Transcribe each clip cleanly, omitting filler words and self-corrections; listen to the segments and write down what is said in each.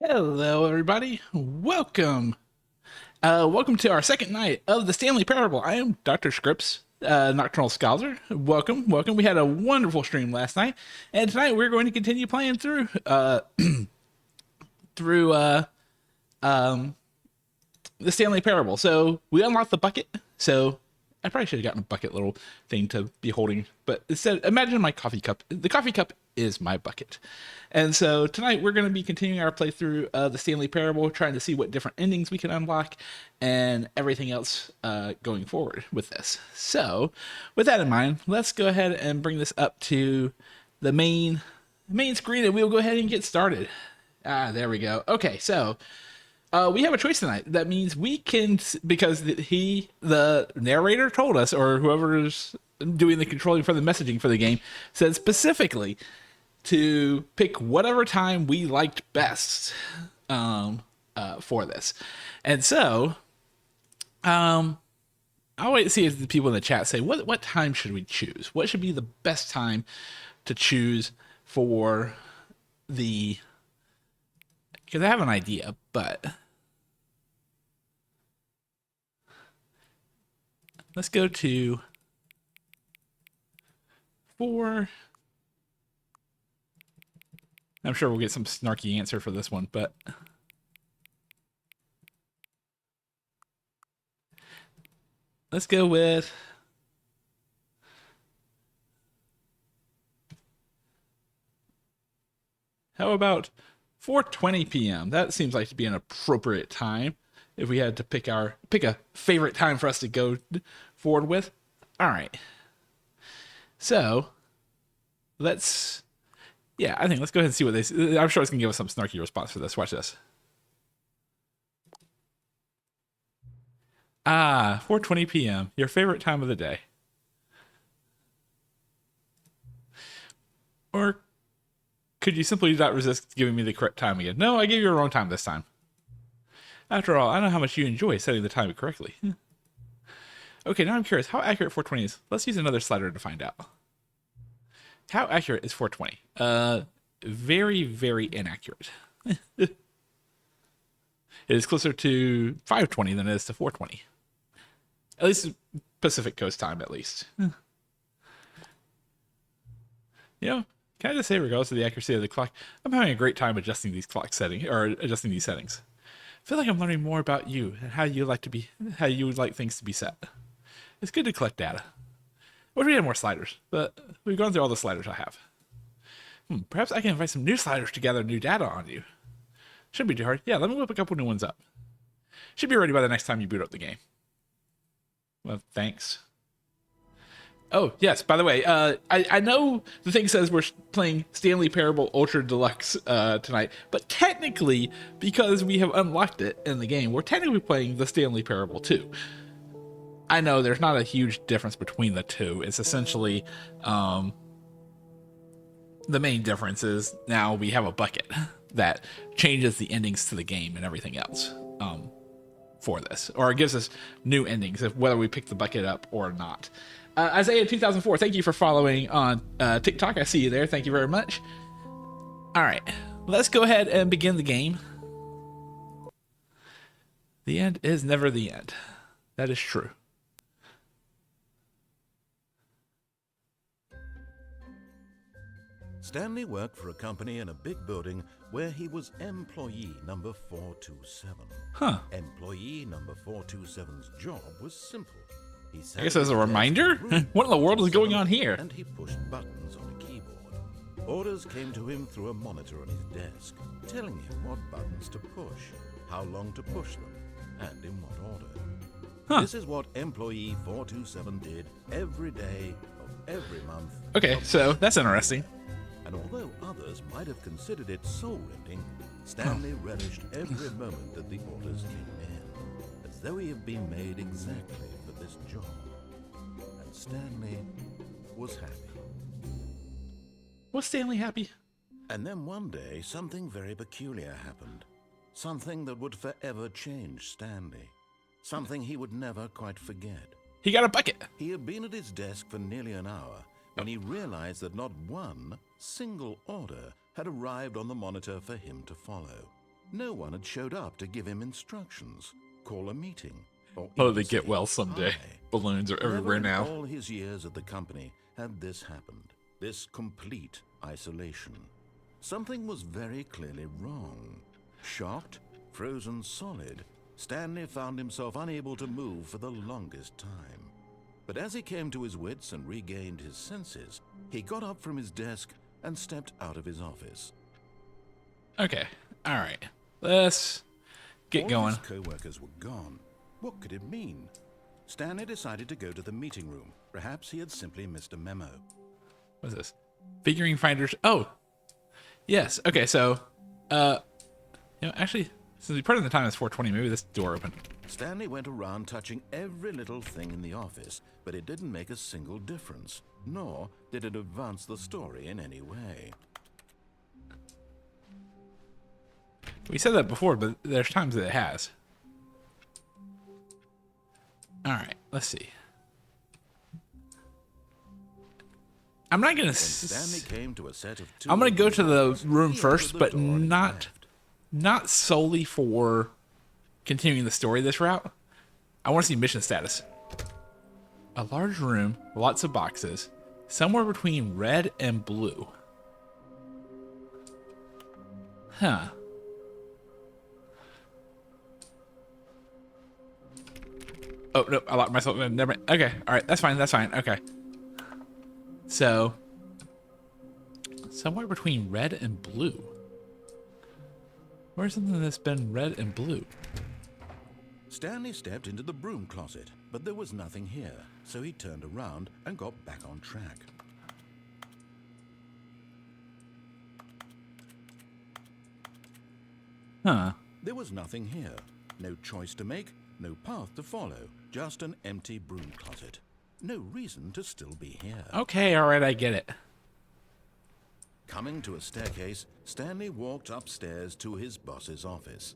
Hello, everybody. Welcome to our second night of the Stanley Parable. I am Dr. Scripps, Nocturnal Scholar. Welcome. We had a wonderful stream last night, and tonight we're going to continue playing through the Stanley Parable. So we unlocked the bucket. So I probably should have gotten a bucket little thing to be holding, but instead, imagine my coffee cup. The coffee cup is my bucket. And so tonight we're going to be continuing our playthrough of the Stanley Parable, trying to see what different endings we can unlock and everything else going forward with this. So with that in mind, let's go ahead and bring this up to the main screen and we'll go ahead and get started. There we go. Okay, so we have a choice tonight. That means we can, because the narrator told us, or whoever's doing the controlling for the messaging for the game, said specifically to pick whatever time we liked best for this. And so, I'll wait to see if the people in the chat say, what time should we choose? What should be the best time to choose for the... Because I have an idea, but... Let's go to 4. I'm sure we'll get some snarky answer for this one, but let's go with how about 4:20 p.m. That seems like to be an appropriate time if we had to pick a favorite time for us to go forward with. All right. So, I think let's go ahead and see what they say. I'm sure it's going to give us some snarky response for this. Watch this. 4:20 p.m. Your favorite time of the day. Or could you simply not resist giving me the correct time again? No, I gave you a wrong time this time. After all, I know how much you enjoy setting the time correctly. Okay, now I'm curious how accurate 4:20 is. Let's use another slider to find out. How accurate is 4:20? Very, very inaccurate. It is closer to 5:20 than it is to 4:20. At least Pacific Coast time, at least. Can I just say, regardless of the accuracy of the clock, I'm having a great time adjusting these adjusting these settings. I feel like I'm learning more about you and how you would like things to be set. It's good to collect data. I wish we had more sliders, but we've gone through all the sliders I have. Perhaps I can invite some new sliders to gather new data on you. Shouldn't be too hard. Yeah, let me whip a couple new ones up. Should be ready by the next time you boot up the game. Well, thanks. Oh, yes, by the way, I know the thing says we're playing Stanley Parable Ultra Deluxe tonight, but technically, because we have unlocked it in the game, we're technically playing the Stanley Parable 2. I know there's not a huge difference between the two. It's essentially, the main difference is now we have a bucket that changes the endings to the game and everything else for this. Or it gives us new endings, whether we pick the bucket up or not. Isaiah 2004, thank you for following on TikTok. I see you there. Thank you very much. All right, let's go ahead and begin the game. The end is never the end. That is true. Stanley worked for a company in a big building where he was employee number 427. Huh. Employee number 427's job was simple. I guess as a reminder, what in the world is going on here? And he pushed buttons on a keyboard. Orders came to him through a monitor on his desk, telling him what buttons to push, how long to push them, and in what order. Huh. This is what employee 427 did every day of every month. Okay, so that's interesting. And although others might have considered it soul-rending, Stanley relished every moment that the orders came in, as though he had been made exactly for this job. And Stanley was happy. Was Stanley happy? And then one day, something very peculiar happened. Something that would forever change Stanley. Something he would never quite forget. He got a bucket. He had been at his desk for nearly an hour when he realized that not one single order had arrived on the monitor for him to follow. No one had showed up to give him instructions, call a meeting, or Oh, even they get say well someday. hi. Balloons are everywhere Never in now. all his years at the company had this happened, this complete isolation. Something was very clearly wrong. Shocked, frozen solid, Stanley found himself unable to move for the longest time. But as he came to his wits and regained his senses, he got up from his desk and stepped out of his office. Okay, all right. Let's get All going. his co-workers were gone. What could it mean? Stanley decided to go to the meeting room. Perhaps he had simply missed a memo. What's this? Figurine finders. Oh, yes. Okay, so, actually, since we put in the time, it's 4:20. Maybe this door open. Stanley went around touching every little thing in the office, but it didn't make a single difference, nor did it advance the story in any way. We said that before, but there's times that it has. All right, let's see. I'm not gonna. When Stanley came to a set of two I'm gonna go to the doors, room he first, entered the but door and not solely for continuing the story this route. I want to see mission status. A large room, lots of boxes, somewhere between red and blue. Huh. Oh, no, I locked myself in. Never mind. Okay, all right, that's fine, okay. So, somewhere between red and blue. Where's something that's been red and blue? Stanley stepped into the broom closet, but there was nothing here, so he turned around and got back on track. Huh. There was nothing here. No choice to make, no path to follow, just an empty broom closet. No reason to still be here. Okay, all right, I get it. Coming to a staircase, Stanley walked upstairs to his boss's office.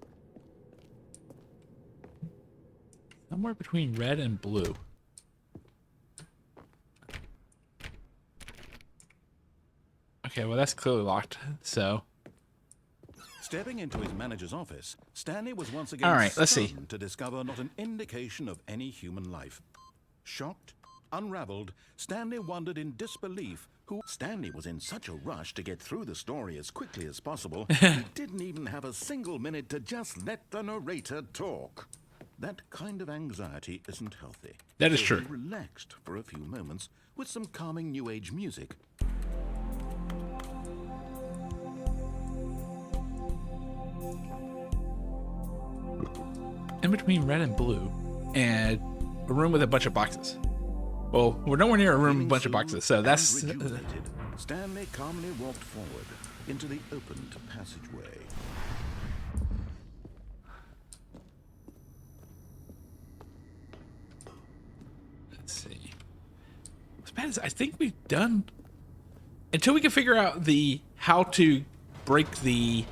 Somewhere between red and blue. Okay, well, that's clearly locked, so. Stepping into his manager's office, Stanley was once again All right, let's see. stunned to discover not an indication of any human life. Shocked, unraveled, Stanley wondered in disbelief who Stanley was in such a rush to get through the story as quickly as possible, he didn't even have a single minute to just let the narrator talk. That kind of anxiety isn't healthy. That is So true. he relaxed for a few moments with some calming new age music. In between red and blue, and a room with a bunch of boxes. Well, we're nowhere near a room with a bunch of boxes, so that's. Rejuvenated, Stanley calmly walked forward into the opened passageway. Let's see. What's bad is I think we've done until we can figure out the how to break the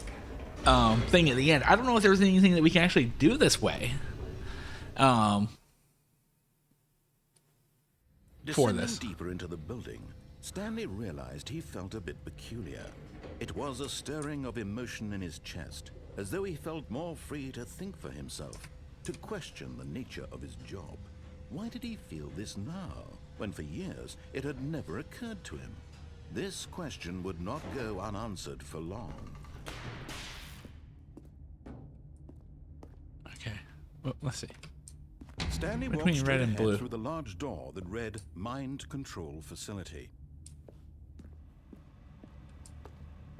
thing at the end. I don't know if there's anything that we can actually do this way. For Descending this. deeper into the building, Stanley realized he felt a bit peculiar. It was a stirring of emotion in his chest, as though he felt more free to think for himself, to question the nature of his job. Why did he feel this now, when for years it had never occurred to him? This question would not go unanswered for long. Okay. Well, let's see. Stanley Between walked straight red and ahead blue. through the large door that read Mind Control Facility.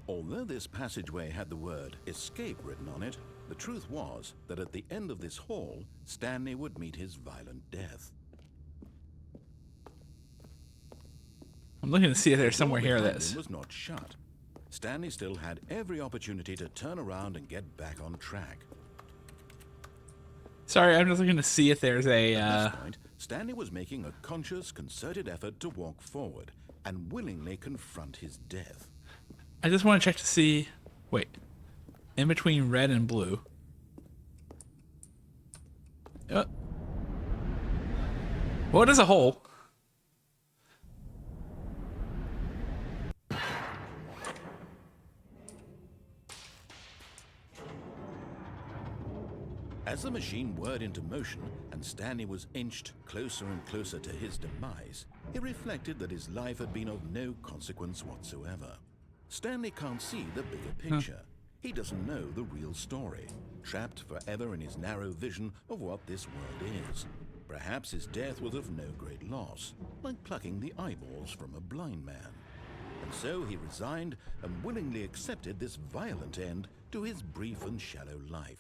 Although this passageway had the word escape written on it, the truth was that at the end of this hall, Stanley would meet his violent death. I'm looking to see if there's The somewhere door here behind that's. him was not shut. Stanley still had every opportunity to turn around and get back on track. Sorry, I'm just looking to see if there's a. At this point, Stanley was making a conscious, concerted effort to walk forward and willingly confront his death. I just want to check to see. Wait. In between red and blue. What is a hole? As the machine whirred into motion and Stanley was inched closer and closer to his demise, he reflected that his life had been of no consequence whatsoever. Stanley can't see the bigger picture. He doesn't know the real story, trapped forever in his narrow vision of what this world is. Perhaps his death was of no great loss, like plucking the eyeballs from a blind man. And so he resigned and willingly accepted this violent end to his brief and shallow life.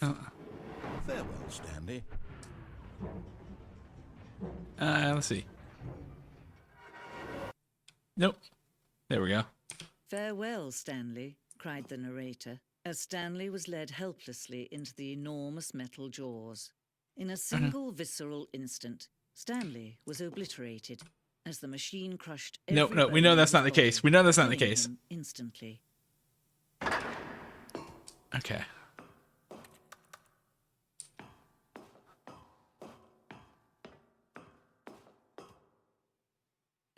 Farewell, Stanley. Let's see. Nope. There we go. Farewell, Stanley, cried the narrator, as Stanley was led helplessly into the enormous metal jaws. In a single visceral instant, Stanley was obliterated as the machine crushed every No, we know bone that's in not the his case. body, We know that's not the killing case. him instantly. Okay.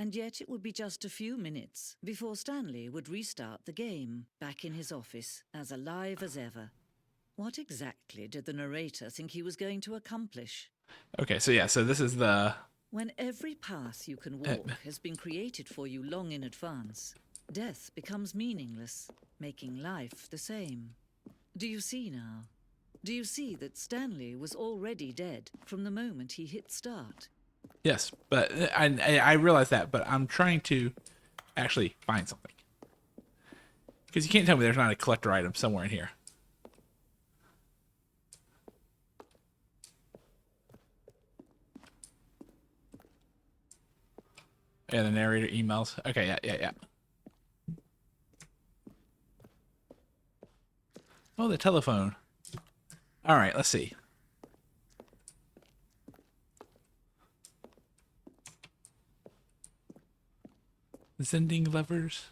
And yet it would be just a few minutes before Stanley would restart the game, back in his office, as alive as ever. What exactly did the narrator think he was going to accomplish? Okay, so yeah, so this is the... When every path you can walk has been created for you long in advance, death becomes meaningless, making life the same. Do you see now? Do you see that Stanley was already dead from the moment he hit start? Yes, but I realize that, but I'm trying to actually find something. Because you can't tell me there's not a collector item somewhere in here. Yeah, the narrator emails. Okay, yeah. Oh, the telephone. All right, let's see. Sending levers.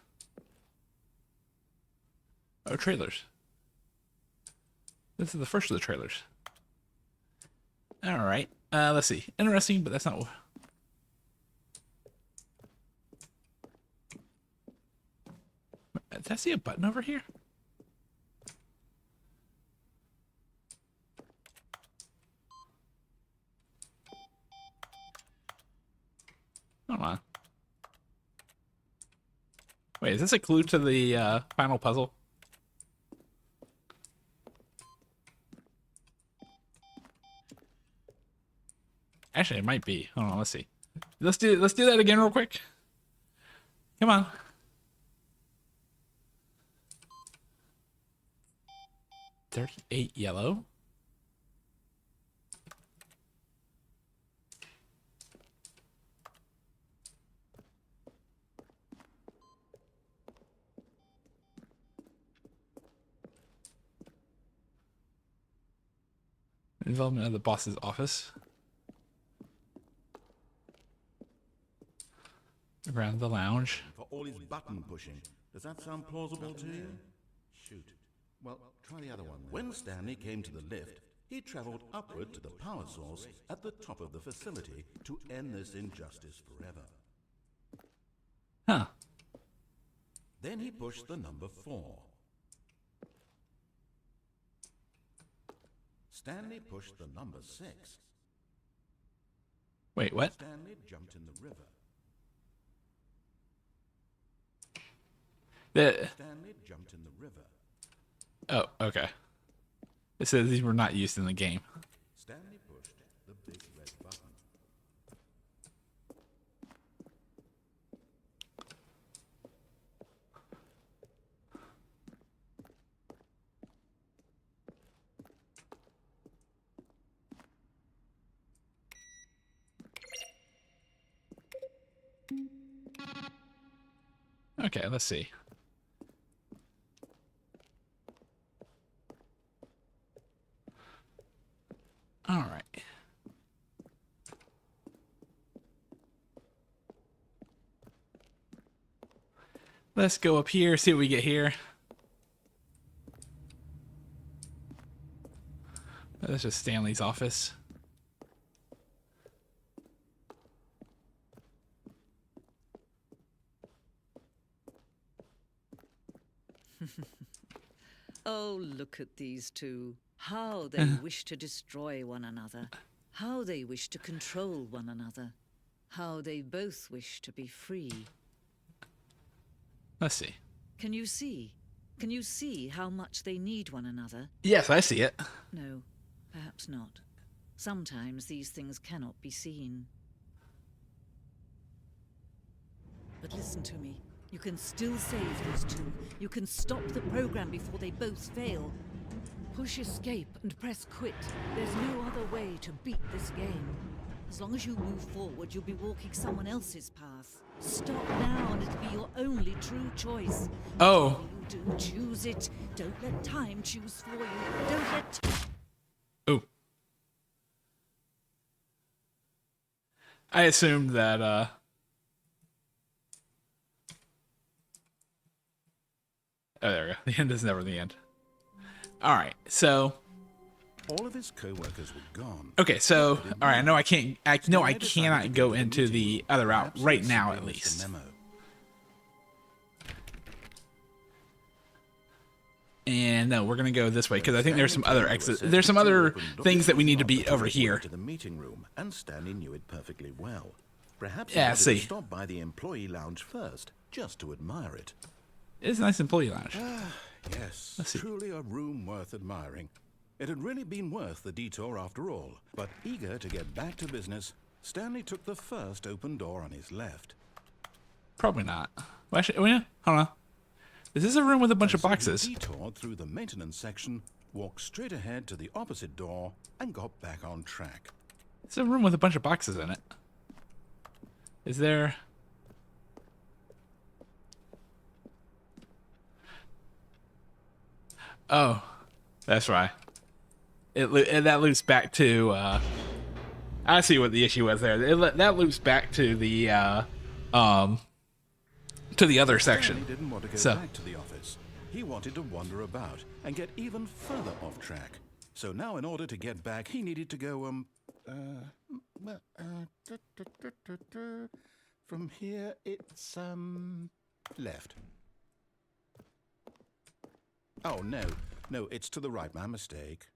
Oh, trailers. This is the first of the trailers. All right. Let's see. Interesting, but that's not what... Did I see a button over here? Hold on. Wait, is this a clue to the final puzzle? Actually, it might be. Hold on, let's see. Let's do that again real quick. Come on. There's 8 yellow. Involvement of the boss's office. Around the lounge. For all his button pushing, does that sound plausible to you? Shoot. Well, try the other one. When Stanley came to the lift, he traveled upward to the power source at the top of the facility to end this injustice forever. Huh. Then he pushed the number 4. Stanley pushed the number 6. Wait, what? Stanley jumped in the river. Stanley jumped in the river. Oh, okay. It says these were not used in the game. Stanley pushed the big red button. Okay, let's see. All right. Let's go up here, see what we get here. Oh, that's just Stanley's office. Oh, Oh, look at these two. How they wish to destroy one another. How they wish to control one another. How they both wish to be free. Let's see. Can you see? Can you see how much they need one another? Yes, I see it. No, perhaps not. Sometimes these things cannot be seen. But listen to me. You can still save these two. You can stop the program before they both fail. Push escape and press quit. There's no other way to beat this game. As long as you move forward, you'll be walking someone else's path. Stop now and it'll be your only true choice. Oh. Whatever you do, choose it. Don't let time choose for you. Don't let... Oh. I assumed that, oh, there we go. The end is never the end. All right, so... All of his co-workers were gone. Okay, so... All right, I know I can't... I know I cannot go into the other route right now, at least. And no, we're gonna go this way because I think there's some other exits. There's some other things that we need to beat over here. To the meeting room, and Stanley knew it perfectly well. Perhaps Yeah, he wanted see. to stop by the employee lounge first, just to admire it. It's a nice employee lounge. Yes, Let's see. truly a room worth admiring. It had really been worth the detour after all. But eager to get back to business, Stanley took the first open door on his left. Probably not. Well, actually, oh, yeah. Hold on. Is this a room with a bunch of So he boxes? detoured through the maintenance section, walked straight ahead to the opposite door, and got back on track. It's a room with a bunch of boxes in it. Is there... Oh, that's right. That loops back to... I see what the issue was there. That loops back to the other Stanley section. didn't want to go So- back to the office. He wanted to wander about and get even further off track. So now in order to get back, he needed to go, from here, it's, left. Oh, no, it's to the right, my mistake.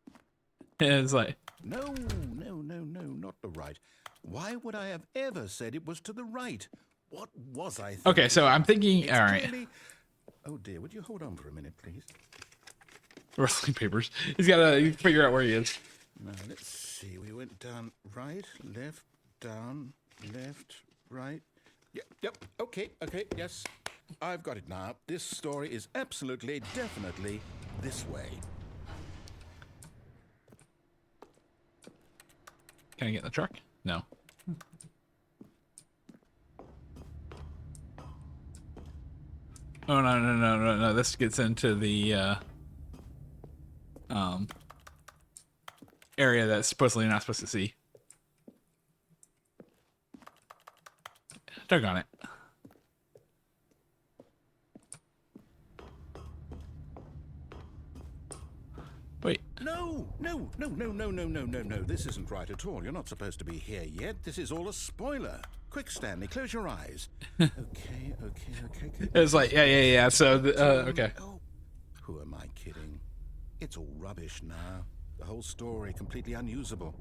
It's like... No, not the right. Why would I have ever said it was to the right? What was I thinking? Okay, so I'm thinking... It's all right. clearly... Oh dear, would you hold on for a minute, please? Wrestling papers. He's got to figure out where he is. Now, let's see. We went down, right, left, down, left, right. Yep, okay, yes. I've got it now. This story is absolutely, definitely this way. Can I get in the truck? No. Oh, no. This gets into the area that's supposedly not supposed to see. Doggone it. Wait. No. This isn't right at all. You're not supposed to be here yet. This is all a spoiler. Quick, Stanley, close your eyes. Okay. It's like, yeah. So, okay. Oh, who am I kidding? It's all rubbish now. The whole story completely unusable.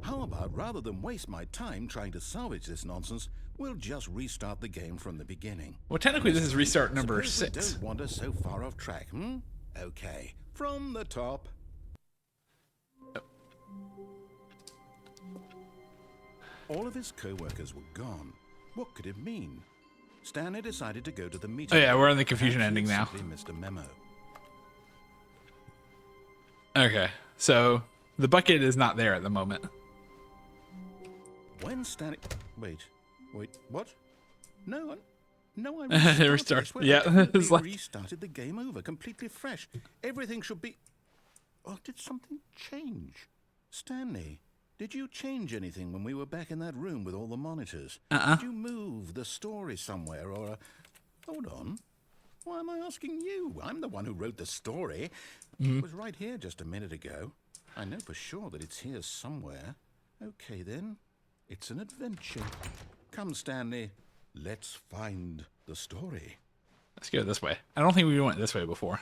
How about, rather than waste my time trying to salvage this nonsense, we'll just restart the game from the beginning. Well, technically, this is restart number Suppose we 6. don't wander so far off track, Okay, from the top. All of his co-workers were gone. What could it mean? Stanley decided to go to the meeting. Oh, yeah, we're in the Perhaps confusion he ending now. simply missed a memo. Okay, so the bucket is not there at the moment. When Stanley... Wait, what? No, I Restart. restarted. I swear, Yeah, I completely it's like- restarted the game over, completely fresh. Everything should be... Oh, did something change? Stanley, did you change anything when we were back in that room with all the monitors? Did you move the story somewhere, or... Hold on. Why am I asking you? I'm the one who wrote the story. It was right here just a minute ago. I know for sure that it's here somewhere. Okay, then. It's an adventure. Come, Stanley. Let's find the story. Let's go this way. I don't think we went this way before.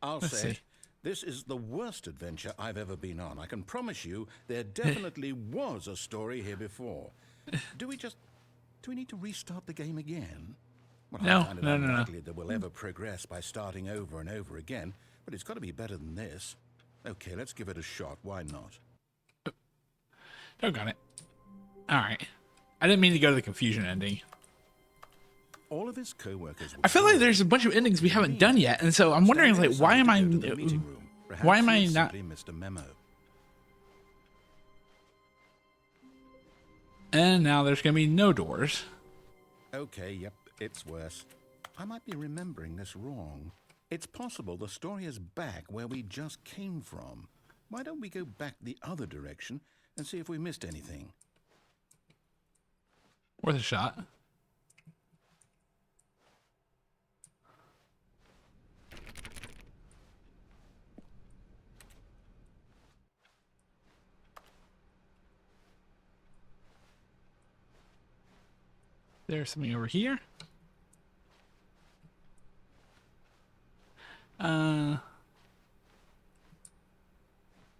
I'll Let's say, see. this is the worst adventure I've ever been on. I can promise you there definitely was a story here before. Do we need to restart the game again? Well, No, I find it no. unlikely that we'll ever progress by starting over and over again, but it's got to be better than this. Okay, let's give it a shot. Why not? Doggone it. All right. I didn't mean to go to the confusion ending. All of his co-workers. I feel like there's a bunch of endings we haven't done yet, and so I'm wondering, like, why am I not? Missed a memo. And now there's gonna be no doors. Okay, yep, it's worse. I might be remembering this wrong. It's possible the story is back where we just came from. Why don't we go back the other direction and see if we missed anything? Worth a shot. There's something over here.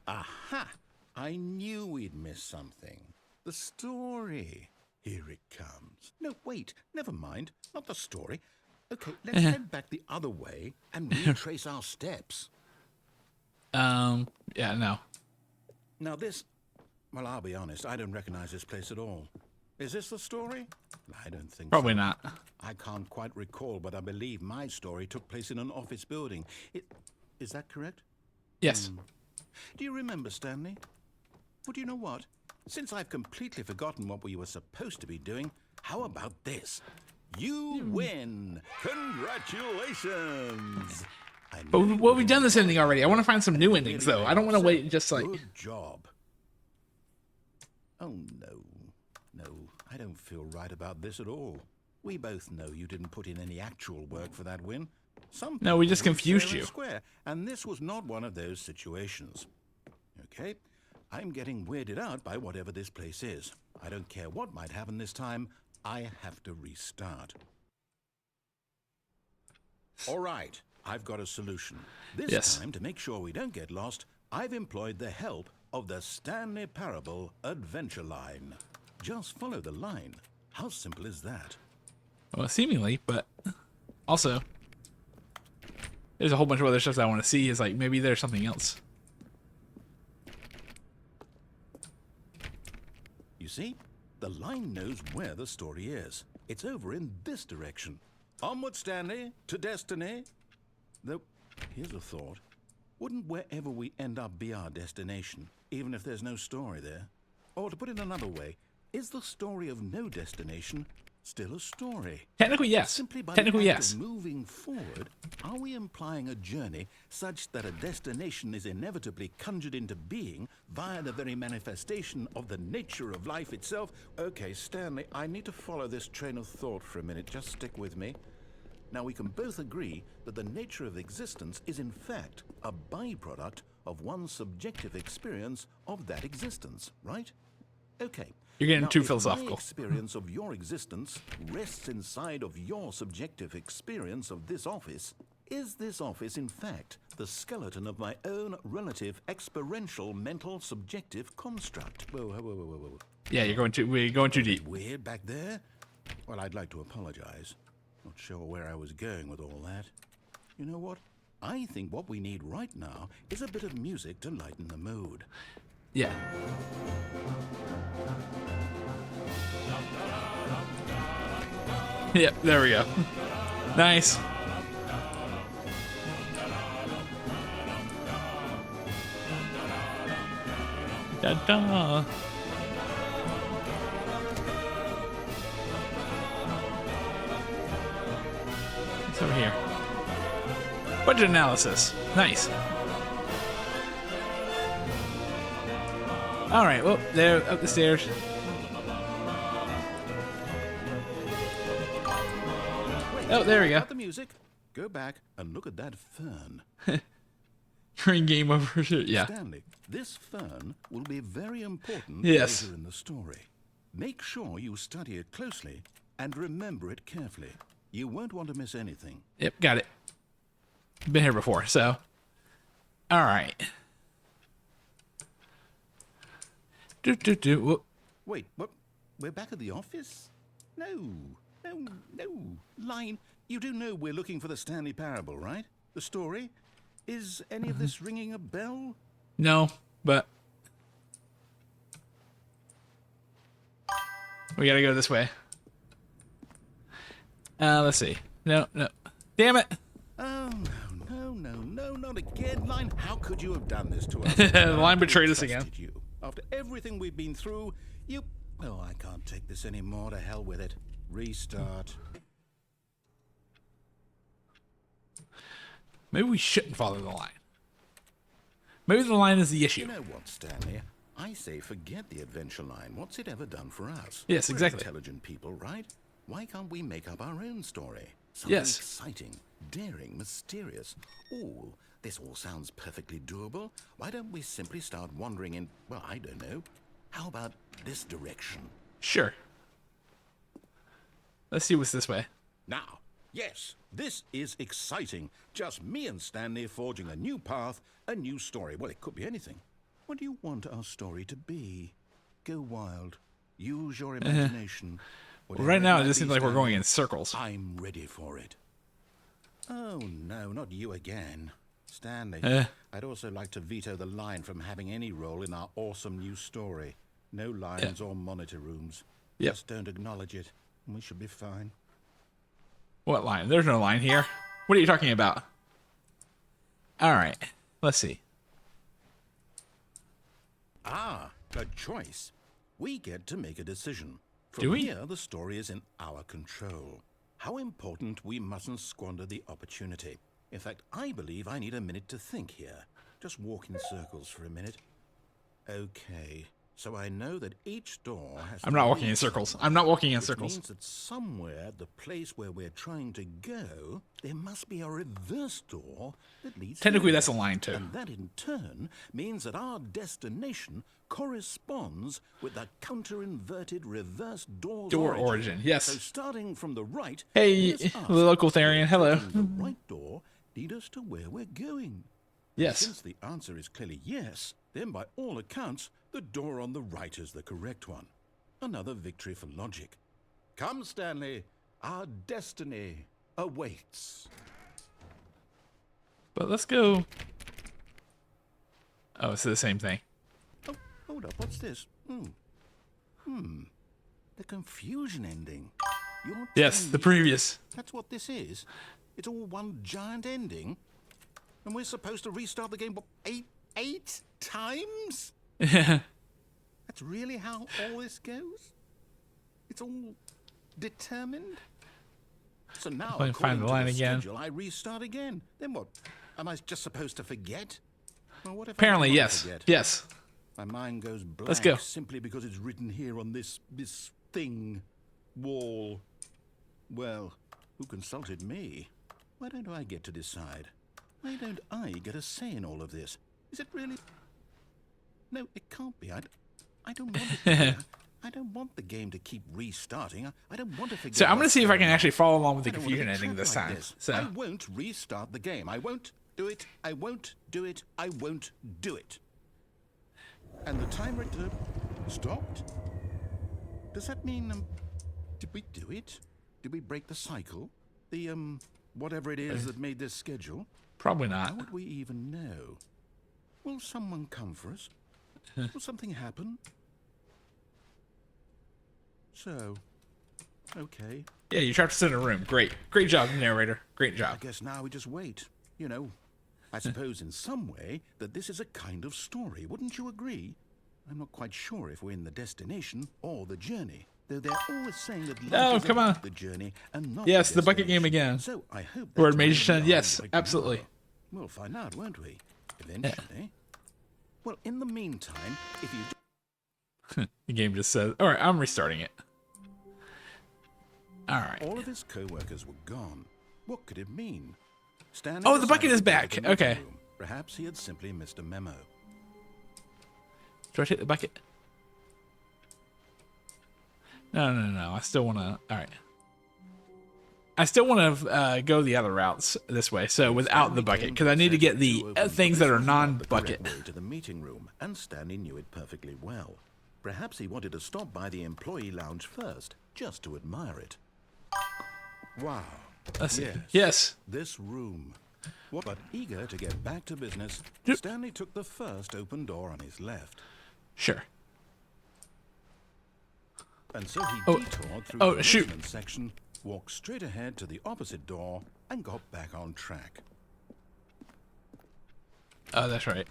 Aha! I knew we'd miss something. The story. Here it comes. No, wait, never mind. Not the story. Okay, let's head back the other way and retrace our steps. Yeah, no. Now this... Well, I'll be honest, I don't recognize this place at all. Is this the story? I don't think Probably so. not. I can't quite recall, but I believe my story took place in an office building. Is that correct? Yes. Do you remember, Stanley? Well, do you know what? Since I've completely forgotten what we were supposed to be doing, how about this? You win! Congratulations! But we've done this ending already. I want to find some new endings, though. I don't want to wait just like... Good job. Oh, no. No, I don't feel right about this at all. We both know you didn't put in any actual work for that win. No, we just people would confused fair and you. Square, and this was not one of those situations. Okay, I'm getting weirded out by whatever this place is. I don't care what might happen this time. I have to restart. All right, I've got a solution. This time, to make sure we don't get lost, I've employed the help of the Stanley Parable Adventure Line. Just follow the line. How simple is that? Well, seemingly, but also there's a whole bunch of other stuff that I want to see. Is like maybe there's something else. You see, the line knows where the story is. It's over in this direction. Onward, Stanley, to destiny. Though, here's a thought. Wouldn't wherever we end up be our destination, even if there's no story there? Or to put it another way, is the story of no destination still a story? Technically, yes. Simply by Technically, the act yes. of moving forward, are we implying a journey such that a destination is inevitably conjured into being via the very manifestation of the nature of life itself? Okay, Stanley, I need to follow this train of thought for a minute. Just stick with me. Now, we can both agree that the nature of existence is in fact a byproduct of one's subjective experience of that existence, right? Okay. You're getting Now, too if philosophical. My experience of your existence rests inside of your subjective experience of this office. Is this office, in fact, the skeleton of my own relative experiential mental subjective construct? Whoa. Yeah, we're going too deep. Weird back there? Well, I'd like to apologize. Not sure where I was going with all that. You know what? I think what we need right now is a bit of music to lighten the mood. Yeah. Yep, there we go. Nice. Da-da. What's over here? Budget analysis. Nice. All right, well, there, up the stairs. Oh, there we go. Got the music. Go back and look at that fern. Green game over. Yeah. Stanley, this fern will be very important Yes. later in the story. Make sure you study it closely and remember it carefully. You won't want to miss anything. Yep, got it. Been here before, so All right. Whoop. Wait, what? We're back at the office? No. Line, you do know we're looking for the Stanley Parable, right? The story? Is any of this ringing a bell? No, but we gotta go this way. Let's see. No. Damn it. Oh, no, not again, Line. How could you have done this to us? The line betrayed us again. You. After everything we've been through, you... Oh, I can't take this anymore. To hell with it. Restart. Maybe we shouldn't follow the line. Maybe the line is the issue. You know what, Stanley? I say forget the adventure line. What's it ever done for us? Yes, exactly. We're intelligent people, right? Why can't we make up our own story? Something exciting, daring, mysterious. Ooh, this all sounds perfectly doable. Why don't we simply start wandering in, well, I don't know. How about this direction? Sure. Let's see what's this way. Now, yes, this is exciting. Just me and Stanley forging a new path, a new story. Well, it could be anything. What do you want our story to be? Go wild. Use your imagination. Well, right now, it just might seems be, like we're going Stanley, in circles. I'm ready for it. Oh, no, not you again. Stanley, I'd also like to veto the line from having any role in our awesome new story. No lines or monitor rooms. Yep. Just don't acknowledge it, and we should be fine. What line? There's no line here. What are you talking about? All right. Let's see. Ah, a choice. We get to make a decision. From Do we? here, the story is in our control. How important, we mustn't squander the opportunity. In fact, I believe I need a minute to think here. Just walk in circles for a minute. Okay, so I know that each door has... I'm not walking in circles. I'm not walking in which circles. means that somewhere, the place where we're trying to go, there must be a reverse door that leads... Technically, there. that's a line too. And that in turn means that our destination corresponds with the counter-inverted reverse door's Door origin, yes. So starting from the right... Hey, let's ask, the local Therian, hello. does the right door lead us to where we're going? Yes. Since the answer is clearly yes, then by all accounts, the door on the right is the correct one. Another victory for logic. Come, Stanley, our destiny awaits. But let's go. Oh, it's the same thing. Oh, hold up, what's this? The confusion ending. You're Yes, telling the me previous. that's what this is? It's all one giant ending? And we're supposed to restart the game, what, eight times? That's really how all this goes? It's all determined? So now, Let me find according the to line the again. schedule, I restart again. Then what? Am I just supposed to forget? Well, what if Apparently, I don't yes. forget? Yes. My mind goes blank Let's go. simply because it's written here on this thing, wall. Well, who consulted me? Why don't I get to decide? Why don't I get a say in all of this? Is it really? No, it can't be. I don't want it to be. I don't want the game to keep restarting. I don't want to forget. So I'm going to what's see if I can going on. actually follow along with the I don't want to confusion get ending trapped this like time. this. So I won't restart the game. I won't do it. I won't do it. I won't do it. And the timer stopped? Does that mean, did we do it? Did we break the cycle? The, whatever it is that made this schedule? probably How not. would we even know? Will someone come for us? Will something happen? So, okay. Yeah, you trapped us in a room. Great. Great job, narrator. Great I job. guess now we just wait. You know, I suppose in some way that this is a kind of story. Wouldn't you agree? I'm not quite sure if we're in the destination or the journey. Though they're always saying that life Oh, is come on. about the journey and not Yes, the bucket destination. game again. So I hope Word that's Major where we Son, are yes, right absolutely. now. We'll find out, won't we? Eventually. Well, in the meantime, if you The game just says, all right, I'm restarting it. All right. all of his co-workers were gone, what could it mean? Stanley Oh, the bucket decided is to go to back. the meeting Okay. room. Perhaps he had simply missed a memo. Do I take the bucket? No. I still want to. All right. I still want to go the other routes this way. So without the bucket, because I need to get the things that are non-bucket. To the meeting room, and Stanley knew it perfectly well. Perhaps he wanted to stop by the employee lounge first, just to admire it. Wow. Let's see. Yes. This room. But eager to get back to business, Stanley took the first open door on his left. Sure. And so he detoured through the shoot. basement section, walked straight ahead to the opposite door, and got back on track. Oh, that's right.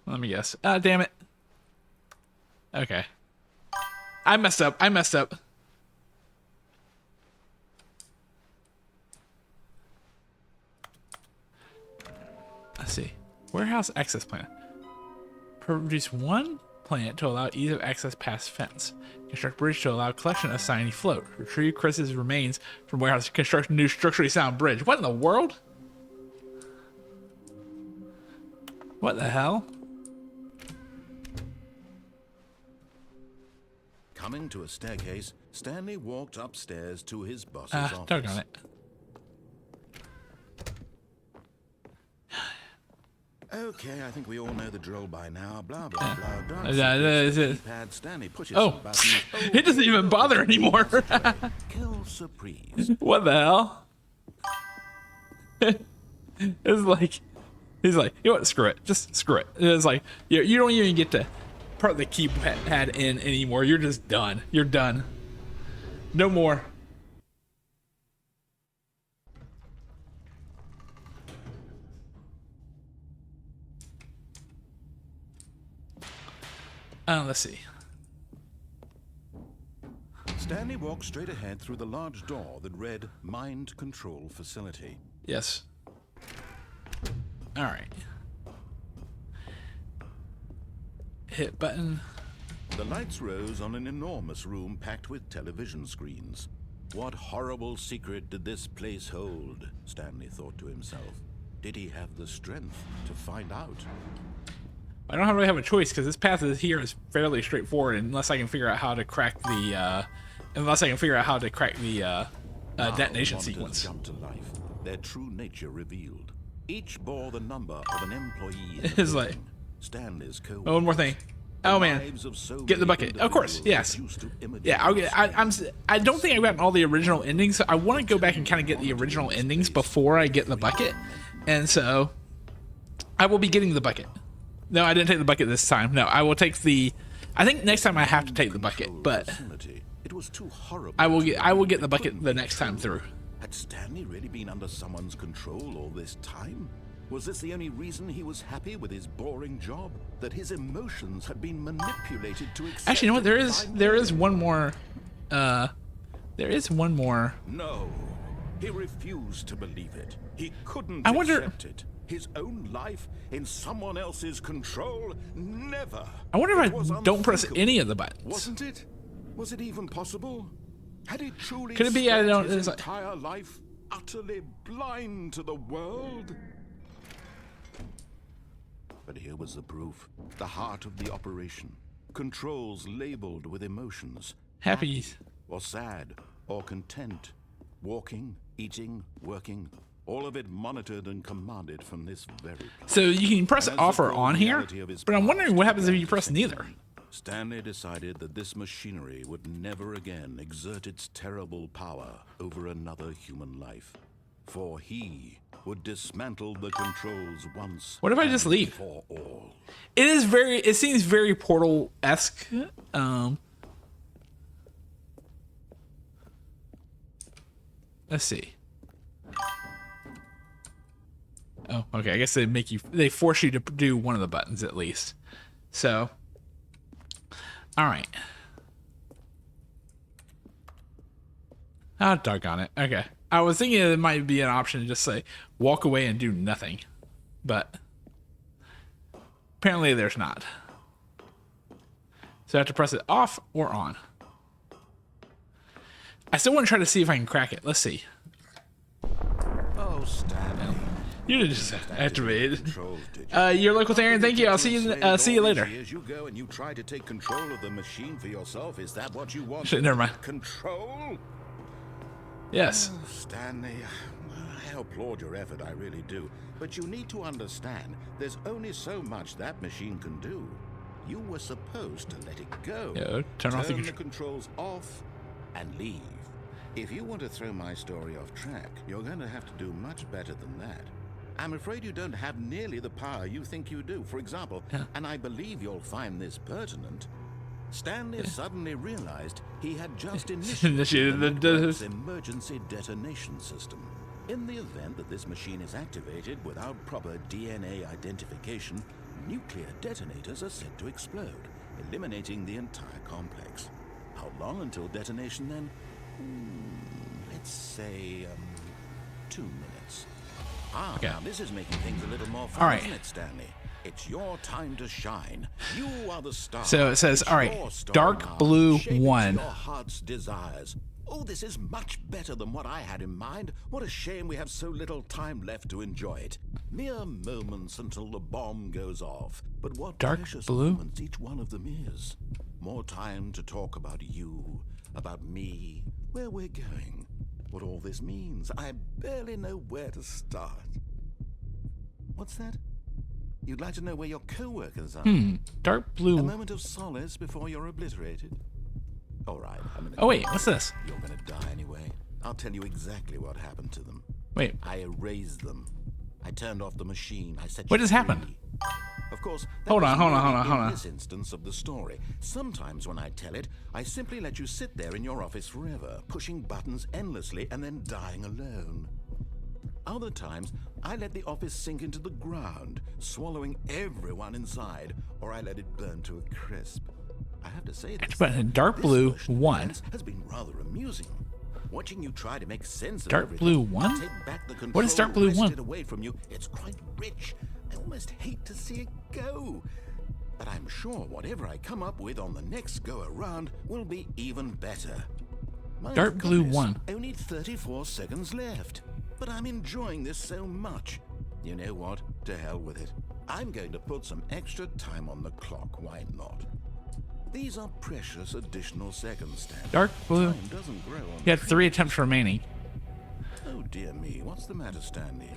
Let me guess. Ah, damn it. Okay. I messed up. Let's see. Warehouse access plan. Produce one plant to allow ease of access past fence. Construct bridge to allow collection of shiny float. Retrieve Chris's remains from warehouse to construct new structurally sound bridge. What in the world? What the hell? Coming to a staircase, Stanley walked upstairs to his boss's office. Doggone it. Okay, I think we all know the drill by now. Blah, blah, blah. Stanley pushes some buttons. It doesn't even bother anymore. Kill surprise. What the hell? It's like, he's like, you know what, screw it. Just screw it. It's like, you don't even get to part the keypad in anymore. You're just done. You're done. No more. Let's see. Stanley walked straight ahead through the large door that read Mind Control Facility. Yes. All right. Hit button. The lights rose on an enormous room packed with television screens. What horrible secret did this place hold? Stanley thought to himself. Did he have the strength to find out? I don't really have a choice because this path here is fairly straightforward unless I can figure out how to crack the detonation sequence. Jumped to life. Their true nature revealed. Each bore the number of an employee. It's like Stanley's co-workers. one more thing. Oh man, get the bucket. Of course, yes. Yeah, I'll get. I don't think I've gotten all the original endings. So I want to go back and kind of get the original endings before I get the bucket, and so I will be getting the bucket. No, I didn't take the bucket this time. No, I will take the. I think next time I have to take the bucket, but it was too horrible. I will get the bucket the next time through. Had Stanley really been under someone's control all this time? Was this the only reason he was happy with his boring job? That his emotions had been manipulated to accept? Actually, you know what? There is one more. There is one more. No, he refused to believe it. He couldn't accept it. His own life in someone else's control? Never. I wonder if I don't press any of the buttons. Wasn't it? Was it even possible? Had he truly Could it be I don't his entire life utterly blind to the world? But here was the proof. The heart of the operation. Controls labeled with emotions. Happy. Or sad. Or content. Walking, eating, working. All of it monitored and commanded from this very place. So you can press off or on here, but I'm wondering what happens if you press neither. Stanley decided that this machinery would never again exert its terrible power over another human life. For he would dismantle the controls once. What if I just leave? For all. It seems very Portal-esque. Let's see. Oh, okay. I guess they force you to do one of the buttons at least. So, all right. Ah, doggone it. Okay. I was thinking it might be an option to just say walk away and do nothing, but apparently there's not. So I have to press it off or on. I still want to try to see if I can crack it. Let's see. Oh, Stanley. You just activated. Controls, did you? Your local Aaron, thank you. I'll see you. See you later. Years you go and you try to take control of the machine for yourself. Is that what you want? Shit, never mind. Control? Yes. Oh, Stanley, I applaud your effort, I really do. But you need to understand, there's only so much that machine can do. You were supposed to let it go. Yeah, turn off the controls off and leave. If you want to throw my story off track, you're going to have to do much better than that. I'm afraid you don't have nearly the power you think you do. For example, and I believe you'll find this pertinent, Stanley suddenly realized he had just initiated the network's emergency detonation system. In the event that this machine is activated without proper DNA identification, nuclear detonators are set to explode, eliminating the entire complex. How long until detonation then? Let's say 2 minutes. Okay. Now this is making things a little more fun, All right. isn't it, Stanley? It's your time to shine. You are the star. So it says, It's all right, your story dark now. blue Shape it to 1. your heart's desires. Oh, this is much better than what I had in mind. What a shame we have so little time left to enjoy it. Mere moments until the bomb goes off. But what Dark precious blue? moments each one of them is. More time to talk about you, about me, where we're going, what all this means. I barely know where to start. What's that? You'd like to know where your co-workers are? Dark A blue. moment of solace before you're obliterated? All right, I'm gonna... Oh wait, what's this? You're gonna die anyway. I'll tell you exactly what happened to them. Wait, I erased them. I turned off the machine. I set What you just happened? free. Of course, that Hold on, wasn't hold on, really hold on, hold in on. this instance of the story. Sometimes when I tell it, I simply let you sit there in your office forever, pushing buttons endlessly and then dying alone. Other times, I let the office sink into the ground, swallowing everyone inside, or I let it burn to a crisp. I have to say this. but in dark this blue version of 1. events has been rather amusing. Watching you try to make sense of Dark everything, blue 1? take back the What is dark blue control 1? wrested away from you. It's quite rich. I almost hate to see it go. But I'm sure whatever I come up with on the next go around will be even better. My Dark blue goodness, 1. Only 34 seconds left. But I'm enjoying this so much. You know what? To hell with it. I'm going to put some extra time on the clock. Why not? These are precious additional seconds, Stanley. Dark blue. Time doesn't grow on You had 3 attempts remaining. Oh dear me, what's the matter, Stanley?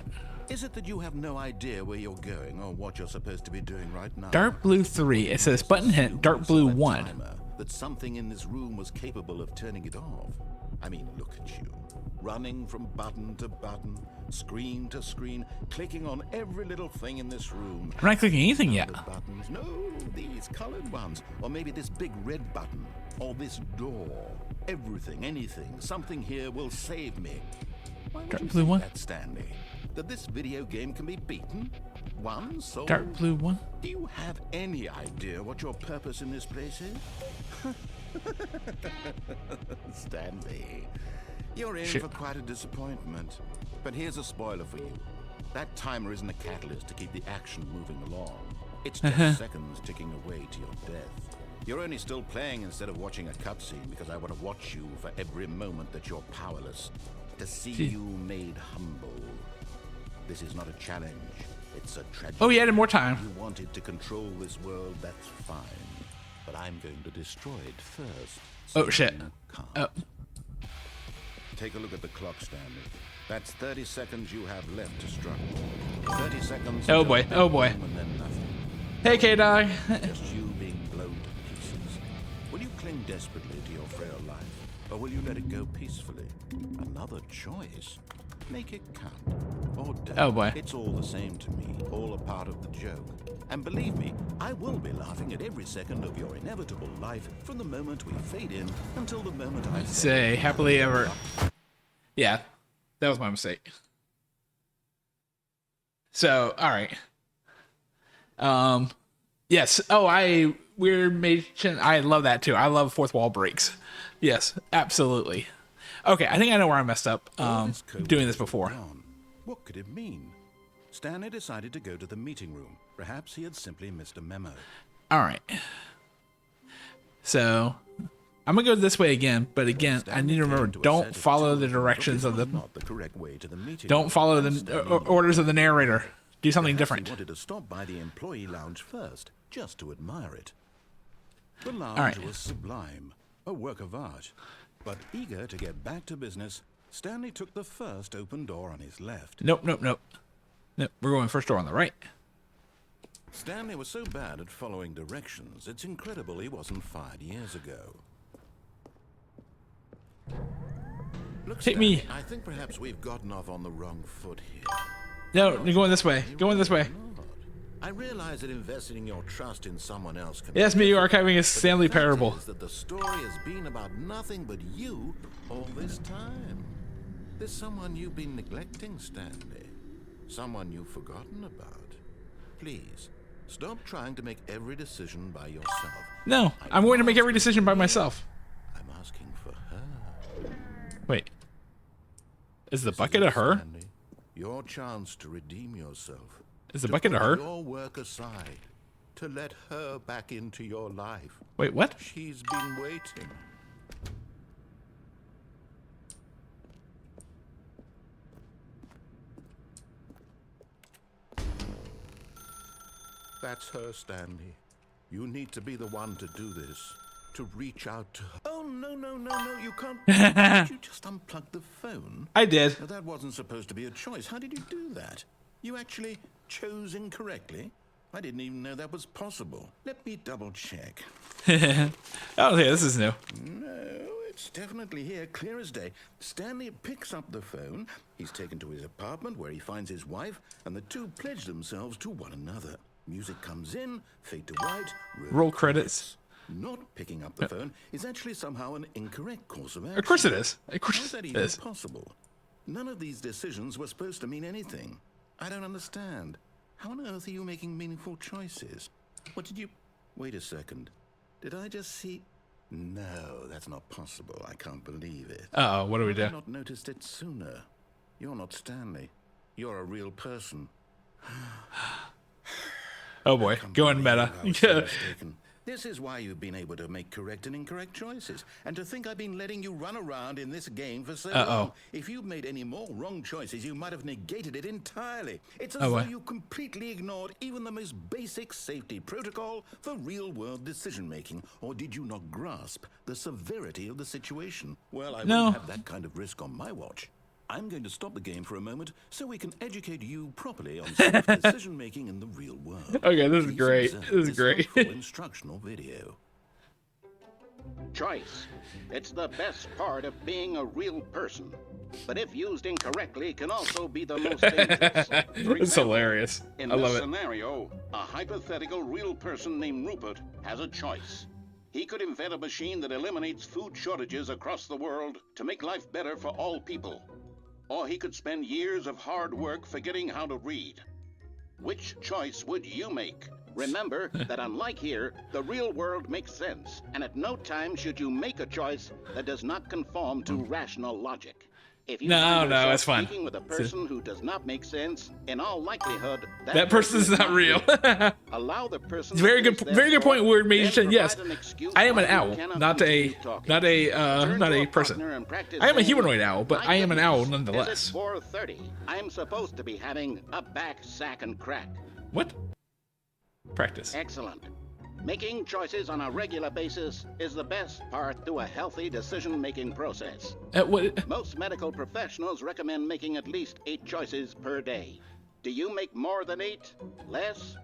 Is it that you have no idea where you're going or what you're supposed to be doing right now? Dark blue 3. It says button hit dark blue 1. That something in this room was capable of turning it off. I mean, look at you. Running from button to button, screen to screen, clicking on every little thing in this room. I'm not clicking anything yet. The buttons. No, these colored ones. Or maybe this big red button. Or this door. Everything, anything, something here will save me. Why would Dark you blue think 1? that, Stanley? That this video game can be beaten? One soul? Dark blue 1. Do you have any idea what your purpose in this place is? Stanley, you're in Shit. for quite a disappointment. But here's a spoiler for you. That timer isn't a catalyst to keep the action moving along. It's just seconds ticking away to your death. You're only still playing instead of watching a cutscene because I want to watch you for every moment that you're powerless. To see you made humble. This is not a challenge. It's a tragedy. Oh, he added more time. You wanted to control this world, that's fine. But I'm going to destroy it first. Oh, shit. you can't. Oh. Take a look at the clock, Stanley. That's 30 seconds you have left to struggle. 30 seconds. Oh, until boy. the Oh, boy. boom and then nothing. Hey, K-Dog. Just you being blown to pieces. Will you cling desperately to your frail life, or will you let it go peacefully? Another choice. Make it count. Or don't. Oh, boy. It's all the same to me, all a part of the joke. And believe me, I will be laughing at every second of your inevitable life from the moment we fade in until the moment I Say happily ever. Yeah, that was my mistake. So, all right. Yes. Oh, weird mention. I love that too. I love fourth wall breaks. Yes, absolutely. Okay, I think I know where I messed up. Doing this before. What could it mean? Stanley decided to go to the meeting room. Perhaps he had simply missed a memo. All right. So, I'm gonna go this way again, but again, I need to remember, don't follow the directions of the. Not the correct way to the meeting. Don't follow the orders of the narrator. Do something Perhaps different. He wanted to stop by the employee lounge first, just to admire it. The lounge right. was sublime, a work of art. But eager to get back to business, Stanley took the first open door on his left. Nope. Nope. We're going first door on the right. Stanley was so bad at following directions, it's incredible he wasn't fired years ago. Look, Hit Stanley, me. I think perhaps we've gotten off on the wrong foot here. No, you're going this way. Going this way. I realize that investing your trust in someone else can Yes, me archiving a but Stanley the fact parable. is that the story has been about nothing but you all this time. There's someone you've been neglecting, Stanley. Someone you've forgotten about. Please, stop trying to make every decision by yourself. No, I'm going to make every decision by myself. I'm asking for her. Wait. Is the This bucket is a her? Stanley. Your chance to redeem yourself. Is the To bucket a put her? your work aside. To let her back into your life. Wait, what? She's been waiting. That's her, Stanley. You need to be the one to do this. To reach out to her. Oh, no, you can't. Did you just unplug the phone? I did. Now, that wasn't supposed to be a choice. How did you do that? You actually chose incorrectly? I didn't even know that was possible. Let me double check. Oh, yeah, this is new. No, it's definitely here, clear as day. Stanley picks up the phone. He's taken to his apartment where he finds his wife, and the two pledge themselves to one another. Music comes in, fade to white, Roll credits. Not picking up the phone is actually somehow an incorrect course of action. Of course it is. Of How's course that it even is. possible? None of these decisions were supposed to mean anything. I don't understand. How on earth are you making meaningful choices? What did you... Wait a second. Did I just see... No, that's not possible. I can't believe it. Uh-oh, what do we Why do? have I not noticed it sooner? You're not Stanley. You're a real person. Oh boy, going meta. I was so mistaken. This is why you've been able to make correct and incorrect choices. And to think I've been letting you run around in this game for so long. If you'd made any more wrong choices, you might have negated it entirely. It's as though you completely ignored even the most basic safety protocol for real-world decision-making. Or did you not grasp the severity of the situation? Well, I wouldn't have that kind of risk on my watch. I'm going to stop the game for a moment so we can educate you properly on safe decision-making in the real world. Okay, this is Please great. observe This is great. helpful instructional video. Choice. It's the best part of being a real person. But if used incorrectly, can also be the most dangerous. It's hilarious. In I love this it. scenario, a hypothetical real person named Rupert has a choice. He could invent a machine that eliminates food shortages across the world to make life better for all people. Or he could spend years of hard work forgetting how to read. Which choice would you make? Remember that unlike here, the real world makes sense, and at no time should you make a choice that does not conform to rational logic. If you find yourself it's fine. speaking with a person who does not make sense, in all likelihood, That person is not real. Allow the person. It's very good. Very good point. Word made. Yes, I am an why you owl, cannot not a person. I am a humanoid owl, but I am an owl nonetheless. 4:30. I'm supposed to be having a back, sack, and crack. What? Practice. Excellent. Making choices on a regular basis is the best part to a healthy decision-making process. What? Most medical professionals recommend making at least 8 choices per day. Do you make more than 8? Less?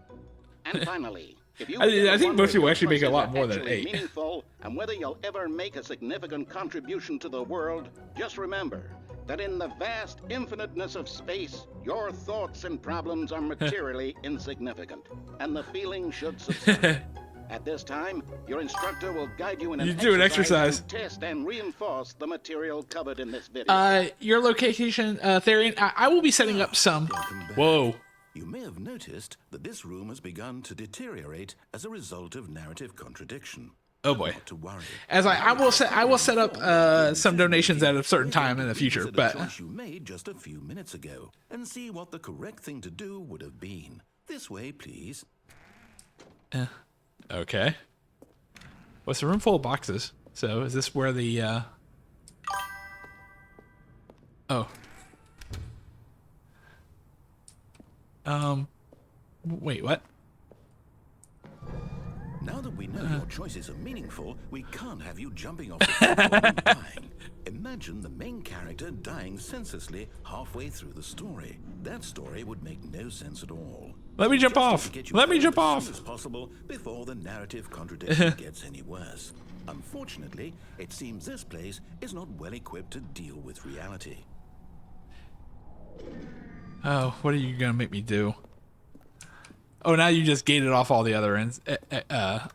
And finally, if you I think most people actually make a lot more than 8. Meaningful, and whether you'll ever make a significant contribution to the world, just remember that in the vast infiniteness of space, your thoughts and problems are materially insignificant, and the feeling should subside. At this time, your instructor will guide you in an exercise to test and reinforce the material covered in this video. Your location, Therian, I will be setting up some. Whoa. You may have noticed that this room has begun to deteriorate as a result of narrative contradiction. Oh boy. Not to worry. As I will set up some donations at a certain time in the future, but the choice you made just a few minutes ago and see what the correct thing to do would have been. This way, please. Okay. What's a room full of boxes? So is this where the oh. Wait, what? Now that we know your choices are meaningful, we can't have you jumping off the platform and dying. Imagine the main character dying senselessly halfway through the story. That story would make no sense at all. Let me jump off. Let me jump off. As soon as possible before the narrative contradiction gets any worse. Unfortunately, it seems this place is not well equipped to deal with reality. Oh, what are you gonna make me do? Oh, now you just gated off all the other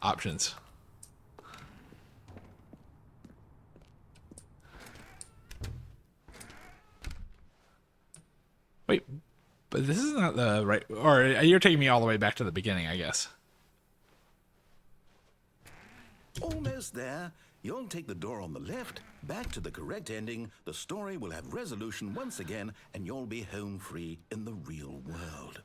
options. Wait, but this is not the right... Or you're taking me all the way back to the beginning, I guess. Almost there. You'll take the door on the left, back to the correct ending, the story will have resolution once again, and you'll be home free in the real world.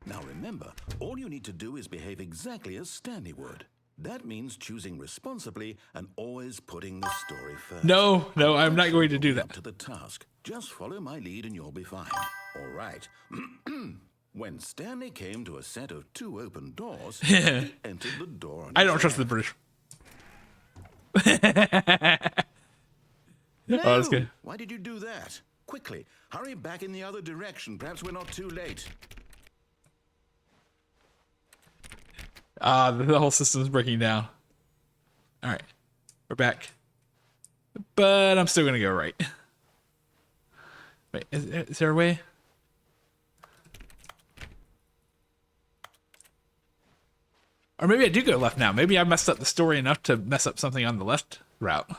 Now remember, all you need to do is behave exactly as Stanley would. That means choosing responsibly and always putting the story first. No, I'm not going to do that. To the task. Just follow my lead and you'll be fine. All right. When Stanley came to a set of 2 open doors, he entered the door. I don't trust the British. No! Oh, that's good. Why did you do that? Quickly, hurry back in the other direction. Perhaps we're not too late. The whole system's breaking down. All right, we're back. But I'm still gonna go right. Wait, is there a way? Or maybe I do go left now. Maybe I messed up the story enough to mess up something on the left route.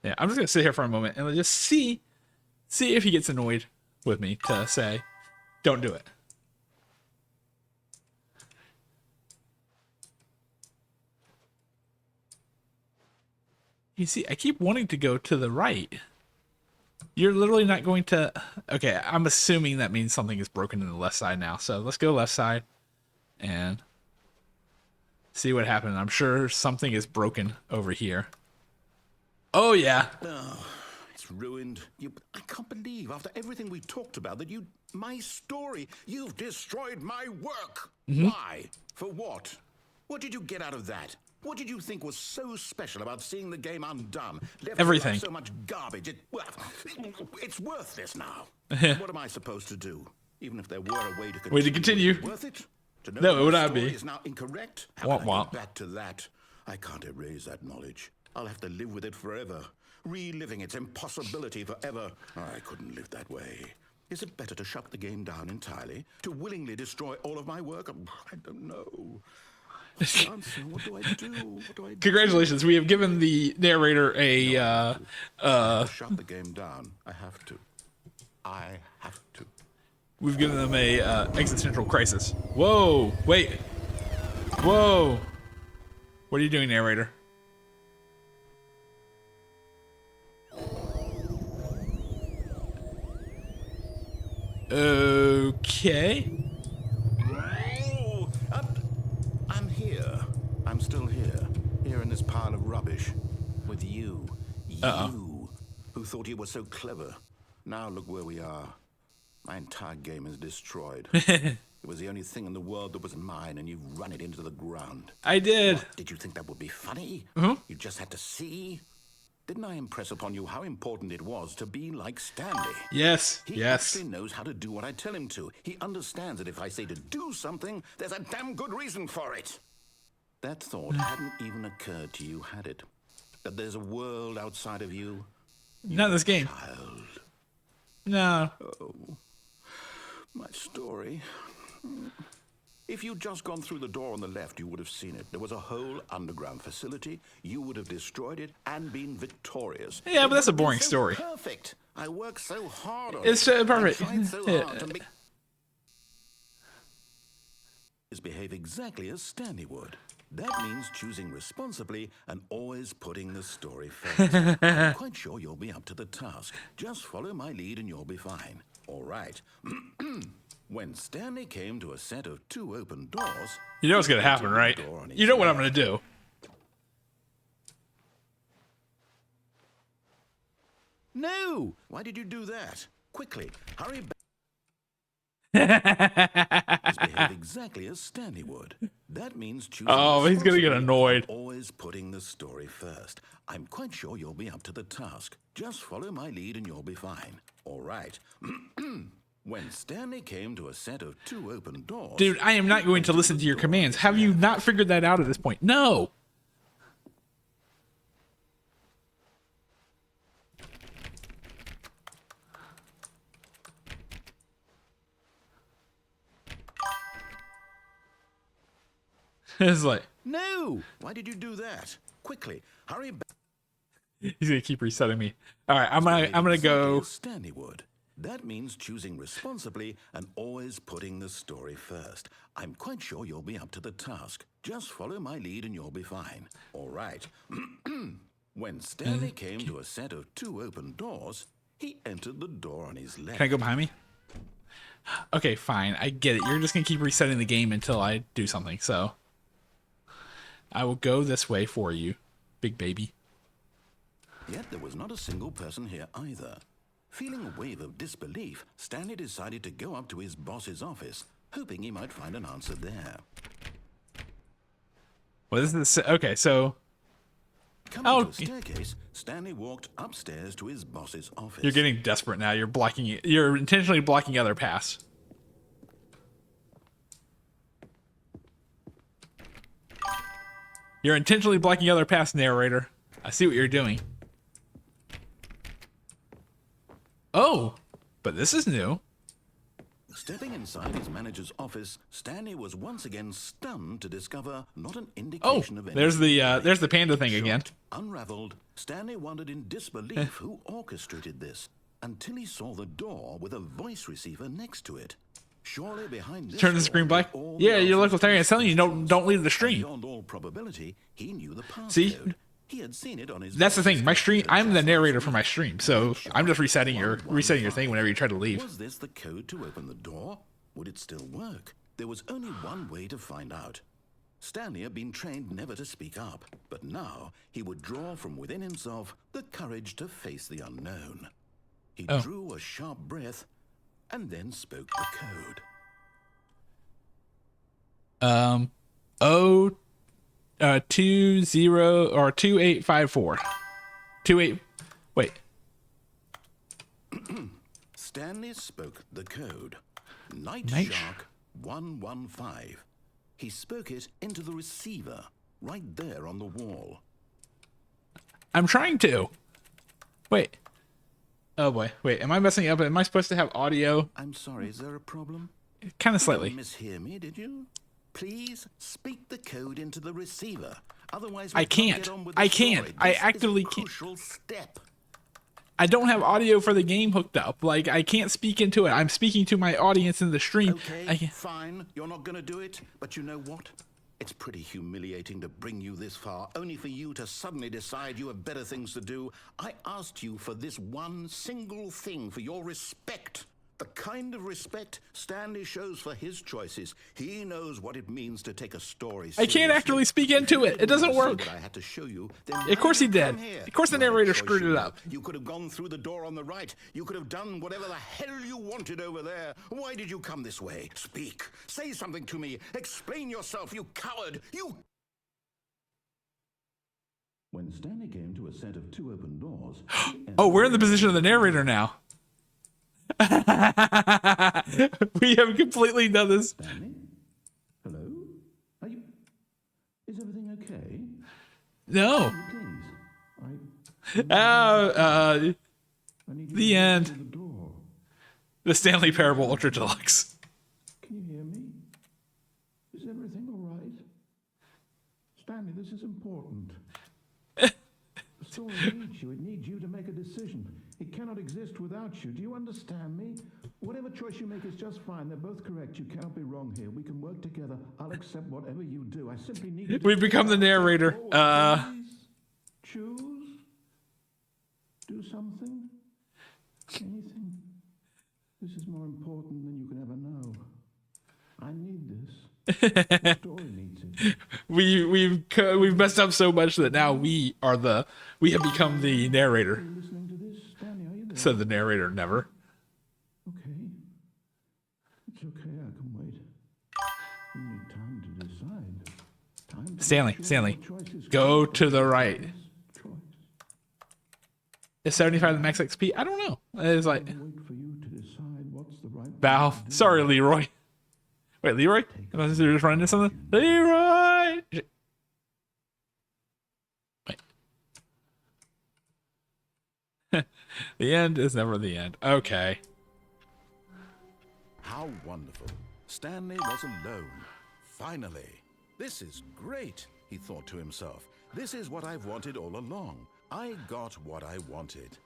Yeah, I'm just gonna sit here for a moment and just see if he gets annoyed with me to say, don't do it. You see, I keep wanting to go to the right. You're literally not going to... Okay, I'm assuming that means something is broken in the left side now. So let's go left side and see what happens. I'm sure something is broken over here. Oh, yeah. Oh, it's ruined. I can't believe, after everything we talked about, that my story, you've destroyed my work. Why? For what? What did you get out of that? What did you think was so special about seeing the game undone? Everything. So much garbage. It's worthless now. What am I supposed to do? Even if there were a way to continue. Worth it? To know No, it would the not story be. is now incorrect? How can I go back to that? I can't erase that knowledge. I'll have to live with it forever, reliving its impossibility forever. I couldn't live that way. Is it better to shut the game down entirely? To willingly destroy all of my work? I don't know. What do I do? Congratulations, we have given the narrator a shut the game down. I have to. We've given them a existential crisis. Whoa, wait. Whoa. What are you doing, narrator? Okay. I'm here. I'm still here. Here in this pile of rubbish. With you. You, who thought you were so clever. Now look where we are. My entire game is destroyed. It was the only thing in the world that was mine, and you've run it into the ground. I did. What, did you think that would be funny? You just had to see? Didn't I impress upon you how important it was to be like Stanley? Yes, He actually knows how to do what I tell him to. He understands that if I say to do something, there's a damn good reason for it. That thought hadn't even occurred to you, had it? That there's a world outside of you? Not this game. Child. No. Oh, my story. If you'd just gone through the door on the left, you would have seen it. There was a whole underground facility. You would have destroyed it and been victorious. Yeah, but that's a boring story. Perfect. I worked so hard on it's it. perfect. I tried so hard to make... behave exactly as Stanley would. That means choosing responsibly and always putting the story first. I'm quite sure you'll be up to the task. Just follow my lead and you'll be fine. All right. When Stanley came to a set of 2 open doors... You know what's going to happen, right? You know what I'm going to do. No! Why did you do that? Quickly, hurry back. Behave exactly as Stanley would. That means choosing... Oh, he's going to get annoyed. Always putting the story first. I'm quite sure you'll be up to the task. Just follow my lead and you'll be fine. All right. When Stanley came to a set of 2 open doors... Dude, I am not going to listen to your commands. Have you not figured that out at this point? No! It's like... No! Why did you do that? Quickly, hurry back. He's going to keep resetting me. All right, I'm gonna go... Stanley would. That means choosing responsibly and always putting the story first. I'm quite sure you'll be up to the task. Just follow my lead and you'll be fine. All right. When Stanley came to a set of 2 open doors, he entered the door on his left. Can I go behind me? Okay, fine. I get it. You're just going to keep resetting the game until I do something, so... I will go this way for you, big baby. Yet there was not a single person here either. Feeling a wave of disbelief, Stanley decided to go up to his boss's office, hoping he might find an answer there. What is this? Okay, so... Coming to a staircase, Stanley walked upstairs to his boss's office. You're getting desperate now. You're blocking it. You're intentionally blocking other paths. You're intentionally blocking other paths, narrator. I see what you're doing. Oh, but this is new. Stepping inside his manager's office, Stanley was once again stunned to discover not an indication of anything. There's the panda thing again. Unraveled, Stanley wondered in disbelief who orchestrated this until he saw the door with a voice receiver next to it. Surely behind this Turn the screen black. Yeah, your local Terry is telling you don't leave the stream. Beyond all probability, he knew the passcode. See? He had seen it on his... That's the thing. My stream. I'm the narrator for my stream, so I'm just resetting your thing whenever you try to leave. Was this the code to open the door? Would it still work? There was only one way to find out. Stanley had been trained never to speak up, but now he would draw from within himself the courage to face the unknown. He drew a sharp breath and then spoke the code. 20 or 2854. 28. Wait. Stanley spoke the code. Night Shark 115. He spoke it into the receiver right there on the wall. I'm trying to. Wait. Oh boy. Wait, am I messing up? Am I supposed to have audio? I'm sorry, is there a problem? Kind of slightly. You didn't mishear me, did you? Please speak the code into the receiver. Otherwise, I can't. I can't. I actively can't. Crucial step. I don't have audio for the game hooked up. Like, I can't speak into it. I'm speaking to my audience in the stream. Okay, fine. You're not going to do it. But you know what? It's pretty humiliating to bring you this far, only for you to suddenly decide you have better things to do. I asked you for this one single thing, for your respect. The kind of respect Stanley shows for his choices. He knows what it means to take a story seriously. I can't actually speak into it. It doesn't work. I had to show you, then of course he did. Of course the narrator screwed it up. You could have gone through the door on the right. You could have done whatever the hell you wanted over there. Why did you come this way? Speak. Say something to me. Explain yourself, you coward. You... When Stanley came to a set of 2 open doors... Oh, we're in the position of the narrator now. We have completely done this. Stanley? Hello? Are you... Is everything okay? No. Please. The end. The Stanley Parable Ultra Deluxe. Can you hear me? Is everything all right? Stanley, this is important. The story needs you. It needs you to make a decision. It cannot exist without you. Do you understand me? Whatever choice you make is just fine. They're both correct. You cannot be wrong here. We can work together. I'll accept whatever you do. I simply need you to... We've become the narrator. Please choose. Do something. Anything. This is more important than you can ever know. I need this. The story needs it. We've messed up so much that now we have become the narrator. Are you listening to this, Stanley? Are you there? Said the narrator never. Okay. It's okay, I can wait. You need time to decide. Time to Stanley, make sure Stanley, your choice is go correct. to the right. Choice. Is 75 the max XP? I don't know. It's like Wait for you to decide what's the right thing Val. to do. Sorry, Leroy. Wait, Leroy? Am I just running into something? Leroy. Wait. The end is never the end. Okay. How wonderful. Stanley was alone. Finally. This is great, he thought to himself. This is what I've wanted all along. I got what I wanted.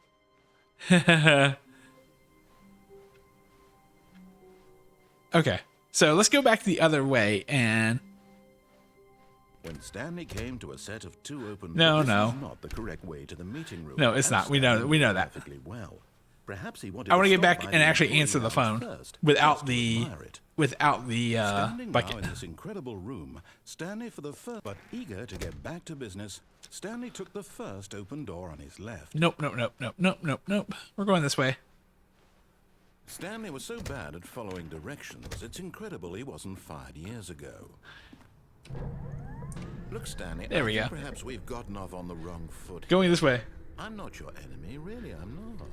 Okay. So let's go back the other way and When Stanley came to a set of two open No, doors, no. this was not the correct way to the meeting room. No, it's And not. We know Stanley knew that. perfectly well. Perhaps he wanted I want to get stop back by and the actually employee answer the lounge phone first, without just to the admire it. Standing bucket. now in this incredible room, Stanley for the first, but eager to get back to business, Stanley took the first open door on his left. Nope. We're going this way. Stanley was so bad at following directions, it's incredible he wasn't fired years ago. Look, Stanley, There I we think go. perhaps we've gotten off on the wrong foot. Going this way. I'm not your enemy, really, I'm not.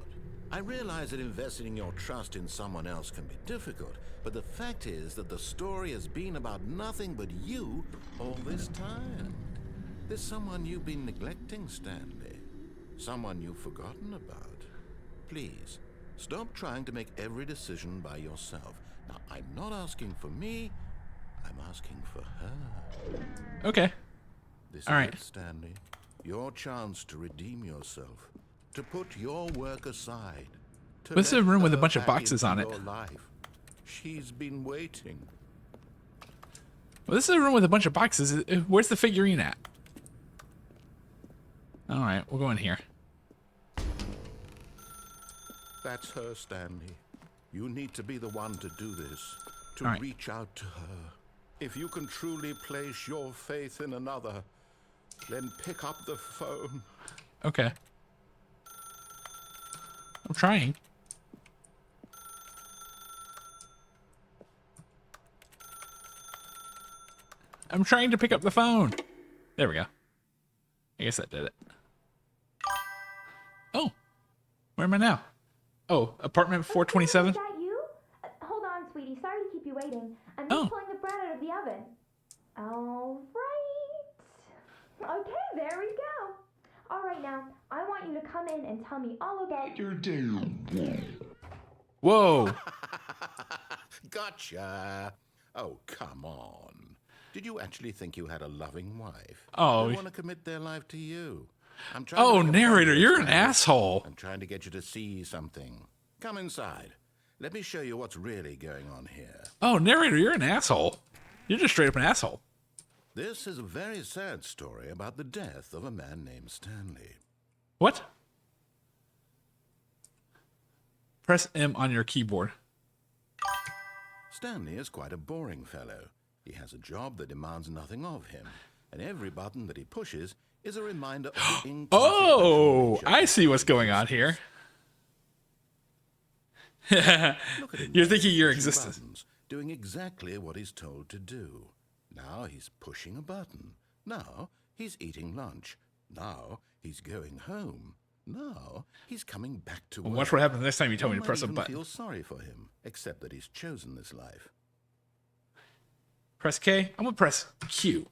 I realize that investing your trust in someone else can be difficult, but the fact is that the story has been about nothing but you all this time. There's someone you've been neglecting, Stanley. Someone you've forgotten about. Please, stop trying to make every decision by yourself. Now, I'm not asking for me, I'm asking for her. Okay. This All is right. it, Stanley. Your chance to redeem yourself, to put your work aside. To This is a let room with a her bunch of back boxes into on it. your life. She's been waiting. Well, this is a room with a bunch of boxes. Where's the figurine at? All right, we'll go in here. That's her, Stanley. You need to be the one to do this, to All right. reach out to her. If you can truly place your faith in another, then pick up the phone. Okay. I'm trying. I'm trying to pick up the phone. There we go. I guess that did it. Oh, where am I now? Oh, apartment 427. Is that you? Hold on, sweetie. Sorry to keep you waiting. I'm Oh. just pulling the bread out of the oven. All right. Okay, there we go. All right, now, I want you to come in and tell me all about your day. Whoa. Gotcha. Oh, come on. Did you actually think you had a loving wife? Oh. They want to commit their life to you. I'm trying Oh, to make a narrator, point, you're an Stanley. asshole. I'm trying to get you to see something. Come inside. Let me show you what's really going on here. Oh, narrator, you're an asshole. You're just straight up an asshole. This is a very sad story about the death of a man named Stanley. What? Press M on your keyboard. Stanley is quite a boring fellow. He has a job that demands nothing of him, and every button that he pushes is a reminder of the Oh, inconsequential I nature see what's of going his on here. Look at him You're there, thinking your pushing existence. buttons, doing exactly what he's told to do. Now he's pushing a button. Now he's eating lunch. Now he's going home. Now he's coming back to work. Watch what happens next time you tell me One to press might a even button. feel sorry for him, except that he's chosen this life. Press K. I'm gonna press Q.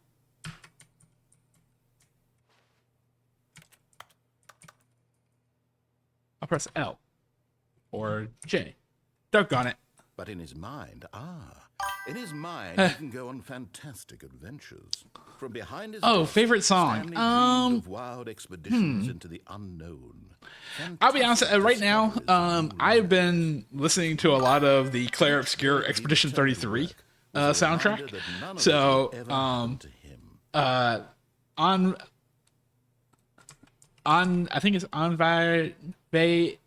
I'll press L or J. Doggone it. But in his mind, in his mind, he can go on fantastic adventures. From behind his Oh, desk, favorite song. Stanley dreamed of wild expeditions into the unknown. I'll be honest. Fantastic Right now, discoveries of new I've been listening to a lot of the Claire Obscure Expedition 33 soundtrack. So, on I think it's on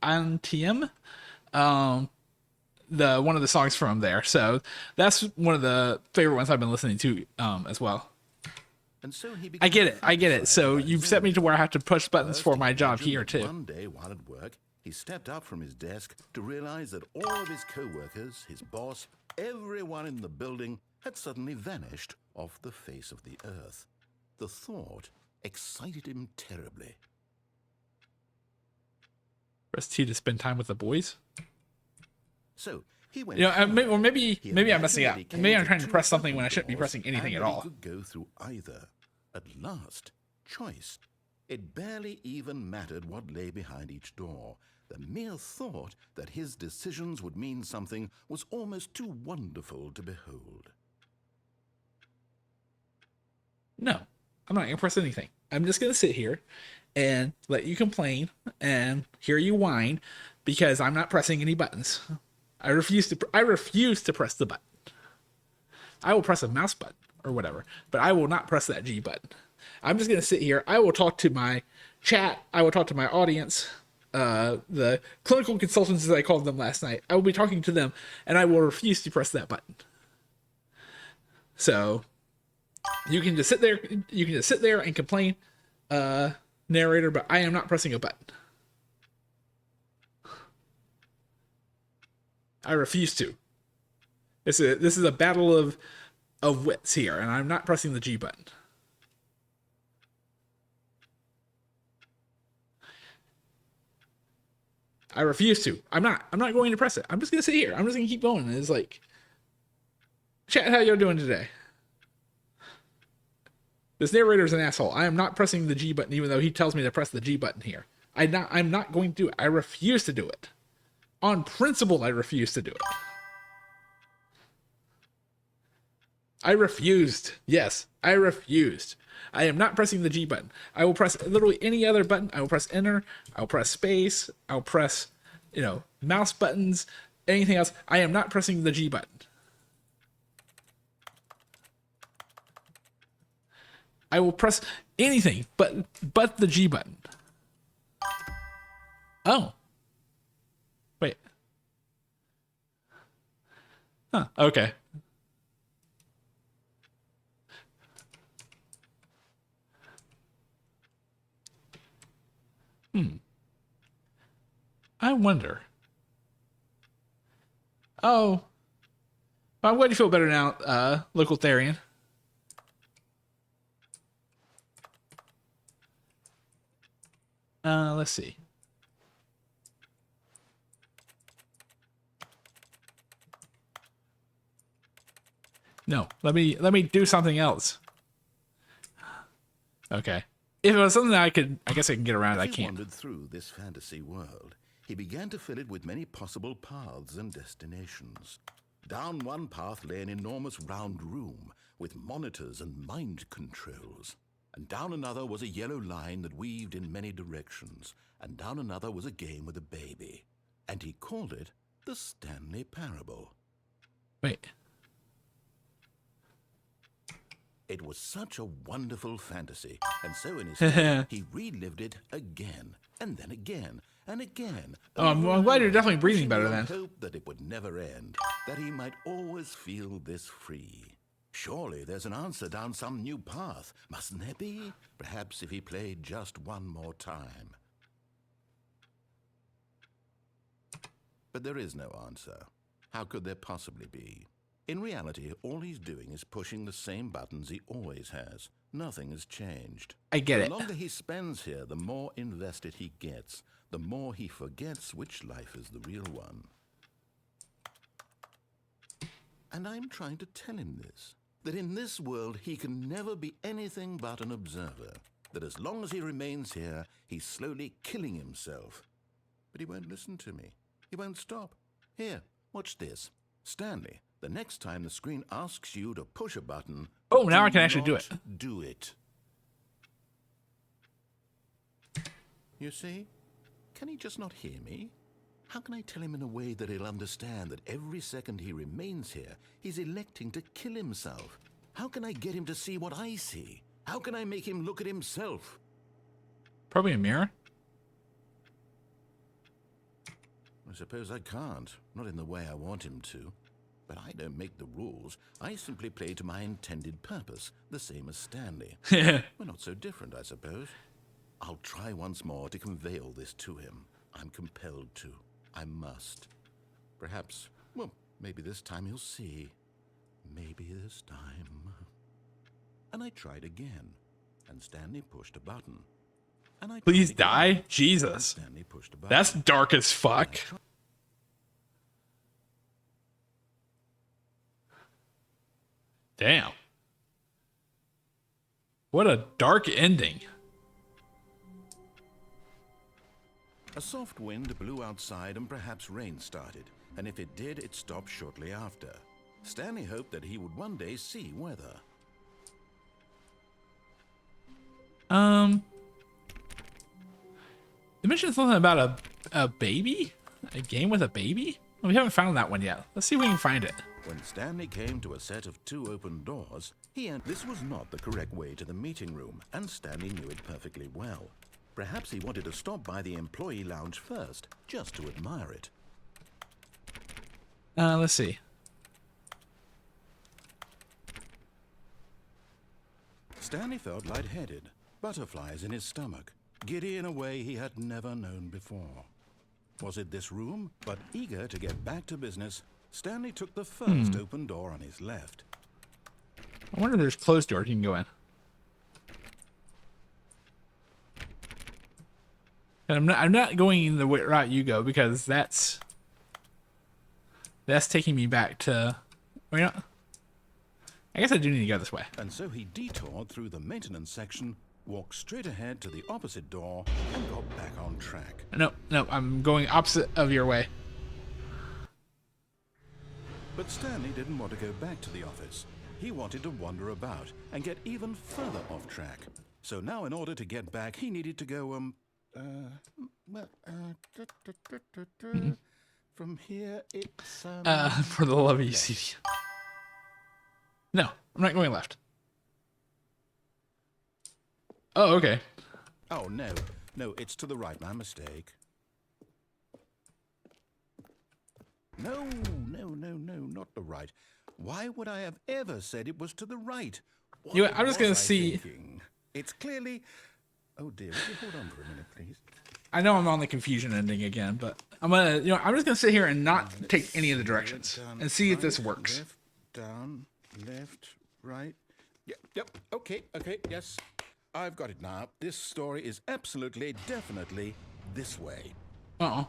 Antiem. one of the songs from there. So that's one of the favorite ones I've been listening to as well. And so he I get it. I get it. fantasize So about you've his set me own. to where I have to push buttons First, for he my job imagined here that too. One day while at work, he stepped up from his desk to realize that all of his co-workers, his boss, everyone in the building had suddenly vanished off the face of the earth. The thought excited him terribly. Press T to spend time with the boys. So he went. You know, further. or maybe He maybe I'm imagined messing that up. he came Maybe I'm to trying to two press something open when I shouldn't be doors pressing anything and at that all. He could go through either. At last, choice. It barely even mattered what lay behind each door. The mere thought that his decisions would mean something was almost too wonderful to behold. No, I'm not gonna press anything. I'm just gonna sit here and let you complain and hear you whine because I'm not pressing any buttons. I refuse to press the button. I will press a mouse button or whatever, but I will not press that G button. I'm just gonna sit here. I will talk to my chat. I will talk to my audience. The clinical consultants, as I called them last night. I will be talking to them, and I will refuse to press that button. So you can just sit there. You can just sit there and complain, narrator. But I am not pressing a button. I refuse to. This is a battle of wits here, and I'm not pressing the G button. I refuse to. I'm not going to press it. I'm just gonna sit here. I'm just gonna keep going. And it's like, chat, how y'all doing today? This narrator's an asshole. I am not pressing the G button, even though he tells me to press the G button here. I'm not going to do it. I refuse to do it. On principle, I refuse to do it. I refused. Yes, I refused. I am not pressing the G button. I will press literally any other button. I will press enter. I'll press space. I'll press, mouse buttons, anything else. I am not pressing the G button. I will press anything but the G button. Oh. Wait. Huh, okay. I wonder. Oh. I'm glad you feel better now, local Therian. Let's see. No, let me do something else. Okay. If it was something that I guess I can get around, I As he can't. wandered through this fantasy world, he began to fill it with many possible paths and destinations. Down one path lay an enormous round room with monitors and mind controls. And down another was a yellow line that weaved in many directions. And down another was a game with a baby. And he called it the Stanley Parable. Wait. It was such a wonderful fantasy, and so in his head, he relived it again, and then again, and again. Oh, I'm glad you're definitely breathing wishing better beyond then. hope that it would never end, that he might always feel this free. Surely there's an answer down some new path, mustn't there be? Perhaps if he played just one more time. But there is no answer. How could there possibly be? In reality, all he's doing is pushing the same buttons he always has. Nothing has changed. I get it. The longer he spends here, the more invested he gets, the more he forgets which life is the real one. And I'm trying to tell him this, that in this world he can never be anything but an observer, that as long as he remains here, he's slowly killing himself. But he won't listen to me. He won't stop. Here, watch this. Stanley, the next time the screen asks you to push a button, Oh, now I can actually do it. Do it. You see? Can he just not hear me? How can I tell him in a way that he'll understand that every second he remains here, he's electing to kill himself? How can I get him to see what I see? How can I make him look at himself? Probably a mirror. I suppose I can't. Not in the way I want him to. But I don't make the rules. I simply play to my intended purpose, the same as Stanley. We're not so different, I suppose. I'll try once more to convey all this to him. I'm compelled to. I must. Perhaps, well, maybe this time he'll see. Maybe this time. And I tried again, and Stanley pushed a button. And I Please tried again, die? Jesus. and Stanley pushed a button. That's dark as fuck. Damn. What a dark ending. A soft wind blew outside and perhaps rain started, and if it did, it stopped shortly after. Stanley hoped that he would one day see weather. You mentioned something about a baby? A game with a baby? Well, we haven't found that one yet. Let's see if we can find it. When Stanley came to a set of 2 open doors, this was not the correct way to the meeting room, and Stanley knew it perfectly well. Perhaps he wanted to stop by the employee lounge first, just to admire it. Let's see. Stanley felt lightheaded, butterflies in his stomach, giddy in a way he had never known before. Was it this room? But eager to get back to business, Stanley took the first open door on his left. I wonder if there's closed doors you can go in. And I'm not going the route you go because that's taking me back to. Well, you know, I guess I do need to go this way. And so he detoured through the maintenance section, walked straight ahead to the opposite door, and got back on track. No, I'm going opposite of your way. But Stanley didn't want to go back to the office. He wanted to wander about and get even further off track. So now in order to get back, he needed to go, from here it's, For the love of you, CD. No, I'm not going left. Oh, okay. Oh, no, it's to the right, my mistake. No, not the right. Why would I have ever said it was to the right? What You know what, I'm just was gonna I see. thinking? It's clearly... Oh dear, would you hold on for a minute, please? I know I'm on the confusion ending again, but I'm just gonna sit here and not take any of the directions and see if this works. Left, down, left, right. Yep, okay, yes. I've got it now. This story is absolutely, definitely this way. Uh-oh.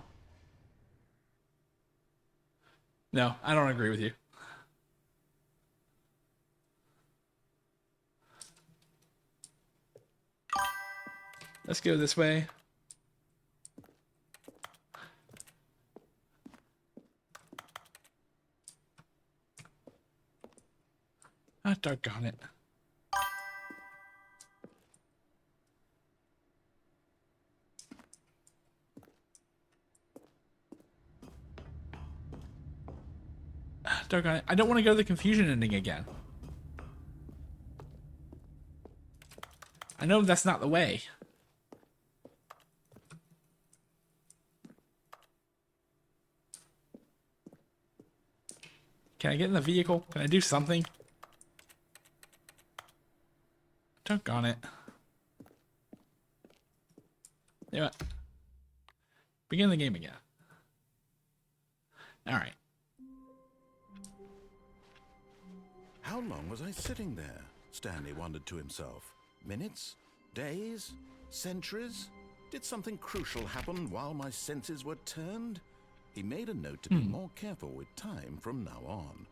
No, I don't agree with you. Let's go this way. Ah, doggone it. Ah, doggone it. I don't want to go to the confusion ending again. I know that's not the way. Can I get in the vehicle? Can I do something? Doggone it. You know what? Begin the game again. Alright. How long was I sitting there? Stanley wondered to himself. Minutes? Days? Centuries? Did something crucial happen while my senses were turned? He made a note to be more careful with time from now on.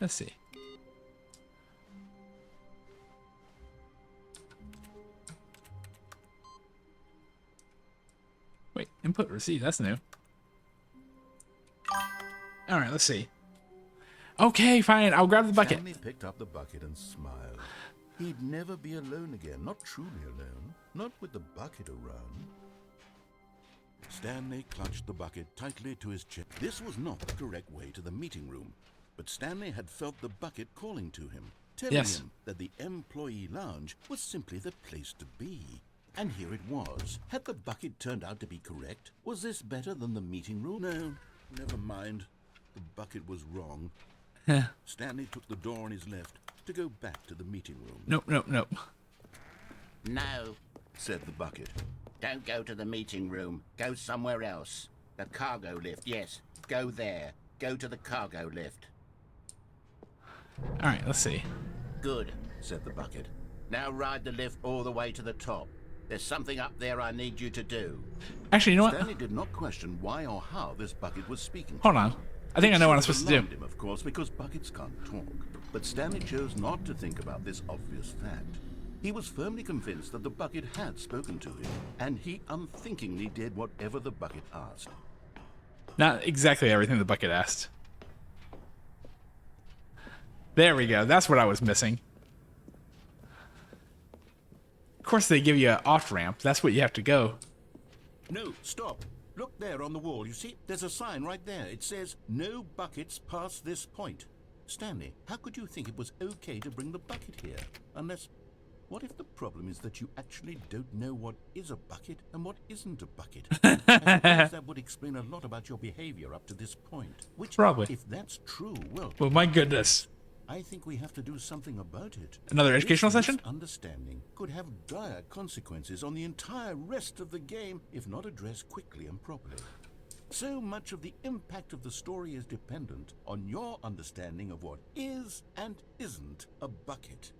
Let's see. Wait, input receipt, that's new. Alright, let's see. Okay, fine, I'll grab the bucket. Stanley picked up the bucket and smiled. He'd never be alone again, not truly alone, not with the bucket around. Stanley clutched the bucket tightly to his chest. This was not the correct way to the meeting room, but Stanley had felt the bucket calling to him, telling him that the employee lounge was simply the place to be. And here it was. Had the bucket turned out to be correct? Was this better than the meeting room? No, never mind. The bucket was wrong. Stanley took the door on his left to go back to the meeting room. Nope, nope, nope. No, Said the bucket. don't go to the meeting room. Go somewhere else. The cargo lift, yes. Go there. Go to the cargo lift. All right, let's see. Good. Said the bucket. Now ride the lift all the way to the top. There's something up there I need you to do. Actually, you know what? Stanley did not question why or how this bucket was speaking. Hold on. I think I know what I'm supposed to do. Alarmed him, of course, because buckets can't talk. But Stanley chose not to think about this obvious fact. He was firmly convinced that the bucket had spoken to him, and he unthinkingly did whatever the bucket asked. Not exactly everything the bucket asked. There we go. That's what I was missing. Of course, they give you an off-ramp. That's what you have to go. No, stop. Look there on the wall. You see, there's a sign right there. It says, "No buckets past this point." Stanley, how could you think it was okay to bring the bucket here? Unless, what if the problem is that you actually don't know what is a bucket and what isn't a bucket? I suppose that would explain a lot about your behavior up to this point. Which, Probably. if that's true, well, Well, my goodness. I think we have to do something about it. Another educational This session? misunderstanding could have dire consequences on the entire rest of the game if not addressed quickly and properly. So much of the impact of the story is dependent on your understanding of what is and isn't a bucket.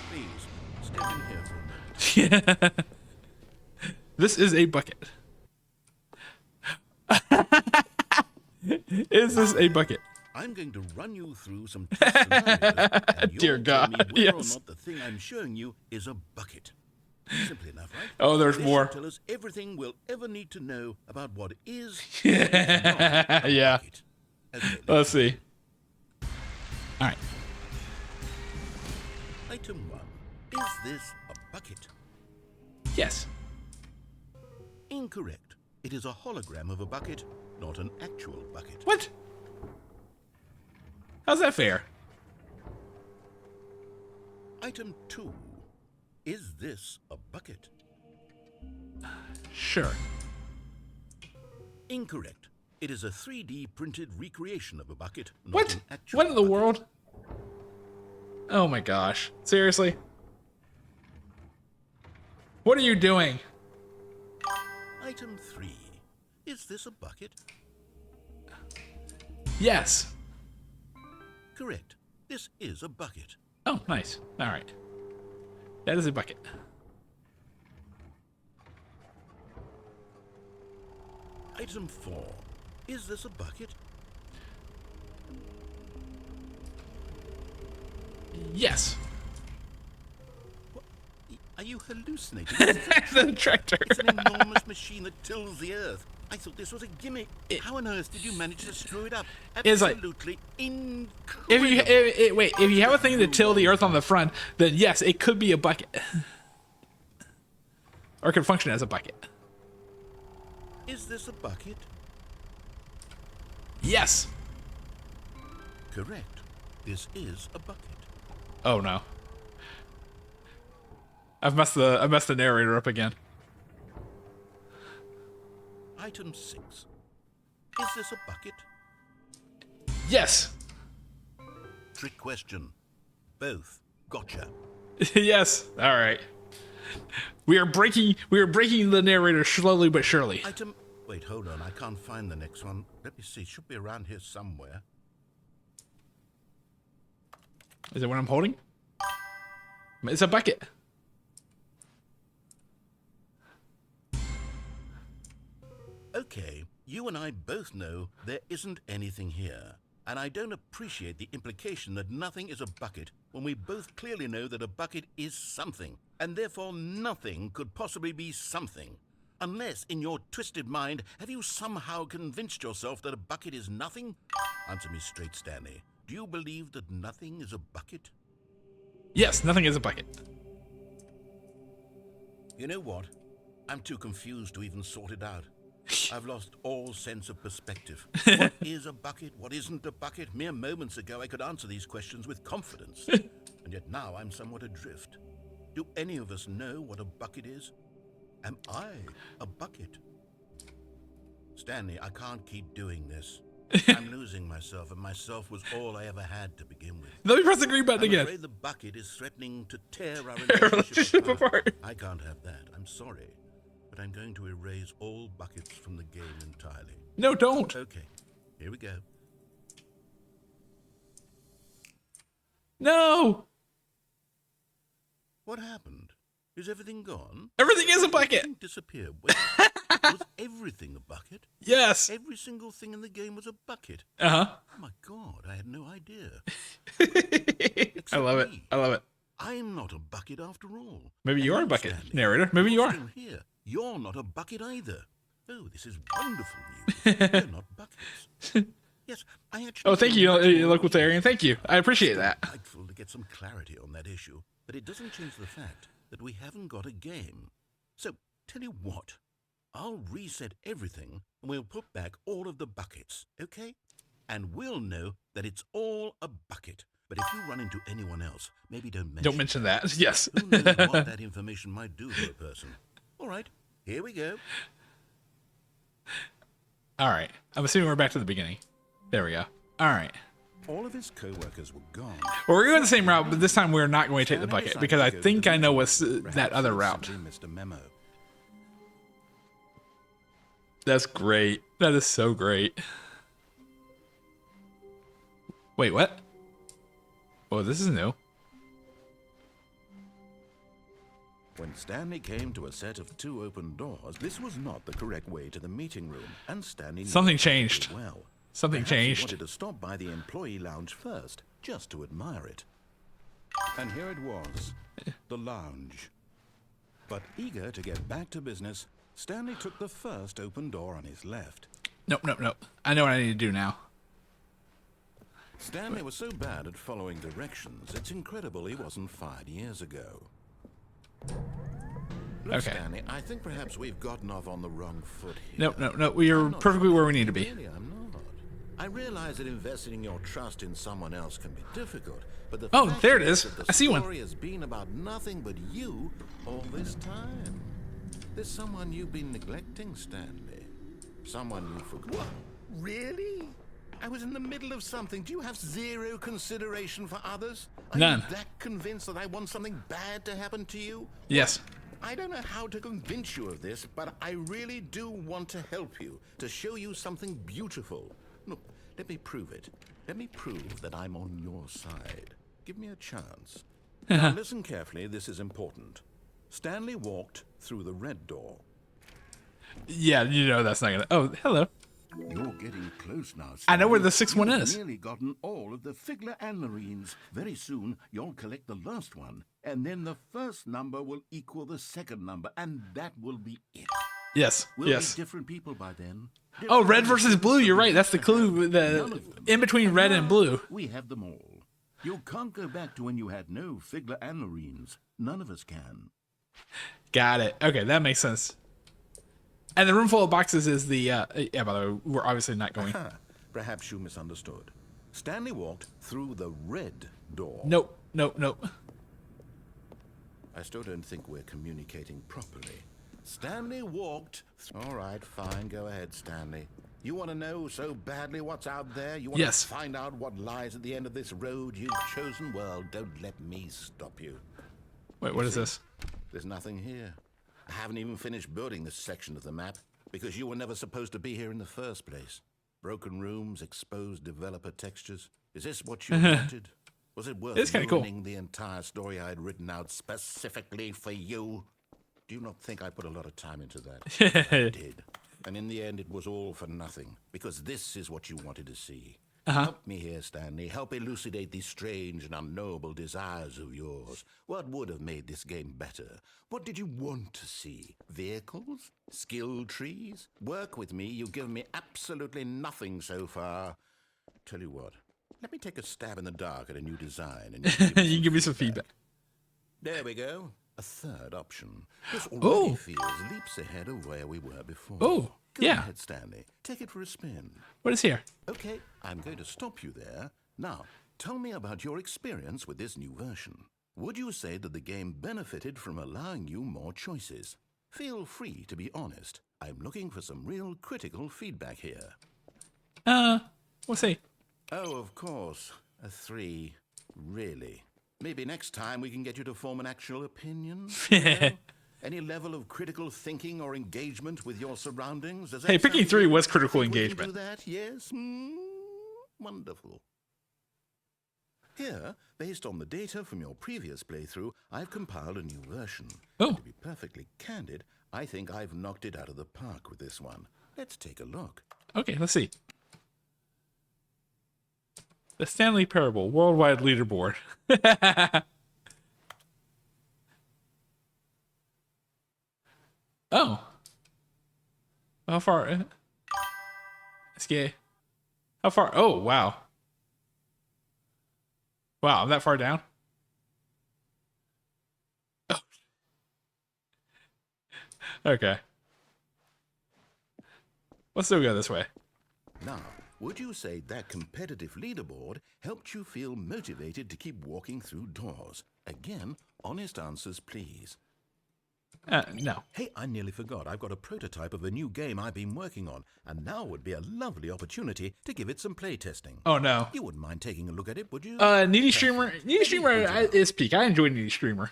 Please, step in here for a moment. This is a bucket. Is this a bucket? I'm going to run you through some test scenarios, and you'll Dear tell me God, whether or yes. not the thing I'm showing you is a bucket. Simple enough, right? Oh, there's This more. will tell us everything we'll ever need to know about what is Yeah. bucket. Okay, Let's see. All right. Item 1. Is this a bucket? Yes. Incorrect. It is a hologram of a bucket, not an actual bucket. What? How's that fair? Item 2. Is this a bucket? Sure. Incorrect. It is a 3D printed recreation of a bucket, not What? an actual What in the bucket. world? Oh my gosh. Seriously? What are you doing? Item 3. Is this a bucket? Yes. Correct. This is a bucket. Oh, nice. All right. That is a bucket. Item 4. Is this a bucket? Yes. Are you hallucinating? This is The tractor. It's an enormous machine that tills the earth. I thought this was a gimmick. How on earth did you manage to screw it up? It's like- Absolutely incredible. If you have a thing to till the earth on the front, then yes, it could be a bucket. Or it could function as a bucket. Is this a bucket? Yes. Correct. This is a bucket. Oh no. I've messed the narrator up again. Item 6. Is this a bucket? Yes. Trick question. Both. Gotcha. Yes. All right. We are breaking the narrator slowly but surely. Item... Wait, hold on. I can't find the next one. Let me see. Should be around here somewhere. Is it what I'm holding? It's a bucket. Okay, you and I both know there isn't anything here. And I don't appreciate the implication that nothing is a bucket when we both clearly know that a bucket is something. And therefore nothing could possibly be something. Unless, in your twisted mind, have you somehow convinced yourself that a bucket is nothing? Answer me straight, Stanley. Do you believe that nothing is a bucket? Yes, nothing is a bucket. You know what? I'm too confused to even sort it out. I've lost all sense of perspective. What is a bucket? What isn't a bucket? Mere moments ago I could answer these questions with confidence. And yet now I'm somewhat adrift. Do any of us know what a bucket is? Am I a bucket? Stanley, I can't keep doing this. I'm losing myself, and myself was all I ever had to begin with. Let me press the green button I'm again. afraid the bucket is threatening to tear our Relationship apart. I can't have that. I'm sorry. But I'm going to erase all buckets from the game entirely. No, don't. Okay, here we go. No. What happened? Is everything gone? Everything is a bucket. Everything disappeared. Wait, was everything a bucket? Yes. Every single thing in the game was a bucket. Uh-huh. Oh my god, I had no idea. I love it. me. I love it. I'm not a bucket after all. Maybe you are a And bucket, Stanley, narrator. Maybe you you're are. still here. You're not a bucket either. Oh, this is wonderful news. You're not buckets. Yes, I actually. Oh, thank you, local Therian. Thank you. I appreciate that. Delightful to get some clarity on that issue, but it doesn't change the fact that we haven't got a game. So, tell you what, I'll reset everything and we'll put back all of the buckets, okay? And we'll know that it's all a bucket. But if you run into anyone else, maybe Don't mention that. Yes. Who knows what that information might do to a person? All right, here we go. All right. I'm assuming we're back to the beginning. There we go. All right. All of his co-workers were gone. Well, we're going the same route, but this time we're not going to take the bucket because I think I know what's that other route. Mr. Memo. That's great. That is so great. Wait, what? Oh, this is new. When Stanley came to a set of 2 open doors, this was not the correct way to the meeting room, and Stanley knew Something it changed. very well. Something Perhaps he changed. wanted to stop by the employee lounge first, just to admire it. And here it was, the lounge. But eager to get back to business, Stanley took the first open door on his left. Nope, nope, nope. I know what I need to do now. Stanley was so bad at following directions, it's incredible he wasn't fired years ago. Look, Okay. Stanley, I think perhaps we've gotten off on the wrong foot here. Nope, nope, nope. We are perfectly where we need to be. Really, I'm not. I realize that investing your trust in someone else can be difficult, but the Oh, fact there it is. that the I see one. story has been about nothing but you all this time. There's someone you've been neglecting, Stanley. Someone you forgot. What? Really? I was in the middle of something. Do you have zero consideration for others? Are None. you that convinced that I want something bad to happen to you? Yes. I don't know how to convince you of this, but I really do want to help you, to show you something beautiful. Look, let me prove it. Let me prove that I'm on your side. Give me a chance. Now listen carefully, this is important. Stanley walked through the red door. Yeah, you know that's not gonna. Oh, hello. You're getting close now, Stanley. I know where the 6th one You've is. nearly gotten all of the Figler and Marines. Very soon, you'll collect the last one, and then the first number will equal the second number, and that will be it. Yes. We'll Yes. be different people by then. Oh, red versus blue. You're right. That's the clue. The in between red and blue. We have them all. You can't go back to when you had no Figler and Marines. None of us can. Got it. Okay, that makes sense. And the room full of boxes is the. Yeah. By the way, we're obviously not going. Perhaps you misunderstood. Stanley walked through the red door. Nope. Nope. Nope. I still don't think we're communicating properly. Stanley walked. All right, fine. Go ahead, Stanley. You want to know so badly what's out there? You want Yes. to find out what lies at the end of this road you've chosen? Well, don't let me stop you. Wait, what is this? There's nothing here. I haven't even finished building this section of the map because you were never supposed to be here in the first place. Broken rooms, exposed developer textures. Is this what you wanted? Was it worth It's kinda cool. ruining the entire story I had written out specifically for you? Do you not think I put a lot of time into that? I did. And in the end, it was all for nothing, because this is what you wanted to see. Help me here, Stanley. Help elucidate these strange and unknowable desires of yours. What would have made this game better? What did you want to see? Vehicles? Skill trees? Work with me. You've given me absolutely nothing so far. Tell you what, let me take a stab in the dark at a new design. And You can give me some feedback. There we go. A third option. This Oh. already feels leaps ahead of where we were before. Oh, Go yeah. ahead, Stanley. Take it for a spin. What is here? Okay, I'm going to stop you there. Now, tell me about your experience with this new version. Would you say that the game benefited from allowing you more choices? Feel free to be honest. I'm looking for some real critical feedback here. We'll see. Oh, of course. A 3. Really? Maybe next time we can get you to form an actual opinion? You know? Any level of critical thinking or engagement with your surroundings? Does that Hey, picking sound 3 good? was critical Think we can engagement. do that? Yes? Wonderful. Here, based on the data from your previous playthrough, I've compiled a new version. Oh. And to be perfectly candid, I think I've knocked it out of the park with this one. Let's take a look. Okay, let's see. The Stanley Parable Worldwide Leaderboard. Oh. How far? It's gay. How far? Oh, wow. Wow, I'm that far down? Oh. Okay. Let's still go this way. Now, would you say that competitive leaderboard helped you feel motivated to keep walking through doors? Again, honest answers, please. No. Hey, I nearly forgot. I've got a prototype of a new game I've been working on, and now would be a lovely opportunity to give it some playtesting. Oh, no. You wouldn't mind taking a look at it, would you? Needy Streamer is peak. I enjoy Needy Streamer.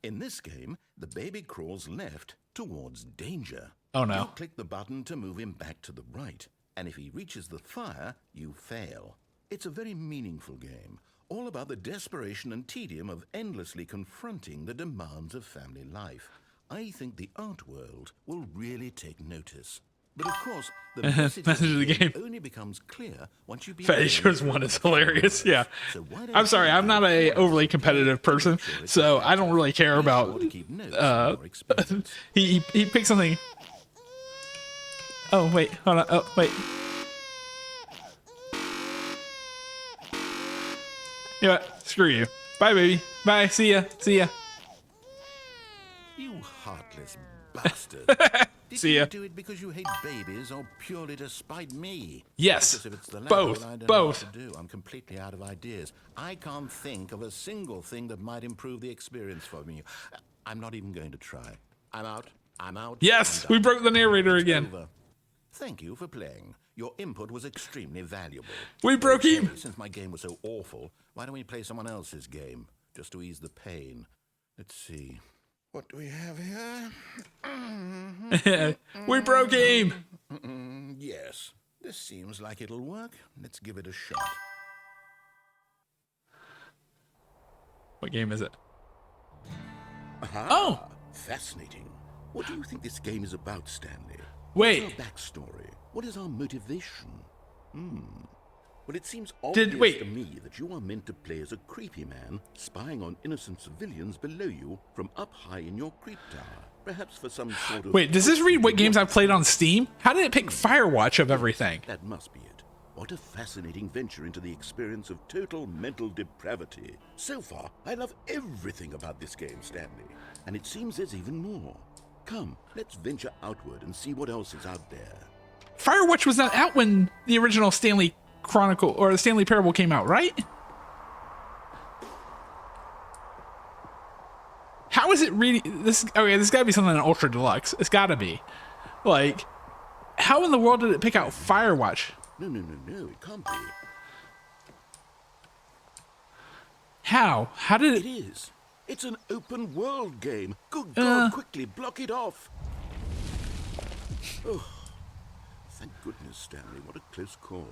In this game, the baby crawls left towards danger. Oh, no. You click the button to move him back to the right, and if he reaches the fire, you fail. It's a very meaningful game, all about the desperation and tedium of endlessly confronting the demands of family life. I think the art world will really take notice. But of course, the message of the game only becomes clear once you Fatty Shores 1 is hilarious, yeah. So why don't I'm sorry, you I'm not a overly competitive person, so I don't really care about... keep notes of your experience. He picked something... Oh, wait, hold on, oh, wait. You know what? Screw you. Bye, baby. Bye, see ya, see ya. You heartless bastard. Did See ya. you do it because you hate babies or purely to spite me? Yes, Because if it's the latter, both, well, I don't know both. what to do. I'm completely out of ideas. I can't think of a single thing that might improve the experience for me. I'm not even going to try. I'm out. I'm out. Yes, I'm we done. broke the narrator It's again. over. Thank you for playing. Your input was extremely valuable. We broke him. Okay, since my game was so awful, why don't we play someone else's game, just to ease the pain? Let's see. What do we have here? We broke him. Yes, this seems like it'll work. Let's give it a shot. What game is it? Aha! Oh! Fascinating. What do you think this game is about, Stanley? Wait. What's our backstory? What is our motivation? Well, it seems obvious wait. to me that you are meant to play as a creepy man spying on innocent civilians below you from up high in your creep tower. Perhaps for some sort of... Wait, does this read what games I've played on Steam? How did it pick Firewatch of everything? That must be it. What a fascinating venture into the experience of total mental depravity. So far, I love everything about this game, Stanley. And it seems there's even more. Come, let's venture outward and see what else is out there. Firewatch was not out when the original Stanley Chronicle or the Stanley Parable came out, right? How is it reading this? Okay, this gotta be something in Ultra Deluxe. It's gotta be. Like, how in the world did it pick out Firewatch? No, it can't be. How? How did It it? is. It's an open world game. Good God, quickly block it off. Oh, thank goodness, Stanley. What a close call.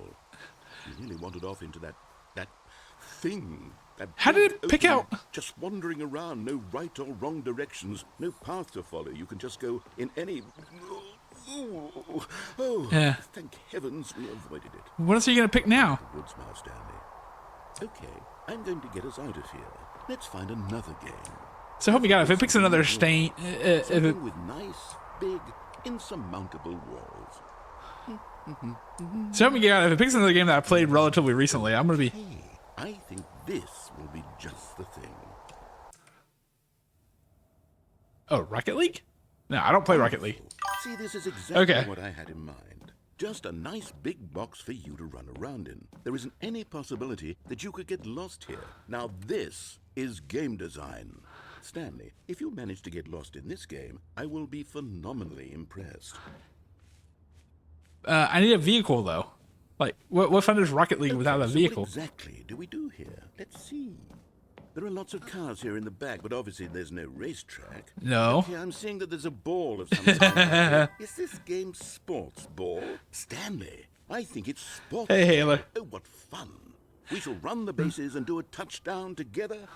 You really wandered off into that thing. That How did big it pick opening, out? Just wandering around, no right or wrong directions, no path to follow. You can just go in any... Oh, Yeah. thank heavens we avoided it. What else are you gonna pick now? Woods now, Stanley. Okay, I'm going to get us out of here. Let's find another game. So help me God, if it picks another stain, if it, Something with nice, big, insurmountable walls. so help me God, if it picks another game that I played relatively recently, I'm gonna be. Hey, I think this will be just the thing. Oh, Rocket League? No, I don't play Rocket League. See, this is exactly Okay. what I had in mind. Just a nice big box for you to run around in. There isn't any possibility that you could get lost here. Now this is game design. Stanley, if you manage to get lost in this game, I will be phenomenally impressed. I need a vehicle though. Like, what fun is Rocket League without a So vehicle? what exactly do we do here? Let's see. There are lots of cars here in the back, but obviously there's no racetrack. No. Okay, I'm seeing that there's a ball of some kind. Is this game sports ball? Stanley, I think it's sports. Hey, Halo. Oh, what fun. We shall run the bases and do a touchdown together.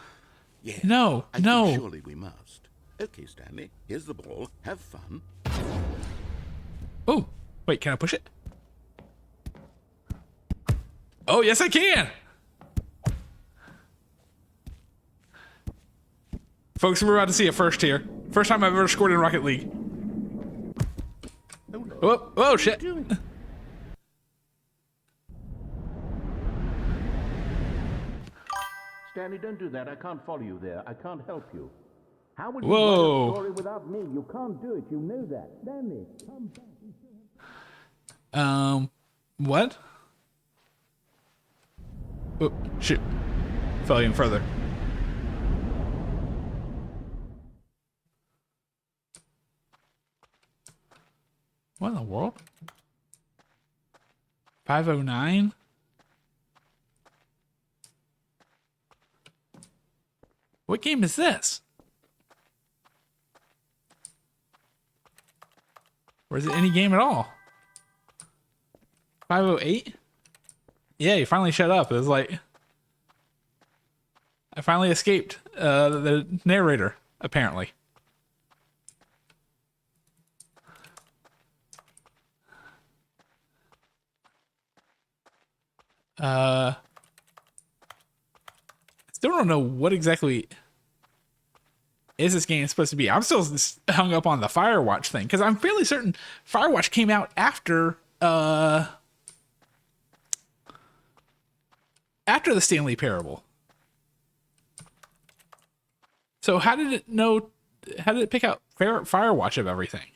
Yeah. No, I no. think surely we must. Okay, Stanley, here's the ball. Have fun. Oh, wait, can I push it? Oh, yes, I can. Folks, we're about to see it first here. First time I've ever scored in Rocket League. Oh, oh shit. Stanley, don't do that. I can't follow you there. I can't help you. How would you Whoa. write a story without me? You can't do it. You know that. Stanley, come back. What? Oh, shoot. Fell even further. What in the world? 509? What game is this? Or is it any game at all? 508? Yeah, you finally shut up. It was like... I finally escaped the narrator, apparently. Still don't know what exactly is this game supposed to be. I'm still hung up on the Firewatch thing because I'm fairly certain Firewatch came out after the Stanley Parable. So how did it know? How did it pick out Firewatch of everything?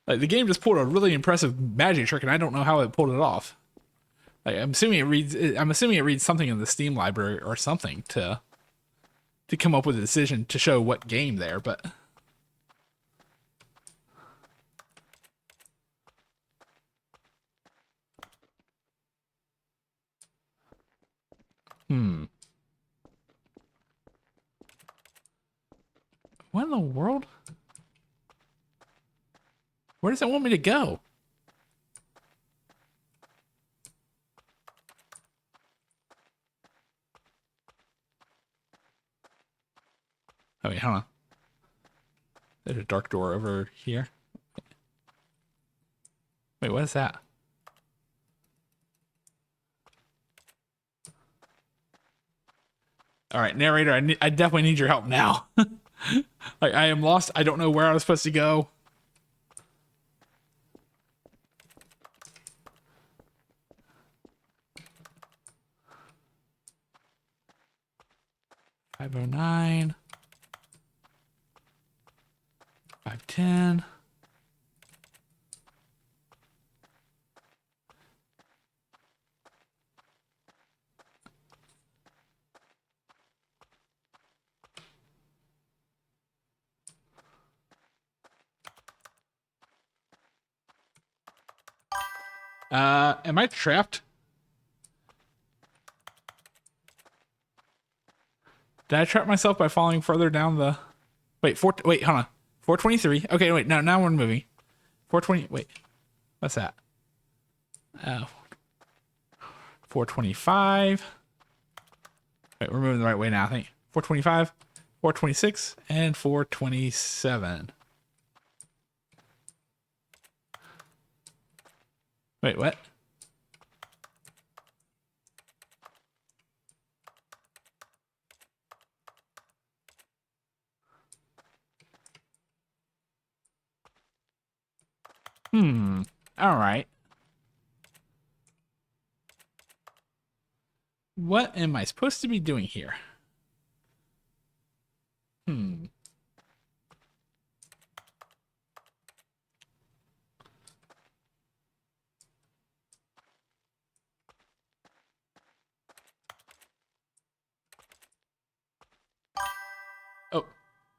Like the game just pulled a really impressive magic trick, and I don't know how it pulled it off. Like I'm assuming it reads something in the Steam library or something to come up with a decision to show what game there, but what in the world? Where does it want me to go? Oh wait, hold on. There's a dark door over here. Wait, what is that? All right, narrator, I definitely need your help now. Like I am lost. I don't know where I was supposed to go. $509. 510. Am I trapped? Did I trap myself by falling further down the... Wait, hold on. 423. Okay, wait, now we're moving. 420, wait. What's that? 425. Wait, we're moving the right way now, I think. 425, 426, and 427. Wait, what? All right. What am I supposed to be doing here?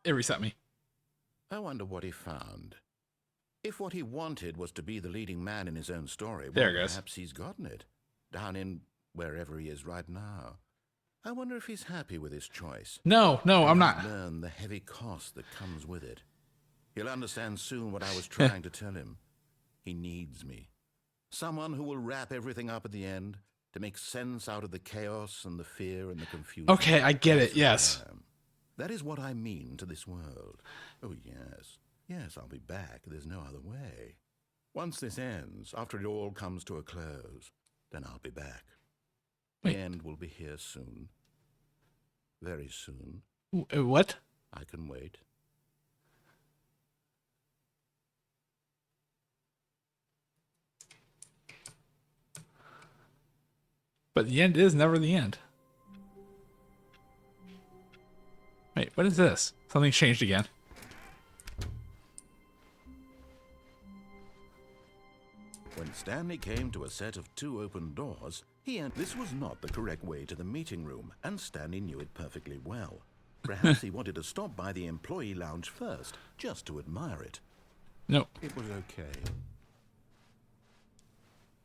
It reset me. I wonder what he found. If what he wanted was to be the leading man in his own story, There well, it goes. perhaps he's gotten it. Down in wherever he is right now. I wonder if he's happy with his choice. No, I'm not. Learn the heavy cost that comes with it. He'll understand soon what I was trying to tell him. He needs me. Someone who will wrap everything up at the end to make sense out of the chaos and the fear and the confusion. Okay, I get it. That's who I Yes. am. That is what I mean to this world. Oh, yes. Yes, I'll be back. There's no other way. Once this ends, after it all comes to a close, then I'll be back. Wait. The end will be here soon. Very soon. What? I can wait. But the end is never the end. Wait, what is this? Something's changed again. When Stanley came to a set of 2 open doors, this was not the correct way to the meeting room, and Stanley knew it perfectly well. Perhaps he wanted to stop by the employee lounge first, just to admire it. No. It was okay.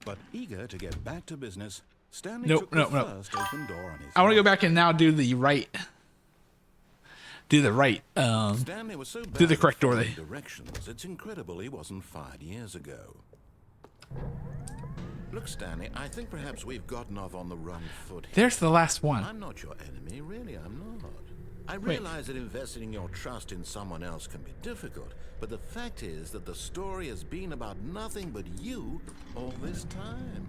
But eager to get back to business, Stanley took the first open door on his I want to go own. back and now do the right. Stanley was so bad do the at correct door. following directions, it's incredible he wasn't fired years ago. Look, Stanley, I think perhaps we've gotten off on the wrong foot here. There's the last one. I'm not your enemy, really, I'm not. I realize that investing your trust in someone else can be difficult, but the fact is that the story has been about nothing but you all this time.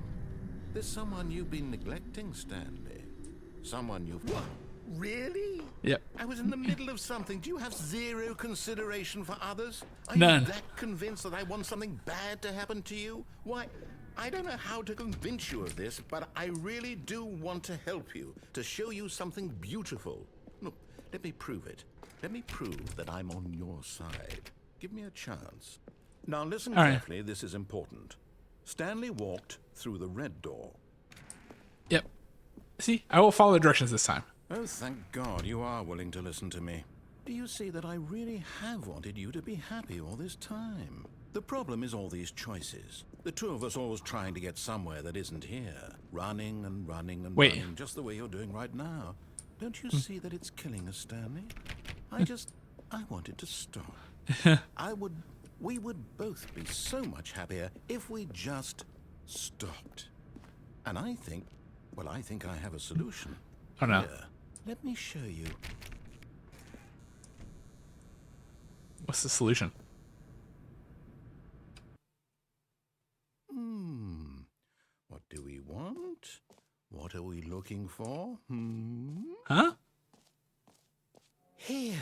There's someone you've been neglecting, Stanley. Someone you've... What? Really? Yep. I was in the middle of something. Do you have zero consideration for others? Are None. you that convinced that I want something bad to happen to you? Why, I don't know how to convince you of this, but I really do want to help you, to show you something beautiful. Look, let me prove it. Let me prove that I'm on your side. Give me a chance. Now listen All right. carefully, this is important. Stanley walked through the red door. Yep. See, I will follow the directions this time. Oh, thank God you are willing to listen to me. Do you see that I really have wanted you to be happy all this time? The problem is all these choices. The 2 of us always trying to get somewhere that isn't here. Running and running and Wait. running, just the way you're doing right now. Don't you see that it's killing us, Stanley? I wanted to stop. We would both be so much happier if we just stopped. And I think I have a solution. Oh no. Here, let me show you. What's the solution? What do we want? What are we looking for? Huh? Here.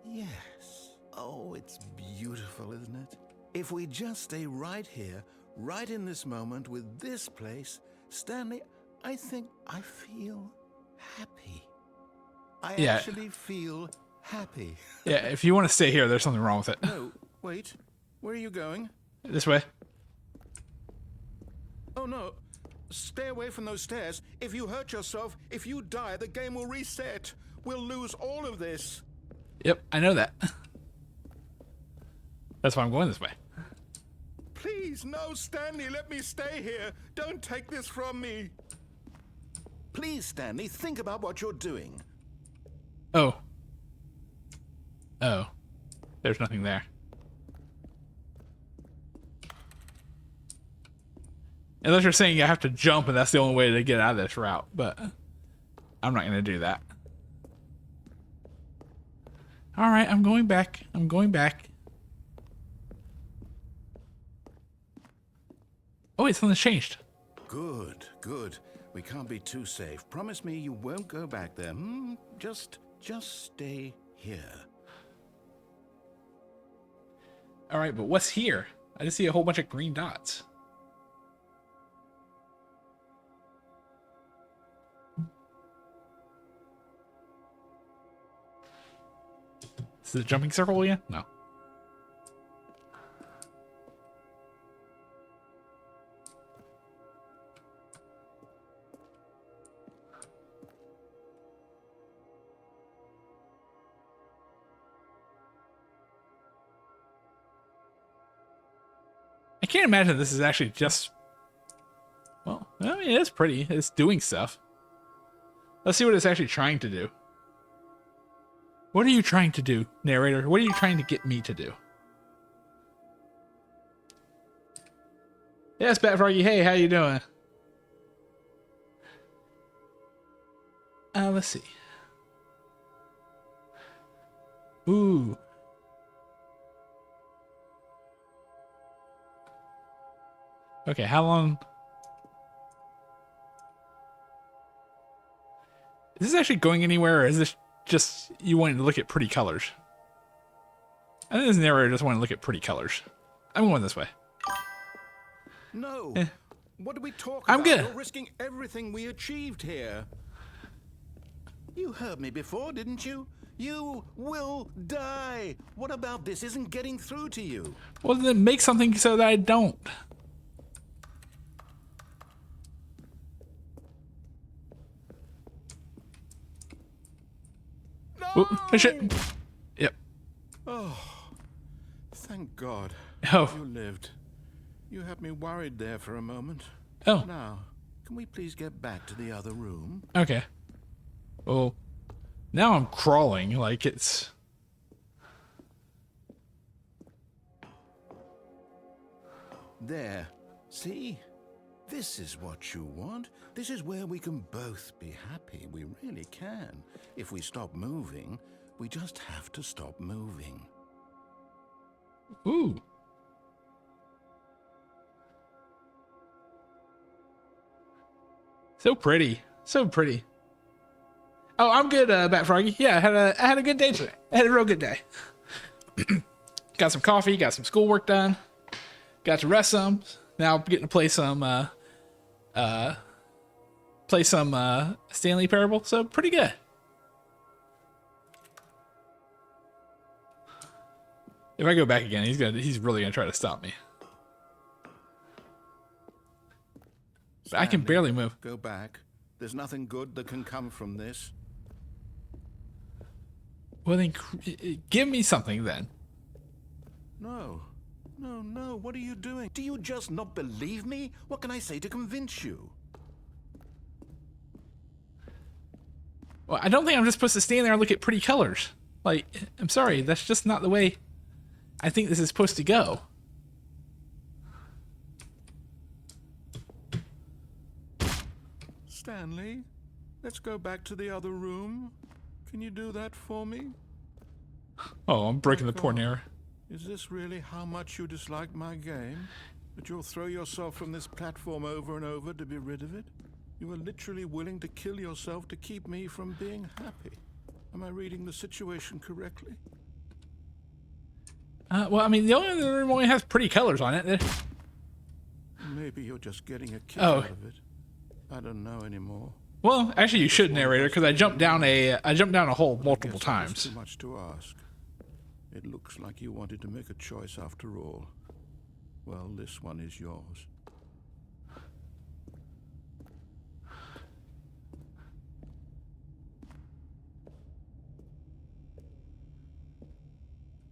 Yes. Oh, it's beautiful, isn't it? If we just stay right here, right in this moment with this place, Stanley, I think I feel happy. I Yeah. actually feel happy. Yeah, if you want to stay here, there's something wrong with it. No, wait. Where are you going? This way. Oh, no. Stay away from those stairs. If you hurt yourself, if you die, the game will reset. We'll lose all of this. Yep, I know that. That's why I'm going this way. Please, no, Stanley, let me stay here. Don't take this from me. Please, Stanley, think about what you're doing. Oh. Oh. There's nothing there. Unless you're saying you have to jump and that's the only way to get out of this route, but I'm not going to do that. All right, I'm going back. I'm going back. Oh, wait, something's changed. Good, good. We can't be too safe. Promise me you won't go back there. Just stay here. All right, but what's here? I just see a whole bunch of green dots. Is it a jumping circle again? No. I can't imagine this is actually just... Well, I mean, it's pretty. It's doing stuff. Let's see what it's actually trying to do. What are you trying to do, narrator? What are you trying to get me to do? Yes, Bat Froggy. Hey, how you doing? Let's see. Ooh. Okay, how long? Is this actually going anywhere, or is this just you wanting to look at pretty colors? I think this narrator just want to look at pretty colors. I'm going this way. No. What do we talk I'm about? good. You're risking everything we achieved here. You heard me before, didn't you? You will die. What about this isn't getting through to you? Well, then make something so that I don't. No! Oh, shit. Yep. Oh, thank God. Oh. You lived. You had me worried there for a moment. Oh. Now, can we please get back to the other room? Okay. Well, now I'm crawling like it's... There. See? This is what you want. This is where we can both be happy. We really can. If we stop moving, we just have to stop moving. Ooh. So pretty. So pretty. Oh, I'm good, Bat Froggy. Yeah, I had a good day today. I had a real good day. Got some coffee, got some schoolwork done. Got to rest some. Now I'm getting to play some Stanley Parable. So pretty good. If I go back again, he's really gonna try to stop me. But I can barely move. Go back. There's nothing good that can come from this. Well then, give me something then. No. No, no. What are you doing? Do you just not believe me? What can I say to convince you? Well, I don't think I'm just supposed to stand there and look at pretty colors. Like, I'm sorry, that's just not the way I think this is supposed to go. Stanley, let's go back to the other room. Can you do that for me? Oh, I'm breaking the poor narrator. Is this really how much you dislike my game? That you'll throw yourself from this platform over and over to be rid of it? You are literally willing to kill yourself to keep me from being happy. Am I reading the situation correctly? Well, I mean, the only room only has pretty colors on it. Maybe you're just getting a kick Oh. out of it. I don't know anymore. Well, actually, you should, narrator, because I jumped down a hole multiple Guess that was times. too much to ask. It looks like you wanted to make a choice after all. Well, this one is yours.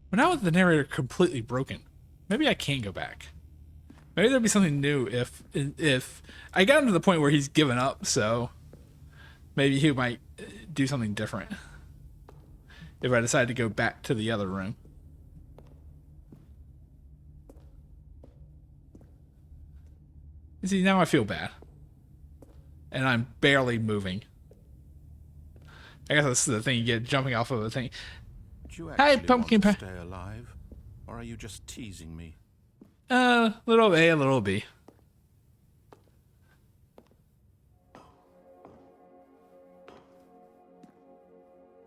But now with the narrator completely broken, maybe I can go back. Maybe there'll be something new if I got him to the point where he's given up, so maybe he might do something different if I decide to go back to the other room. You see, now I feel bad. And I'm barely moving. I guess that's the thing you get jumping off of a thing. Do you Hi, actually Pumpkin want Pie. to stay alive? Or are you just teasing me? Little A, a little B.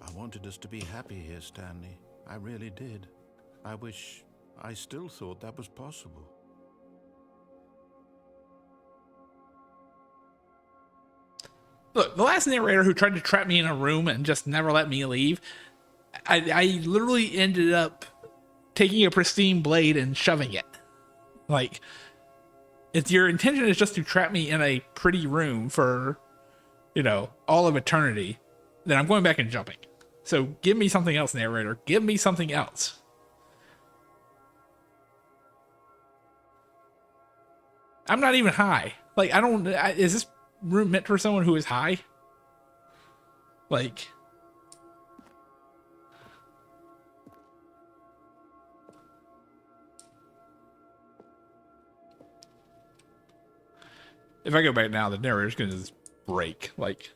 I wanted us to be happy here, Stanley. I really did. I wish I still thought that was possible. Look, the last narrator who tried to trap me in a room and just never let me leave, I literally ended up taking a pristine blade and shoving it. Like, if your intention is just to trap me in a pretty room for, you know, all of eternity, then I'm going back and jumping. So give me something else, narrator. Give me something else. I'm not even high. Like, I don't... is this room meant for someone who is high? Like... If I go back now, the narrator's gonna just break. Like...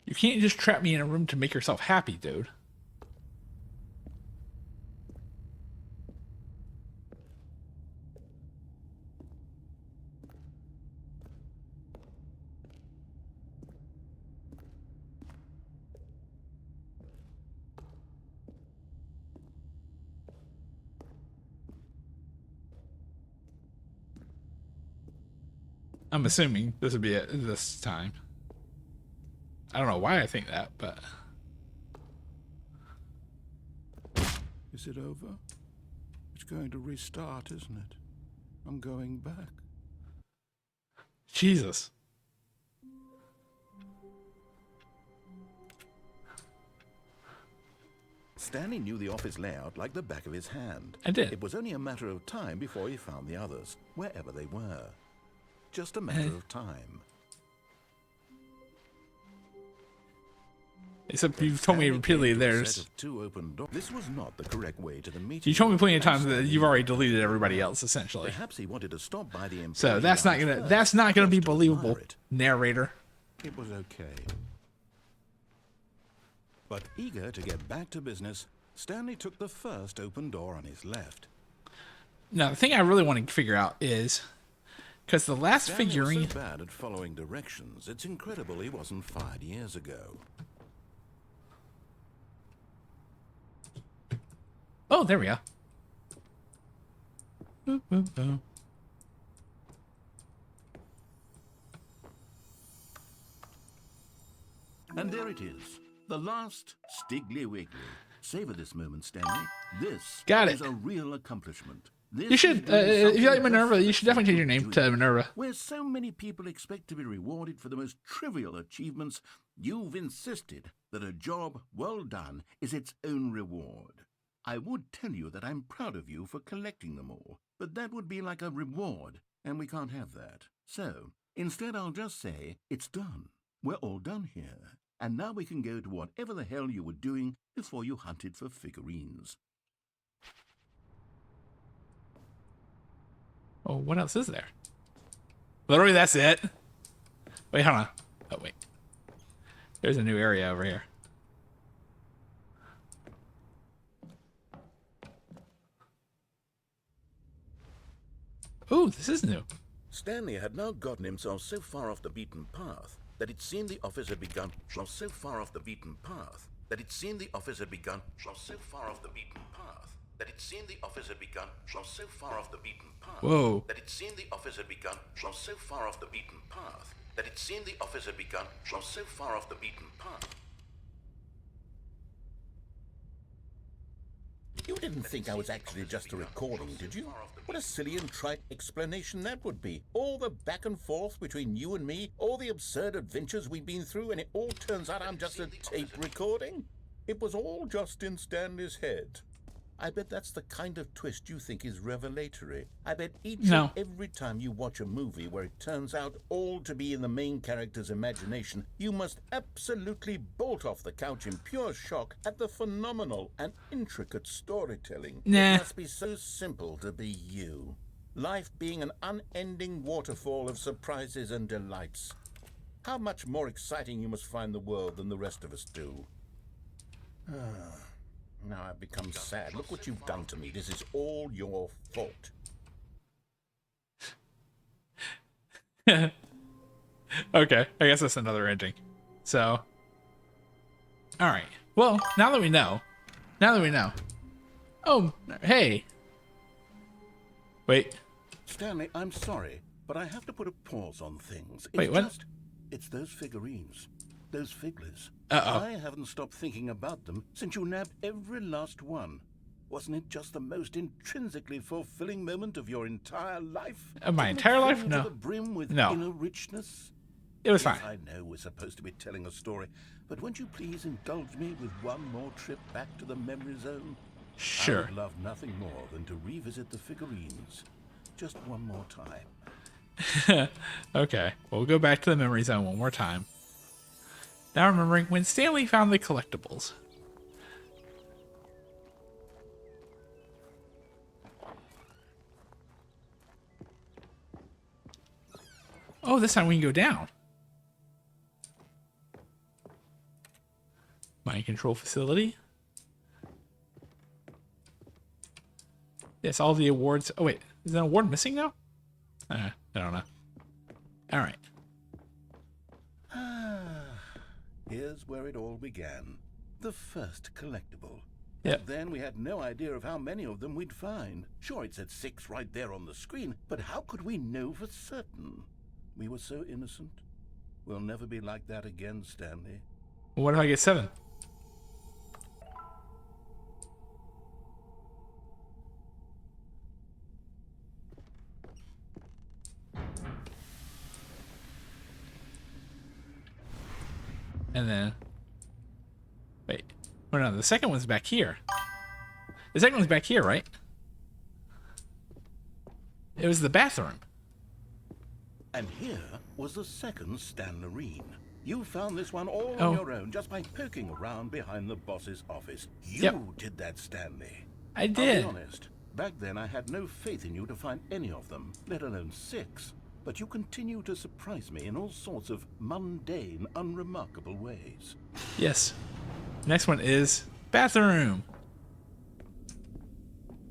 You can't just trap me in a room to make yourself happy, dude. I'm assuming this would be it this time. I don't know why I think that, but... Is it over? It's going to restart, isn't it? I'm going back. Jesus. Stanley knew the office layout like the back of his hand. I did. It was only a matter of time before he found the others, wherever they were. Just a matter of time. Except you've told me repeatedly there's... This was not the correct way to the meeting. You told me plenty of times that you've already deleted everybody else, essentially. Perhaps he wanted to stop by the So that's not gonna be believable, narrator. It was okay. But eager to get back to business, Stanley took the first open door on his left. Now, the thing I really want to figure out is... Because the last Stanley figurine... was so bad at following directions, it's incredible he wasn't fired years ago. Oh, there we go. Boop, boop, boop. And there it is, the last Stiggly Wiggly. Savor this moment, Stanley. This Got it. is a real accomplishment. You should, if you like Minerva, you should definitely change your name to Minerva. Where so many people expect to be rewarded for the most trivial achievements, you've insisted that a job well done is its own reward. I would tell you that I'm proud of you for collecting them all, but that would be like a reward, and we can't have that. So, instead I'll just say, it's done. We're all done here. And now we can go to whatever the hell you were doing before you hunted for figurines. Oh, what else is there? Literally, that's it? Wait, hold on. Oh, wait. There's a new area over here. Ooh, this is new. Stanley had now gotten himself so far off the beaten path that it seemed the office had begun. So far off the beaten path that it seemed the office had begun. So far off the beaten path that it seemed the office had begun. So far off the beaten path. Whoa. That it seemed the office had begun. So far off the beaten path that it seemed the office had begun. So far off the beaten path. You didn't think I was actually just a recording, did you? What a silly and trite explanation that would be. All the back and forth between you and me, all the absurd adventures we've been through, and it all turns out I'm just a tape recording? It was all just in Stanley's head. I bet that's the kind of twist you think is revelatory. I bet each and every time you watch a movie where it turns out all to be in the main character's imagination, you must absolutely bolt off the couch in pure shock at the phenomenal and intricate storytelling. Nah. It must be so simple to be you. Life being an unending waterfall of surprises and delights. How much more exciting you must find the world than the rest of us do. Now I've become sad. Look what you've done to me. This is all your fault. Okay, I guess that's another ending. So, all right. Well, now that we know. Oh, hey. Wait. Stanley, I'm sorry, but I have to put a pause on things. Wait, what? It's those figurines. Those figlers. Uh-oh. I haven't stopped thinking about them since you nabbed every last one. Wasn't it just the most intrinsically fulfilling moment of your entire life? My entire life? No. To the brim with No. inner richness? It was Yes, fine. I know we're supposed to be telling a story, but won't you please indulge me with one more trip back to the memory zone? I Sure. would love nothing more than to revisit the figurines. Just one more time. Okay, we'll go back to the memory zone one more time. Now remembering when Stanley found the collectibles. Oh, this time we can go down. Mind control facility. Yes, all the awards. Oh, wait. Is an award missing now? I don't know. All right. Here's where it all began. The first collectible. Yep. Back then we had no idea of how many of them we'd find. Sure, it said 6 right there on the screen, but how could we know for certain? We were so innocent. We'll never be like that again, Stanley. Well, what if I get 7? And then, wait, oh no, the second one's back here. The second one's back here, right? It was the bathroom. And here was the second Stanley. You found this one all Oh. on your own just by poking around behind the boss's office. You Yep. did that, Stanley. I did. I'll be honest. Back then I had no faith in you to find any of them, let alone 6. But you continue to surprise me in all sorts of mundane, unremarkable ways. Yes. Next one is bathroom.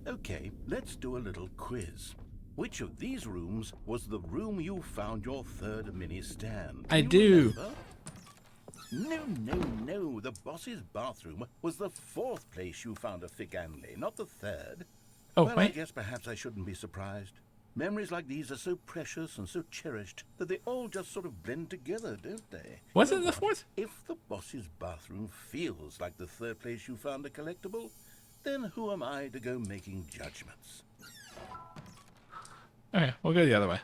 Okay, let's do a little quiz. Which of these rooms was the room you found your third mini stand? I Can do. you remember? No. The boss's bathroom was the 4th place you found a Figurine, not the 3rd. Oh, Well, I wait. guess perhaps I shouldn't be surprised. Memories like these are so precious and so cherished that they all just sort of blend together, don't they? Was You it know the what? 4th? If the boss's bathroom feels like the 3rd place you found a collectible, then who am I to go making judgments? Okay, we'll go the other way.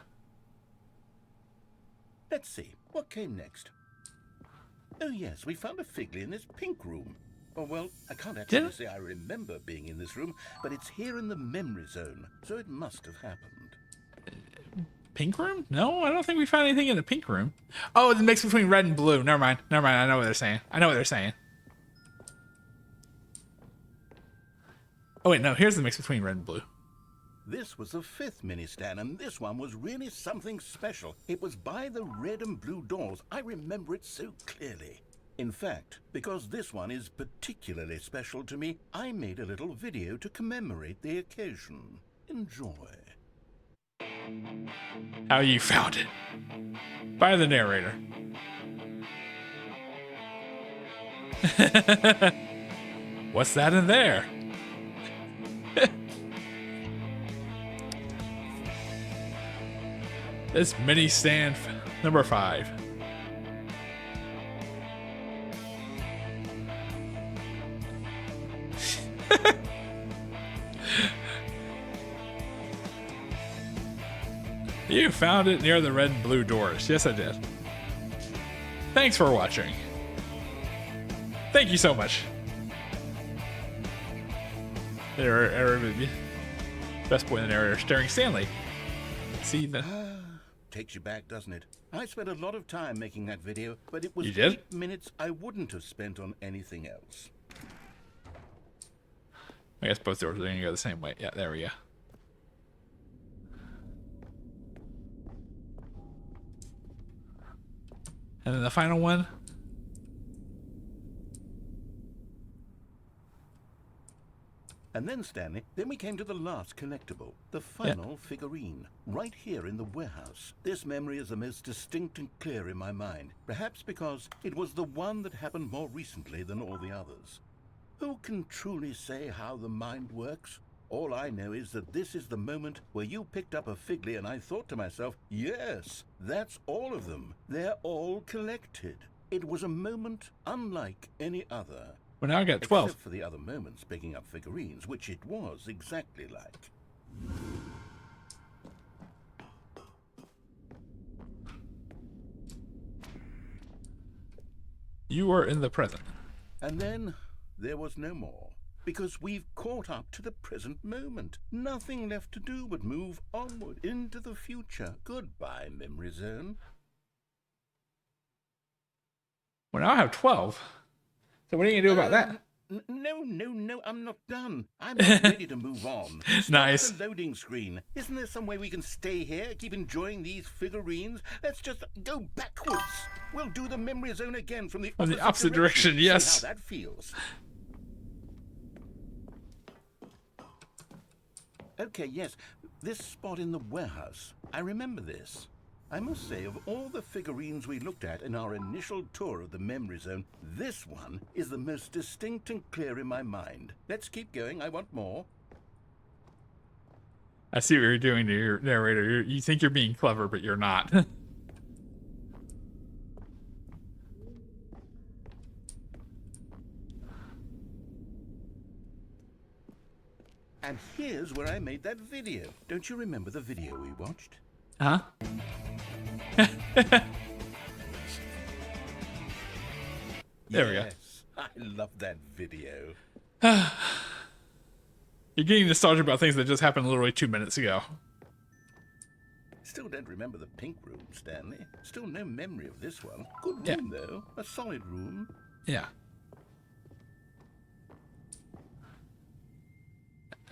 Let's see, what came next? Oh yes, we found a Figley in this pink room. Oh well, I can't actually Did it? say I remember being in this room, but it's here in the memory zone, so it must have happened. Pink room? No, I don't think we found anything in the pink room. Oh, the mix between red and blue. Never mind. I know what they're saying. Oh, wait, no. Here's the mix between red and blue. This was the 5th mini stand, and this one was really something special. It was by the red and blue doors. I remember it so clearly. In fact, because this one is particularly special to me, I made a little video to commemorate the occasion. Enjoy. How you found it. By the narrator. What's that in there? This mini stand number 5. You found it near the red and blue doors. Yes, I did. Thanks for watching. Thank you so much. Best boy in the narrator, starring Stanley. See the... Takes you back, doesn't it? I spent a lot of time making that video, but it was You did? 8 minutes I wouldn't have spent on anything else. I guess both doors are going to go the same way. Yeah, there we go. And then the final one. And then, Stanley, then we came to the last collectible, the final figurine, right here in the warehouse. This memory is the most distinct and clear in my mind, perhaps because it was the one that happened more recently than all the others. Who can truly say how the mind works? All I know is that this is the moment where you picked up a Figley and I thought to myself, yes, that's all of them. They're all collected. It was a moment unlike any other. Well, now I got 12. Except for the other moments picking up figurines, which it was exactly like. You are in the present. And then there was no more. Because we've caught up to the present moment. Nothing left to do but move onward into the future. Goodbye, Memory Zone. Well, now I have 12. So what are you going to do about that? No, I'm not done. I'm not ready to move on. Stop Nice. the loading screen. Isn't there some way we can stay here, keep enjoying these figurines? Let's just go backwards. We'll do the Memory Zone again from the opposite direction, yes. See how that feels. Okay, yes, this spot in the warehouse. I remember this. I must say, of all the figurines we looked at in our initial tour of the Memory Zone, this one is the most distinct and clear in my mind. Let's keep going. I want more. I see what you're doing to your narrator. You think you're being clever, but you're not. And here's where I made that video. Don't you remember the video we watched? Huh? There we go. Yes, I love that video. You're getting nostalgic about things that just happened literally 2 minutes ago. Still don't remember the pink room, Stanley. Still no memory of this one. Good Yeah. room, though. A solid room. Yeah.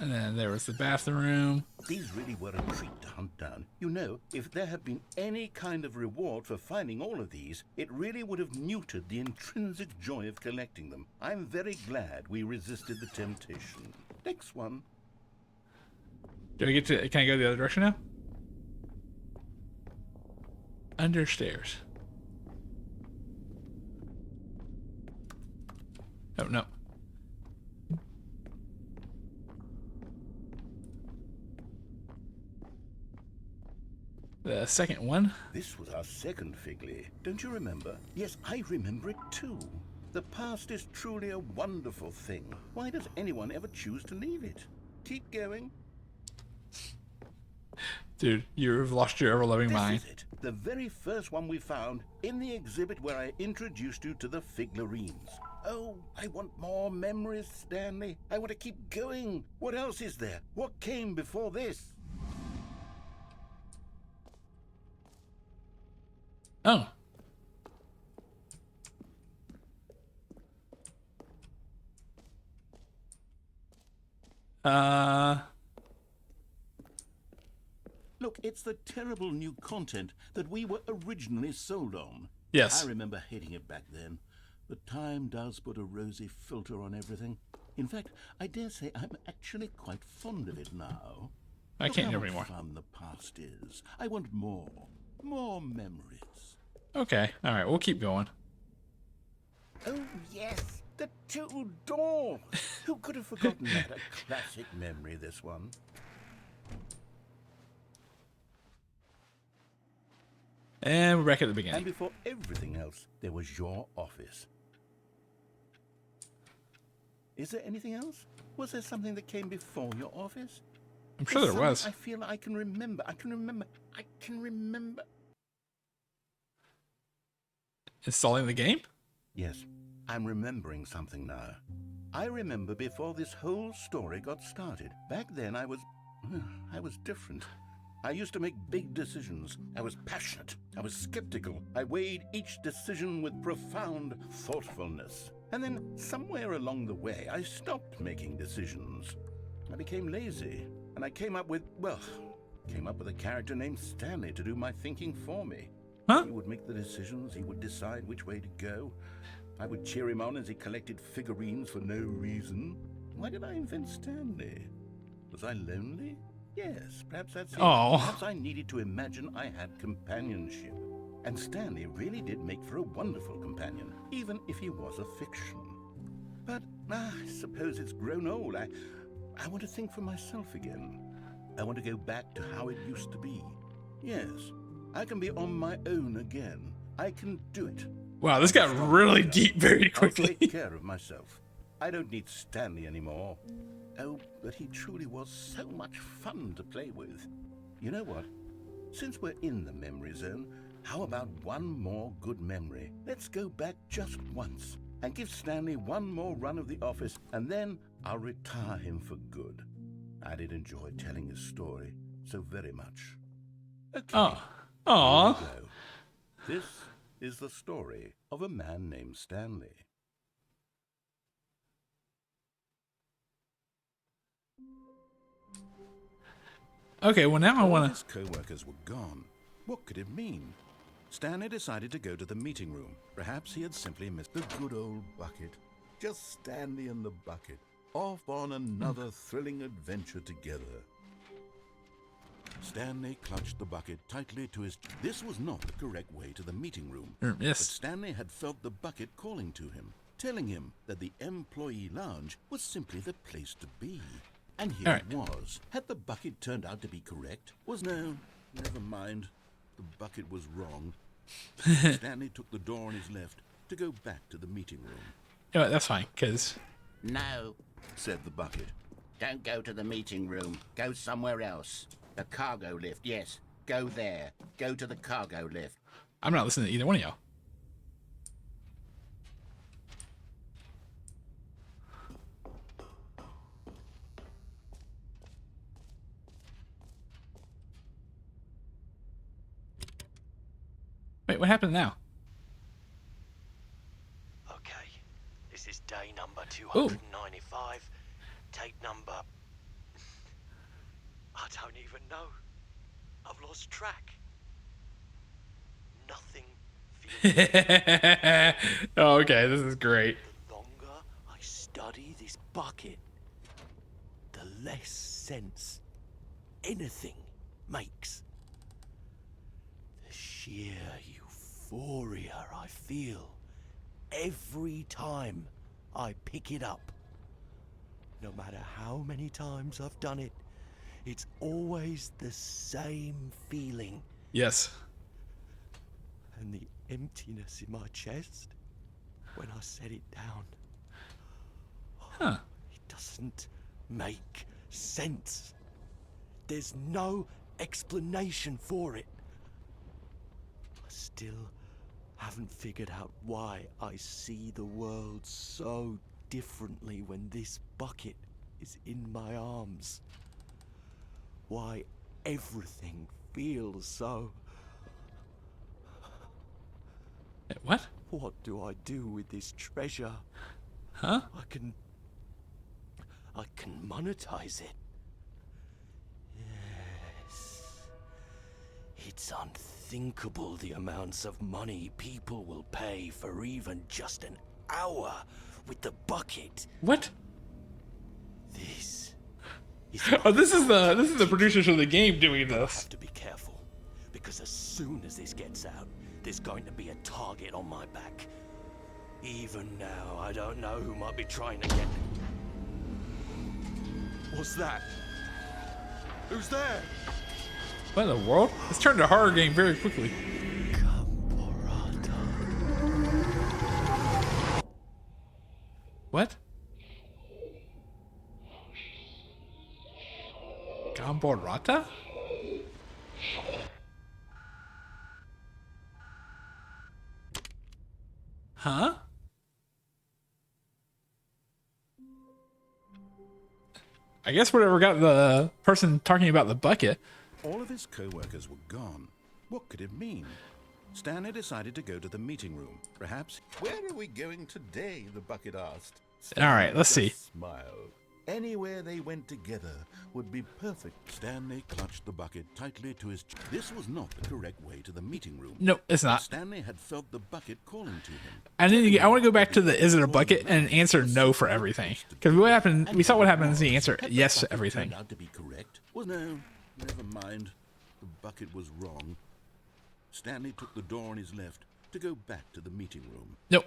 And then there was the bathroom. These really were a treat to hunt down. You know, if there had been any kind of reward for finding all of these, it really would have muted the intrinsic joy of collecting them. I'm very glad we resisted the temptation. Next one. Can I go the other direction now? Under stairs. Oh, no. The second one. This was our second Figley. Don't you remember? Yes, I remember it too. The past is truly a wonderful thing. Why does anyone ever choose to leave it? Keep going. Dude, you've lost your ever-loving mind. This is it. The very first one we found in the exhibit where I introduced you to the Figurines. Oh, I want more memories, Stanley. I want to keep going. What else is there? What came before this? Oh. Look, it's the terrible new content that we were originally sold on. Yes. I remember hating it back then. But time does put a rosy filter on everything. In fact, I dare say I'm actually quite fond of it now. I Look can't how hear much anymore. fun the past is. I want more. More memories. Okay. All right. We'll keep going. Oh, yes. The two doors. Who could have forgotten that? A classic memory, this one. And we're back at the And beginning. before everything else, there was your office. Is there anything else? Was there something that came before your office? I'm sure there There's was. something I feel I can remember. I can remember. Installing the game? Yes, I'm remembering something now. I remember before this whole story got started. Back then I was different. I used to make big decisions. I was passionate. I was skeptical. I weighed each decision with profound thoughtfulness. And then somewhere along the way, I stopped making decisions. I became lazy. And I came up with a character named Stanley to do my thinking for me. Huh? He would make the decisions. He would decide which way to go. I would cheer him on as he collected figurines for no reason. Why did I invent Stanley? Was I lonely? Yes, perhaps that's it. Oh. Perhaps I needed to imagine I had companionship. And Stanley really did make for a wonderful companion, even if he was a fiction. But I suppose it's grown old. I want to think for myself again. I want to go back to how it used to be. Yes, I can be on my own again. I can do it. Wow, this got really deep very I'll quickly. take care of myself. I don't need Stanley anymore. Oh, but he truly was so much fun to play with. You know what? Since we're in the memory zone, How about one more good memory? Let's go back just once and give Stanley one more run of the office, and then I'll retire him for good. I did enjoy telling his story so very much. Okay, Oh. here Aw. we go. This is the story of a man named Stanley. Okay, well now I All want his co-workers were gone. What could it mean? Stanley decided to go to the meeting room. Perhaps he had simply missed the good old bucket. Just Stanley and the bucket, off on another thrilling adventure together. Stanley clutched the bucket tightly to his... This was not the correct way to the meeting room. But Yes. Stanley had felt the bucket calling to him, telling him that the employee lounge was simply the place to be. And here it was. Had the bucket turned out to be correct? No, never mind. The bucket was wrong. Stanley took the door on his left to go back to the meeting room. You know what, that's fine, because... No, Said the bucket. don't go to the meeting room. Go somewhere else. The cargo lift, yes. Go there. Go to the cargo lift. I'm not listening to either one of y'all. Wait, what happened now? Okay, this is day number 295. Tape number... I don't even know. I've lost track. Nothing feels... Oh, okay, this is great. The longer I study this bucket, the less sense anything makes. The sheer euphoria I feel every time I pick it up. No matter how many times I've done it, it's always the same feeling. Yes. And the emptiness in my chest when I set it down. Huh. It doesn't make sense. There's no explanation for it. I still haven't figured out why I see the world so differently when this bucket is in my arms. Why everything feels so... What? What do I do with this treasure? Huh? I can monetize it. Yes. It's unthinkable the amounts of money people will pay for even just an hour with the bucket. What? This is Oh, this is the producers of the game doing I this. have to be careful, because as soon as this gets out, there's going to be a target on my back. Even now, I don't know who might be trying to get... What's that? Who's there? What in the world? This turned to a horror game very quickly. What? Gamborata? Huh? I guess whatever got the person talking about the bucket. All of his co-workers were gone. What could it mean? Stanley decided to go to the meeting room. Perhaps... Where are we going today? The bucket asked. All right, let's see. Just smiled. Anywhere they went together would be perfect. Stanley clutched the bucket tightly to his... This was not the correct way to the meeting room. No, it's not. Stanley had felt the bucket calling to him. And then I want to go back to the is it a bucket and answer no for everything. Because what happened? We saw what happens. The answer yes to everything. Turned out to be correct. No, never mind. The bucket was wrong. Stanley took the door on his left to go back to the meeting room. Nope.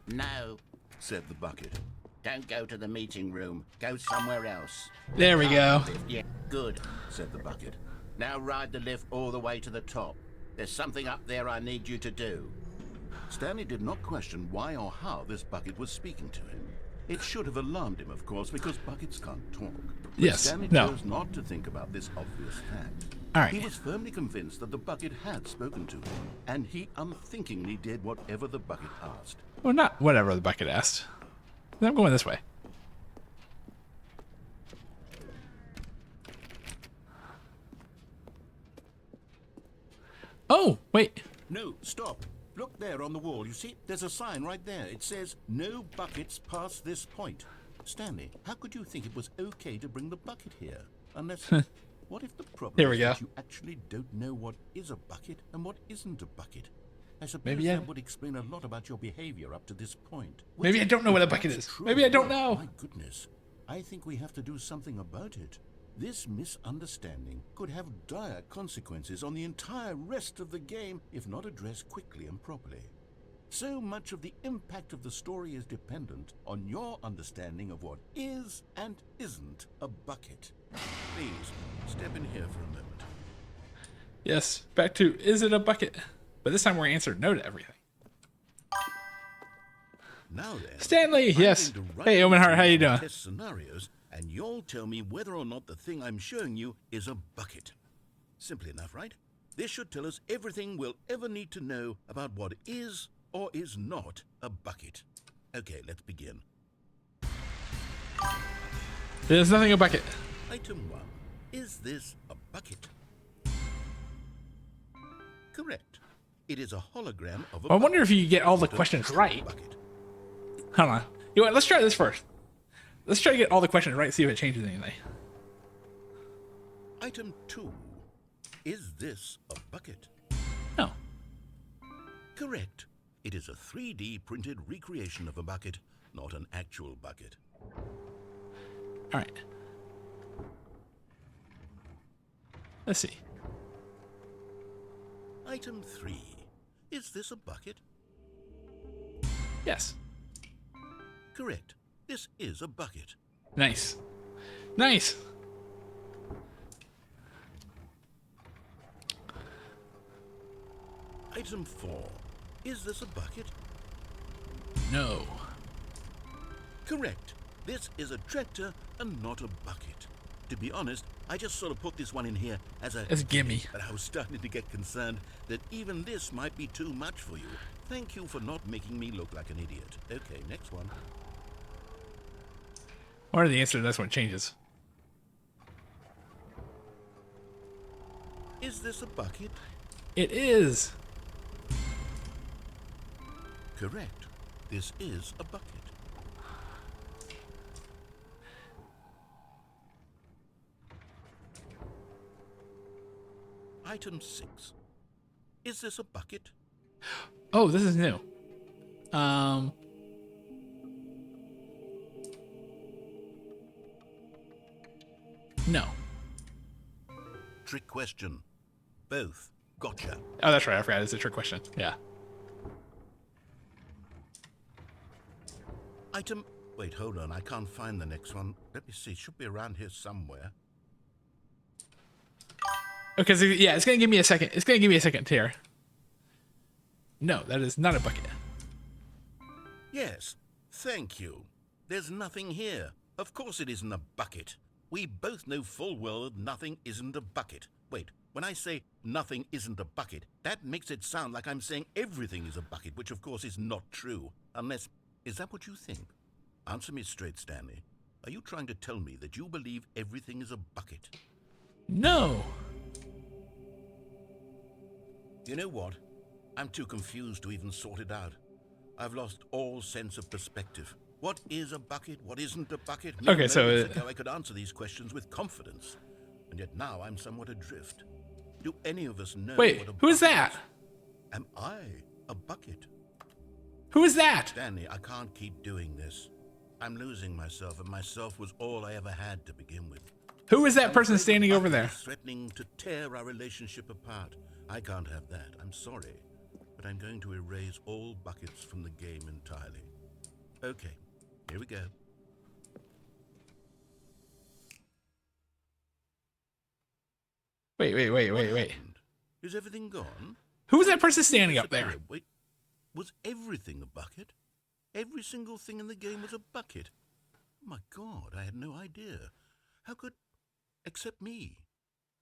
No, Said the bucket. don't go to the meeting room. Go somewhere else. There we go. Lift, yeah, good. Said the bucket. Now ride the lift all the way to the top. There's something up there I need you to do. Stanley did not question why or how this bucket was speaking to him. It should have alarmed him, of course, because buckets can't talk. But Yes, Stanley no. chose not to think about this obvious fact. All right. He was firmly convinced that the bucket had spoken to him, and he unthinkingly did whatever the bucket asked. Well, not whatever the bucket asked. I'm going this way. Oh, wait. No, stop. Look there on the wall. You see, there's a sign right there. It says, "No buckets past this point." Stanley, how could you think it was okay to bring the bucket here? Unless, what if the problem Here we is go. that you actually don't know what is a bucket and what isn't a bucket? I suppose Maybe I- that would explain a lot about your behavior up to this point. Maybe I don't know what a bucket is. Maybe I don't know. My goodness. I think we have to do something about it. This misunderstanding could have dire consequences on the entire rest of the game if not addressed quickly and properly. So much of the impact of the story is dependent on your understanding of what is and isn't a bucket. Please, step in here for a moment. Yes, back to is it a bucket? But this time we're answered no to everything. Now then, Stanley, I'm yes. going to run Hey, you Omenhart, through how you some doing? Test scenarios, and you'll tell me whether or not the thing I'm showing you is a bucket. Simple enough, right? This should tell us everything we'll ever need to know about what is or is not a bucket. Okay, let's begin. There's nothing a bucket. Item 1. Is this a bucket? Correct. It is a hologram of a I wonder bucket. if you get all the Not an questions actual right. bucket. Hold on. You know what? Let's try this first. Let's try to get all the questions right, see if it changes anything. Item 2. Is this a bucket? No. Correct. It is a 3D printed recreation of a bucket, not an actual bucket. All right. Let's see. Item 3. Is this a bucket? Yes. Correct. This is a bucket. Nice. Nice. Item 4. Is this a bucket? No. Correct. This is a tractor and not a bucket. To be honest, I just sort of put this one in here as a gimme. but I was starting to get concerned that even this might be too much for you. Thank you for not making me look like an idiot. Okay, next one. What are the answer to this one changes? Is this a bucket? It is. Correct. This is a bucket. Item 6. Is this a bucket? Oh, this is new. No. Trick question. Both. Gotcha. Oh, that's right. I forgot. It's a trick question. Yeah. Item... Wait, hold on. I can't find the next one. Let me see. It should be around here somewhere. Okay, so yeah, it's gonna give me a second. It's gonna give me a second here. No, that is not a bucket. Yes. Thank you. There's nothing here. Of course it isn't a bucket. We both know full well that nothing isn't a bucket. Wait, when I say nothing isn't a bucket, that makes it sound like I'm saying everything is a bucket, which of course is not true. Unless... Is that what you think? Answer me straight, Stanley. Are you trying to tell me that you believe everything is a bucket? No. You know what? I'm too confused to even sort it out. I've lost all sense of perspective. What is a bucket? What isn't a bucket? Mere Okay, so, moments ago I could answer these questions with confidence, and yet now I'm somewhat adrift. Do any of us know Wait, what a who is bucket that? is? Am I a bucket? Who is that? Stanley, I can't keep doing this. I'm losing myself, and myself was all I ever had to begin with. Who is that person standing over there? It's threatening to tear our relationship apart. I can't have that. I'm sorry. But I'm going to erase all buckets from the game entirely. Okay, here we go. Wait. What happened? Is everything gone? Who is that person standing up there? Wait, was everything a bucket? Every single thing in the game was a bucket. Oh my God, I had no idea. How could... except me.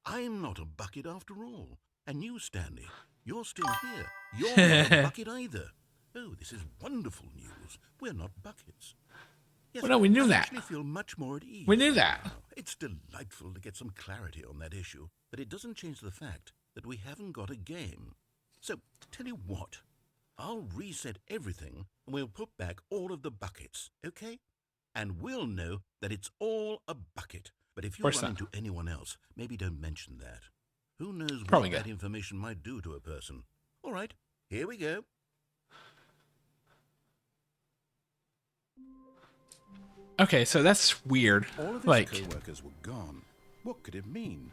I'm not a bucket after all. And you, Stanley, you're still here. You're not a bucket either. Oh, this is wonderful news. We're not buckets. Yes, Well, no, we knew I that. actually feel much more at ease. We knew that. now. It's delightful to get some clarity on that issue, but it doesn't change the fact that we haven't got a game. So, tell you what, I'll reset everything and we'll put back all of the buckets, okay? And we'll know that it's all a bucket. But if you course run not. into anyone else, maybe don't mention that. Who knows Probably what that good. information might do to a person. All right, here we go. Okay, so that's weird. All of his Like, co-workers were gone. What could it mean?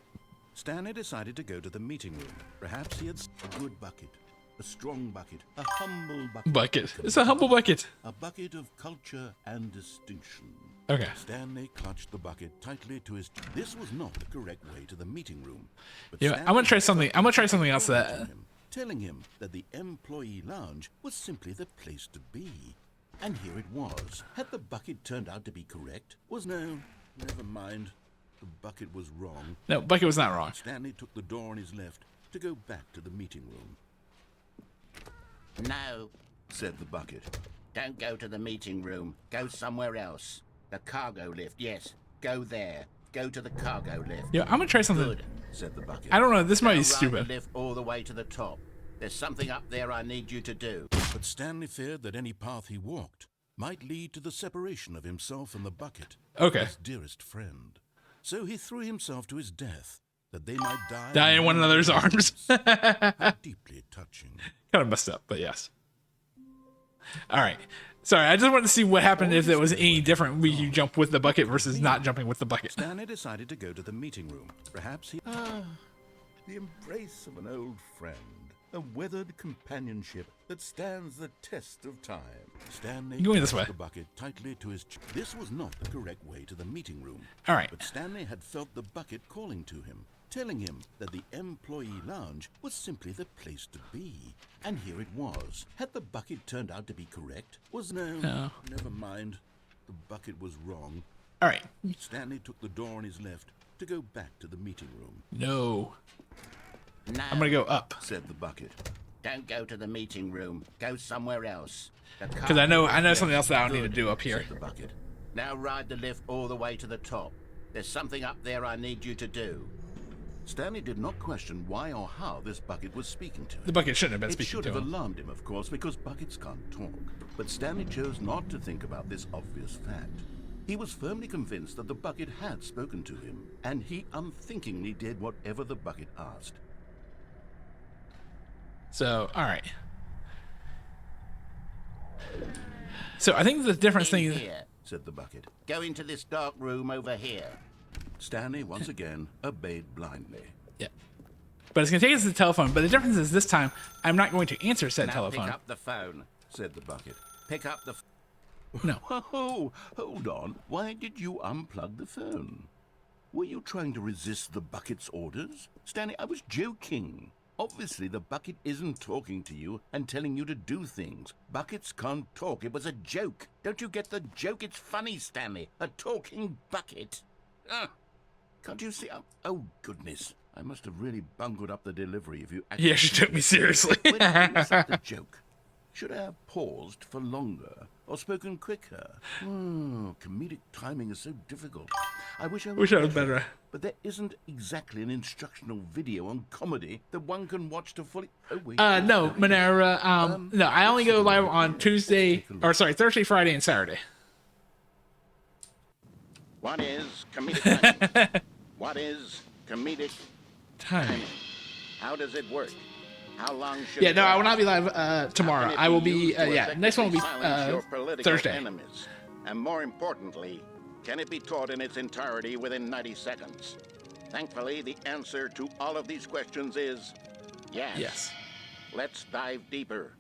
Stanley decided to go to the meeting room. Perhaps he had a good bucket, a strong bucket, a humble bucket. It's a humble bucket. A bucket of culture and distinction. Okay. Stanley clutched the bucket tightly to his. This was not the correct way to the meeting room. But Yeah, Stanley I'm gonna try had something. I'm gonna try something else calling that. to him, telling him that the employee lounge was simply the place to be. And here it was. Had the bucket turned out to be correct? Was no. Never mind. The bucket was wrong. No, bucket was not wrong. Stanley took the door on his left to go back to the meeting room. No, Said the bucket. don't go to the meeting room. Go somewhere else. The cargo lift, yes. Go there. Go to the cargo lift. Yeah, I'm gonna try something. Good. Said the bucket. I don't know. This might be Now ride stupid. the lift all the way to the top. There's something up there I need you to do. But Stanley feared that any path he walked might lead to the separation of himself and the bucket, Okay. his dearest friend. So he threw himself to his death, that they might die, Die in one another's arms. How deeply touching. Kind of messed up, but yes. All right. Sorry, I just wanted to see what happened if there was any different. We you jump with the bucket versus not jumping with the bucket. Stanley decided to go to the meeting room. Perhaps he... the embrace of an old friend. A weathered companionship that stands the test of time. Stanley Going this clutched way. the bucket tightly to his... This was not the correct way to the meeting room. All right. But Stanley had felt the bucket calling to him, telling him that the employee lounge was simply the place to be. And here it was. Had the bucket turned out to be correct? Was no. Never mind. The bucket was wrong. All right. Stanley took the door on his left to go back to the meeting room. No. No, I'm gonna go up Said the bucket. don't go to the meeting room. Go somewhere else. because I know something else that I need to do up here. Said the bucket. Now ride the lift all the way to the top. There's something up there I need you to do. Stanley did not question why or how this bucket was speaking to him. The bucket shouldn't have been It speaking should to have him. alarmed him, of course, because buckets can't talk. But Stanley chose not to think about this obvious fact. He was firmly convinced that the bucket had spoken to him, and he unthinkingly did whatever the bucket asked. So, all right. So I think the difference In thing. here. Said the bucket. Go into this dark room over here. Stanley once again obeyed blindly. Yeah. But it's gonna take us to the telephone. But the difference is this time I'm not going to answer said Now telephone. pick up the phone. Said the bucket. Pick up the... No. Oh, hold on. Why did you unplug the phone? Were you trying to resist the bucket's orders? Stanley, I was joking. Obviously, the bucket isn't talking to you and telling you to do things. Buckets can't talk. It was a joke. Don't you get the joke? It's funny, Stanley. A talking bucket. Can't you see? Oh, goodness. I must have really bungled up the delivery if you actually... Yeah, she took me seriously. When did you set the joke? Should I have paused for longer or spoken quicker? Comedic timing is so difficult. I wish I was better. But there isn't exactly an instructional video on comedy that one can watch to fully... Oh, wait. No, Monera. No, I only go live on Thursday, Friday, and Saturday. What is comedic timing? What is comedic Time. timing? How does it work? How long should Yeah, it no, I will last? not be live How tomorrow. can it I will be. used to Yeah, next one will be effectively silence your political Thursday. enemies? And more importantly, can it be taught in its entirety within 90 seconds? Thankfully, the answer to all of these questions is yes. Yes. Let's dive deeper.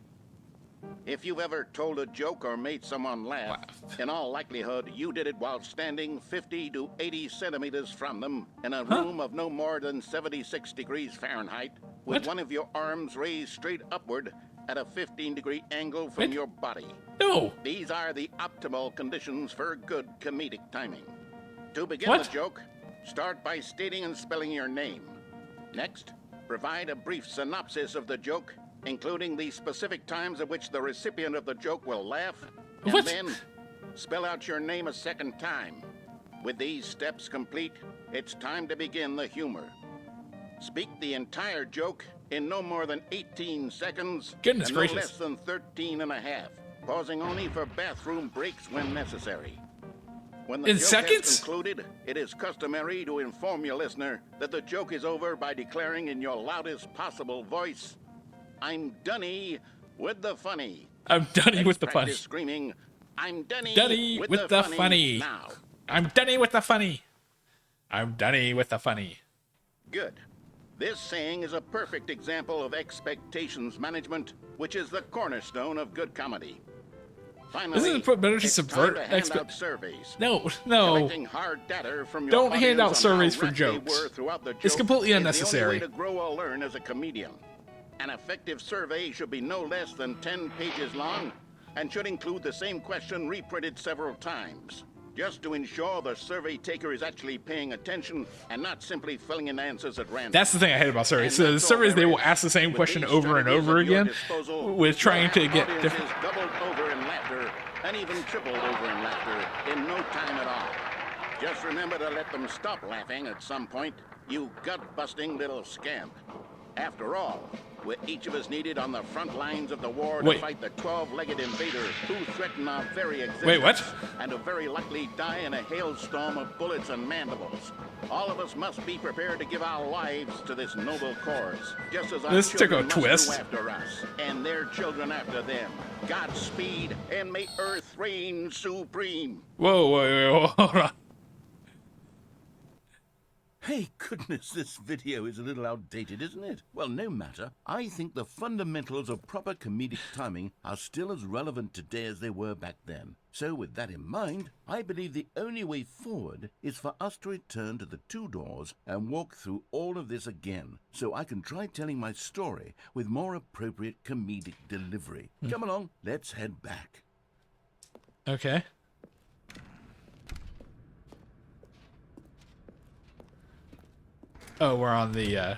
If you've ever told a joke or made someone laugh, in all likelihood, you did it while standing 50 to 80 centimeters from them in a room of no more than 76 degrees Fahrenheit, with What? one of your arms raised straight upward at a 15-degree angle from What? your body. No. These are the optimal conditions for good comedic timing. To begin What? the joke, start by stating and spelling your name. Next, provide a brief synopsis of the joke, including the specific times at which the recipient of the joke will laugh, and What? then spell out your name a second time. With these steps complete, it's time to begin the humor. Speak the entire joke in no more than 18 seconds Goodness and gracious. no less than 13 and a half, pausing only for bathroom breaks when necessary. When the In joke seconds? has concluded, it is customary to inform your listener that the joke is over by declaring in your loudest possible voice, "I'm Dunny with the funny." I'm Dunny with the funny. Practice screaming, "I'm Dunny, Dunny with the funny. now. I'm Dunny with the funny. I'm Dunny with the funny. Good. This saying is a perfect example of expectations management, which is the cornerstone of good comedy. Finally, Isn't it better to it's subvert time to hand expe- out surveys. No, no. Collecting hard data from your Don't hand audience out on surveys how for wrecked jokes. they were throughout the It's joke completely is unnecessary. The only way to grow or learn as a comedian. An effective survey should be no less than 10 pages long and should include the same question reprinted several times, just to ensure the survey taker is actually paying attention and not simply filling in answers at random. That's the thing I hate about surveys. And So the that's all surveys, they there will is. ask the same With question these over and strategies over at your again disposal, with trying to your get audience different. is doubled over in laughter and even tripled over in laughter in no time at all. Just remember to let them stop laughing at some point, you gut-busting little scamp. After all, we're each of us needed on the front lines of the war Wait. to fight the 12-legged invader who threaten our very existence. Wait, what? And to very likely die in a hailstorm of bullets and mandibles. All of us must be prepared to give our lives to this noble cause, just as our This took a children must do twist. after us, and their children after them. Godspeed, and may Earth reign supreme. Whoa, hold on. Hey, goodness, this video is a little outdated, isn't it? Well, no matter. I think the fundamentals of proper comedic timing are still as relevant today as they were back then. So with that in mind, I believe the only way forward is for us to return to the two doors and walk through all of this again, so I can try telling my story with more appropriate comedic delivery. Come along, let's head back. Okay. Oh, we're on the,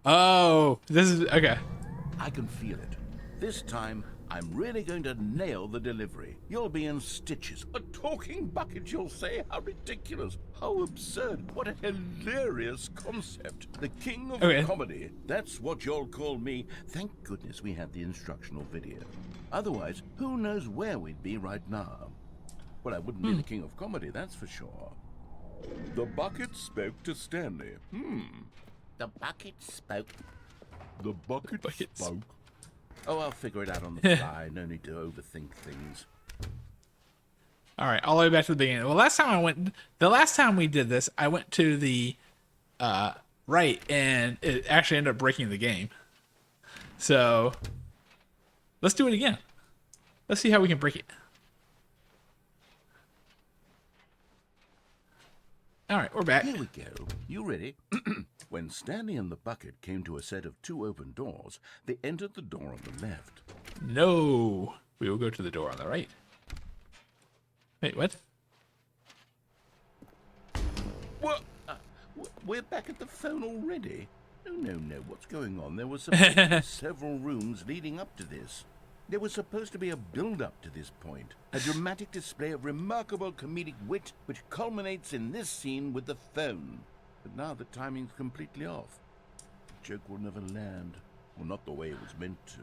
Oh, this is, okay. I can feel it. This time, I'm really going to nail the delivery. You'll be in stitches. A talking bucket, you'll say? How ridiculous. How absurd. What a hilarious concept. The king of Okay. comedy. That's what you'll call me. Thank goodness we had the instructional video. Otherwise, who knows where we'd be right now. Well, I wouldn't be the king of comedy, that's for sure. The bucket spoke to Stanley. The bucket spoke. The bucket Buckets. spoke. Oh, I'll figure it out on the fly. No need to overthink things. All right, all the way back to the beginning. Well, the last time we did this, I went to the right, and it actually ended up breaking the game. So let's do it again. Let's see how we can break it. All right, we're back. Here we go. You ready? When Stanley and the bucket came to a set of two open doors, they entered the door on the left. No, we will go to the door on the right. Wait, what? What? We're back at the phone already? No. What's going on? There were supposed to be several rooms leading up to this. There was supposed to be a build-up to this point, a dramatic display of remarkable comedic wit which culminates in this scene with the phone. But now the timing's completely off. The joke will never land. Well, not the way it was meant to.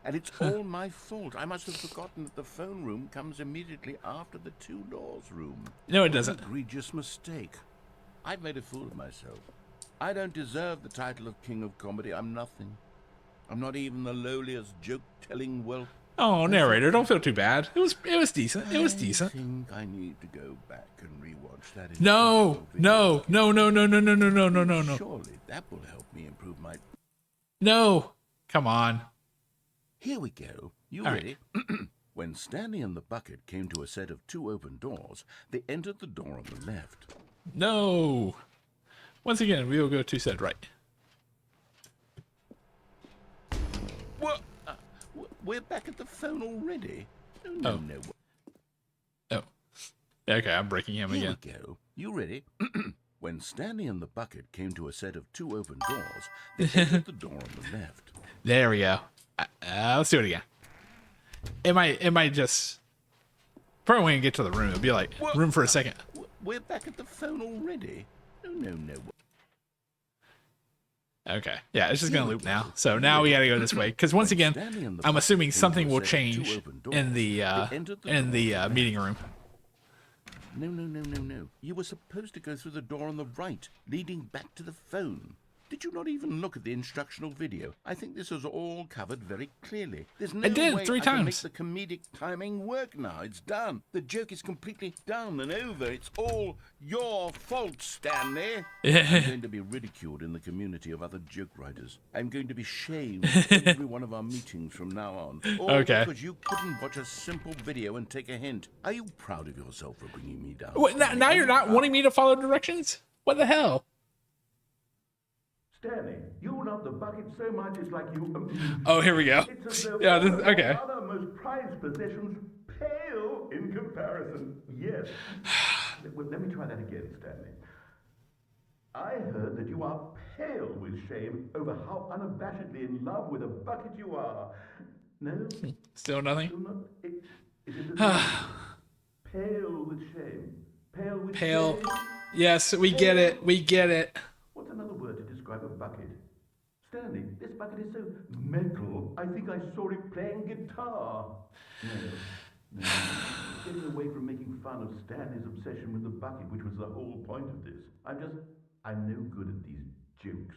And it's all my fault. I must have forgotten that the phone room comes immediately after the two doors room. No, it What an doesn't. egregious mistake. I've made a fool of myself. I don't deserve the title of King of Comedy. I'm nothing. I'm not even the lowliest joke-telling whelp. Oh, narrator, don't feel too bad. It was decent. It was I decent. think I need to go back and rewatch that. No, instructional no, video. no. Surely that will help me improve my... No. Come on. Here we go. You All ready? When Stanley and the bucket came to a set of two open doors, they entered the door on the left. No. Once again, we will go to said right. What? We're back at the phone already? Oh. No. Oh. Okay, I'm breaking him Here again. we go. You ready? When Stanley and the bucket came to a set of 2 open doors, they entered the door on the left. There we go. Let's do it again. It might just... Probably when you get to the room, it'll be like, room for a second. We're back at the phone already? No. Okay. Yeah, it's just going to loop now. So now we got to go this way. Because once again, I'm assuming something will change in the meeting room. No. You were supposed to go through the door on the right, leading back to the phone. Did you not even look at the instructional video? I think this is all covered very clearly. There's no I did way 3 I can make times. the comedic timing work now. It's done. The joke is completely done and over. It's all your fault, Stanley. I'm going to be ridiculed in the community of other joke writers. I'm going to be shamed at every one of our meetings from now on. All Okay. because you couldn't watch a simple video and take a hint. Are you proud of yourself for bringing me down? What, now you're not wanting me to follow directions? What the hell? Stanley, you love the bucket so much it's like you... Oh, here we go. It's as though Yeah, all this, of okay. your other most prized possessions pale in comparison. Yes. Let me try that again, Stanley. I heard that you are pale with shame over how unabashedly in love with a bucket you are. No? Still nothing? Still not? Is it the pale with shame? Pale with Pale. shame? Yes, we get it. We get it. What's another word to describe a bucket? Stanley, this bucket is so metal. I think I saw it playing guitar. No. Getting away from making fun of Stanley's obsession with the bucket, which was the whole point of this. I'm no good at these jokes.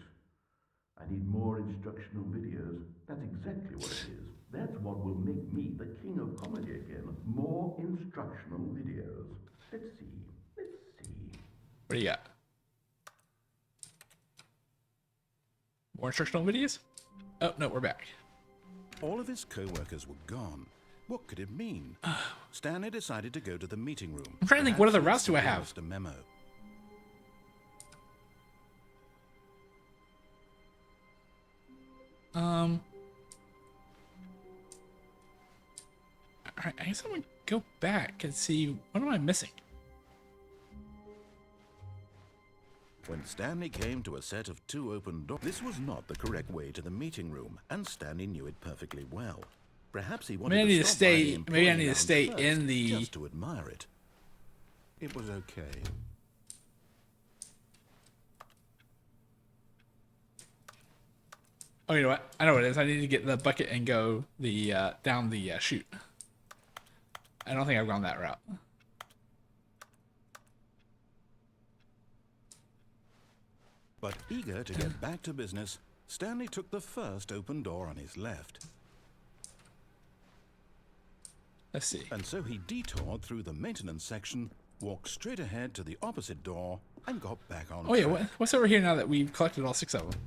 I need more instructional videos. That's exactly what it is. That's what will make me the king of comedy again. More instructional videos. Let's see. What do you got? More instructional videos? Oh, no, we're back. All of his co-workers were gone. What could it mean? Stanley decided to go to the meeting room. I'm trying to think, what other routes do I Perhaps he have? lost a memo. Alright, I guess I'm gonna go back and see, what am I missing? When Stanley came to a set of 2 open doors, this was not the correct way to the meeting room, and Stanley knew it perfectly well. Perhaps he wanted Maybe I need to to stop by the stay. Maybe I employee need to lounge stay first, in the. just to admire it. It was okay. Oh, you know what? I know what it is. I need to get the bucket and go the down the chute. I don't think I've gone that route. But eager to get back to business, Stanley took the first open door on his left. Let's see. And so he detoured through the maintenance section, walked straight ahead to the opposite door, and got back on Oh yeah, track. what's over here now that we've collected all 6 of them?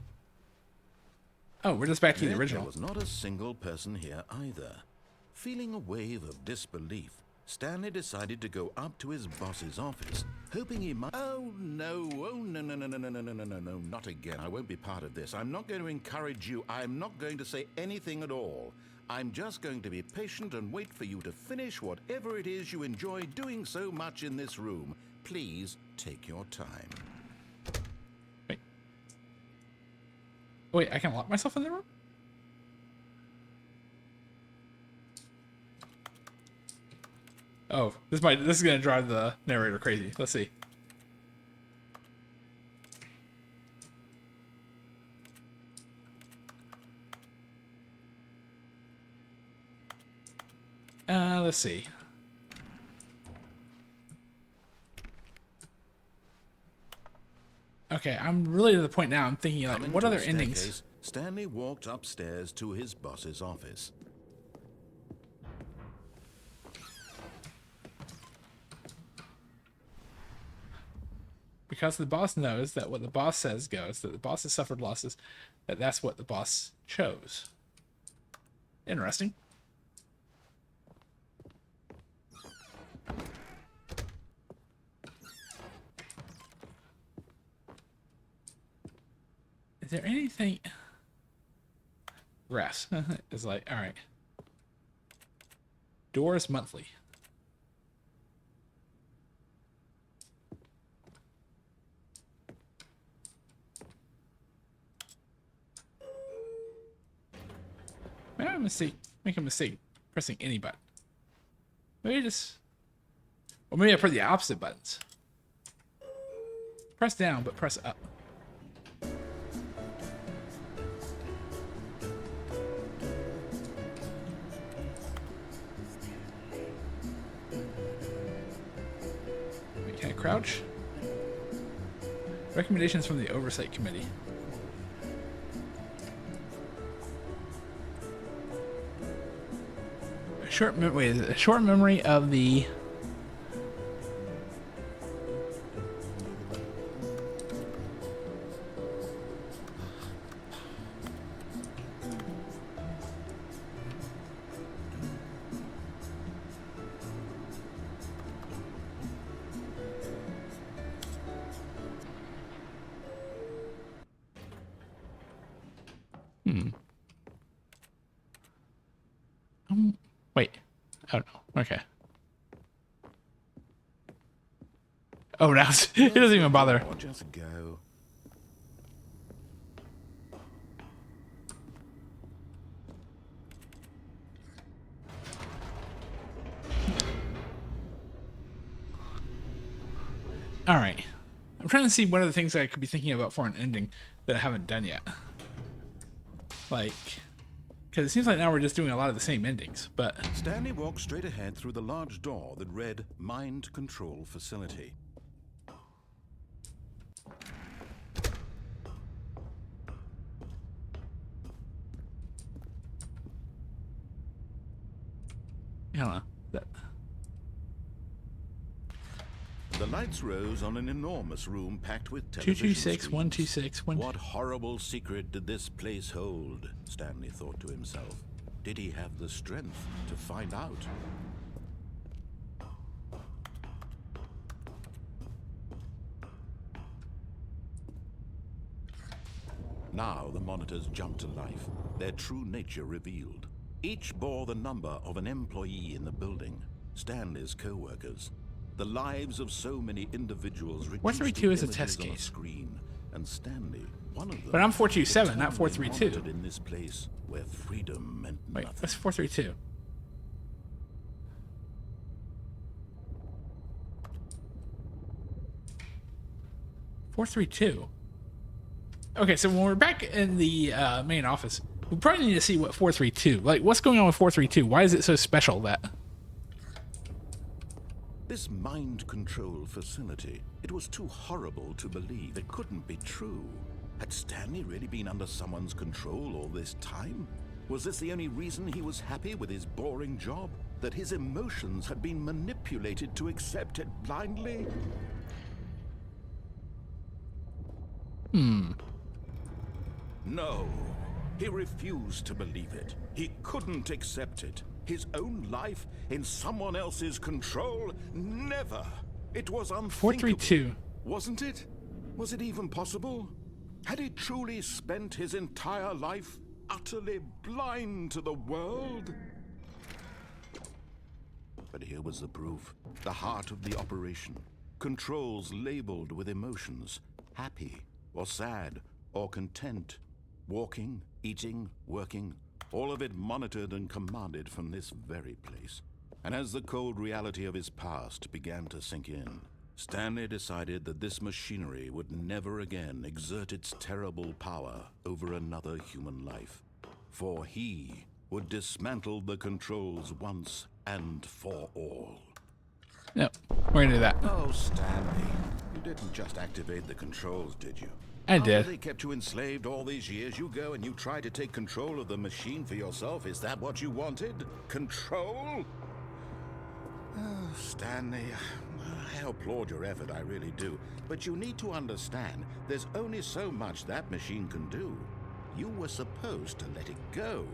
Oh, we're just back to the Yet original. There was not a single person here either. Feeling a wave of disbelief, Stanley decided to go up to his boss's office, hoping he might... Oh no, not again. I won't be part of this. I'm not going to encourage you. I'm not going to say anything at all. I'm just going to be patient and wait for you to finish whatever it is you enjoy doing so much in this room. Please take your time. Wait, I can lock myself in the room? Oh, this is gonna drive the narrator crazy. Let's see. Let's see. Okay, I'm really to the point now. I'm thinking like, Coming what to other a endings? staircase, Stanley walked upstairs to his boss's office. Because the boss knows that what the boss says goes, that the boss has suffered losses, that's what the boss chose. Interesting. Is there anything... Rest. It's like, alright. Doors monthly. make a mistake pressing any button. Maybe just, or maybe I press the opposite buttons. Press down, but press up. Wait, can I crouch? Recommendations from the Oversight Committee. A short memory of the wait. Oh no. Okay. Oh, now it doesn't even bother. Just go. All right. I'm trying to see what are the things that I could be thinking about for an ending that I haven't done yet. Like, because it seems like now we're just doing a lot of the same endings, but... Stanley walked straight ahead through the large door that read Mind Control Facility. Hold on. The lights rose on an enormous room packed with television 226, 126, 1... What horrible secret did this place hold? Stanley thought to himself. Did he have the strength to find out? Now the monitors jumped to life, their true nature revealed. Each bore the number of an employee in the building, Stanley's co-workers. The lives of so many individuals reduced 432 is a images test on case. Screen, and Stanley, one of them. But I'm 427, not 432. Monitored in this place where freedom meant Wait, nothing. that's 432. .432. Okay, so when we're back in the main office, we probably need to see what 432. Like, what's going on with 432? Why is it so special that? This mind control facility, it was too horrible to believe. It couldn't be true. Had Stanley really been under someone's control all this time? Was this the only reason he was happy with his boring job? That his emotions had been manipulated to accept it blindly? No, he refused to believe it. He couldn't accept it. His own life in someone else's control? Never. It was unthinkable. 432. Wasn't it? Was it even possible? Had he truly spent his entire life utterly blind to the world? But here was the proof. The heart of the operation. Controls labeled with emotions. Happy, or sad, or content. Walking, eating, working. All of it monitored and commanded from this very place. And as the cold reality of his past began to sink in, Stanley decided that this machinery would never again exert its terrible power over another human life. For he would dismantle the controls once and for all. No, we're gonna do that. Oh, Stanley, you didn't just activate the controls, did you? I did. After they kept you enslaved all these years, you go and you try to take control of the machine for yourself. Is that what you wanted? Control? Oh, Stanley, I applaud your effort, I really do. But you need to understand, there's only so much that machine can do. You were supposed to let it go,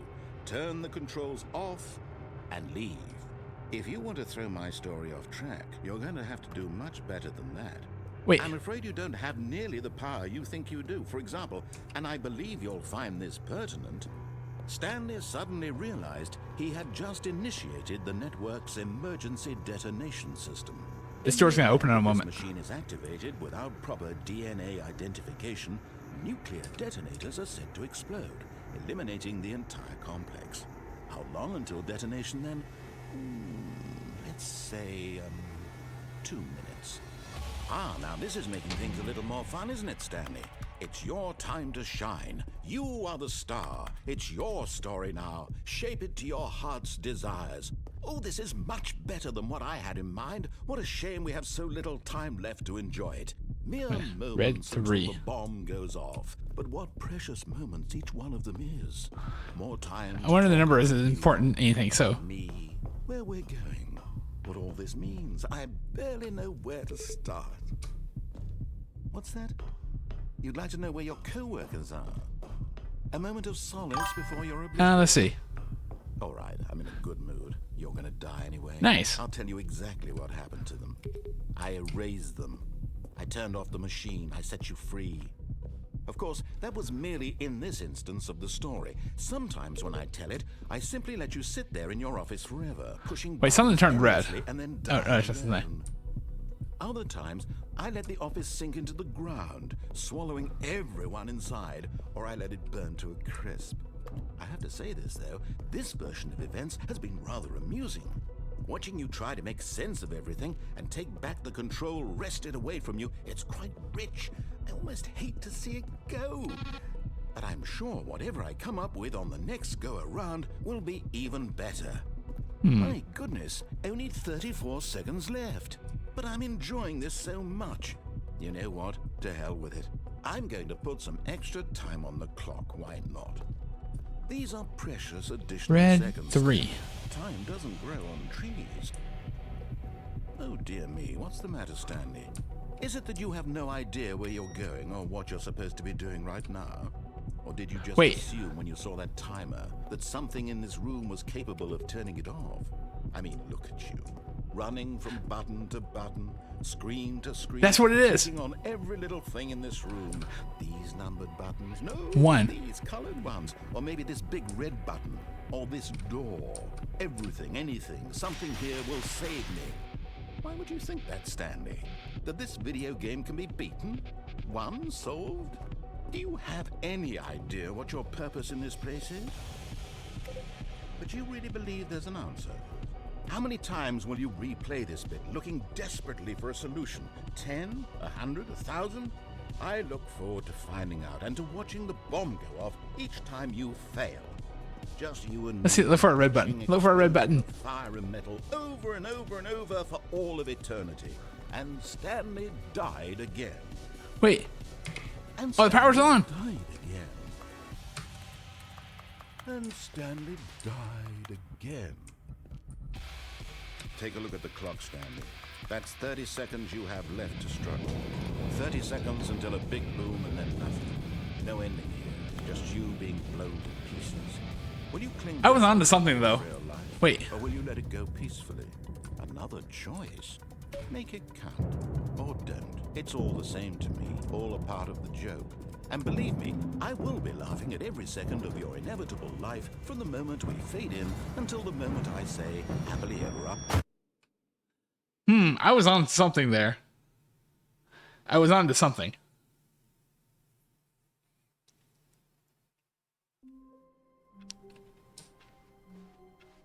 turn the controls off, and leave. If you want to throw my story off track, you're going to have to do much better than that. Wait. I'm afraid you don't have nearly the power you think you do. For example, and I believe you'll find this pertinent, Stanley suddenly realized he had just initiated the network's emergency detonation system. This door's gonna open in a moment. This machine is activated without proper DNA identification. Nuclear detonators are set to explode, eliminating the entire complex. How long until detonation then? Let's say, 2 minutes. Ah, now this is making things a little more fun, isn't it, Stanley? It's your time to shine. You are the star. It's your story now. Shape it to your heart's desires. Oh, this is much better than what I had in mind. What a shame we have so little time left to enjoy it. Mere moments until the bomb goes off. But what precious moments each one of them is. More time. I wonder the number isn't important anything, so. Me, where we're going, what all this means. I barely know where to start. What's that? You'd like to know where your co-workers are? A moment of solace before your oblivion. Let's see. All right, I'm in a good mood. You're gonna die anyway. Nice. I'll tell you exactly what happened to them. I erased them. I turned off the machine. I set you free. Of course, that was merely in this instance of the story. Sometimes when I tell it, I simply let you sit there in your office forever, pushing. Wait, something turned red. And then Oh, that's just the alone. Other times, I let the office sink into the ground, swallowing everyone inside, or I let it burn to a crisp. I have to say this, though, this version of events has been rather amusing. Watching you try to make sense of everything and take back the control wrested away from you, it's quite rich. I almost hate to see it go. But I'm sure whatever I come up with on the next go-around will be even better. My goodness, only 34 seconds left. But I'm enjoying this so much. You know what? To hell with it. I'm going to put some extra time on the clock. Why not? These are precious additional Red seconds. 3. Time doesn't grow on trees. Oh dear me, what's the matter, Stanley? Is it that you have no idea where you're going or what you're supposed to be doing right now? Or did you just assume when you saw that timer that something in this room was capable of turning it off? I mean, look at you. Running from button to button, screen to screen. That's what it is. Clicking on every little thing in this room. These numbered buttons. No, 1. These colored ones. Or maybe this big red button. Or this door. Everything, anything, something here will save me. Why would you think that, Stanley? That this video game can be beaten? Won? Solved? Do you have any idea what your purpose in this place is? But you really believe there's an answer? How many times will you replay this bit, looking desperately for a solution? 10? 100? 1,000? I look forward to finding out and to watching the bomb go off each time you fail. Just you and Let's see. Look for a red button. Look for a red button. Fire and metal over and over and over for all of eternity. And Stanley died again. Wait. And Oh, the power's on. Stanley died again. And Stanley died again. Take a look at the clock, Stanley. That's 30 seconds you have left to struggle. 30 seconds until a big boom and then nothing. No ending here. Just you being blown to pieces. Will you cling I was on to something, though. to real life, Wait. or will you let it go peacefully? Another choice. Make it count. Or don't. It's all the same to me. All a part of the joke. And believe me, I will be laughing at every second of your inevitable life from the moment we fade in until the moment I say, happily ever after. I was on something there. I was on to something.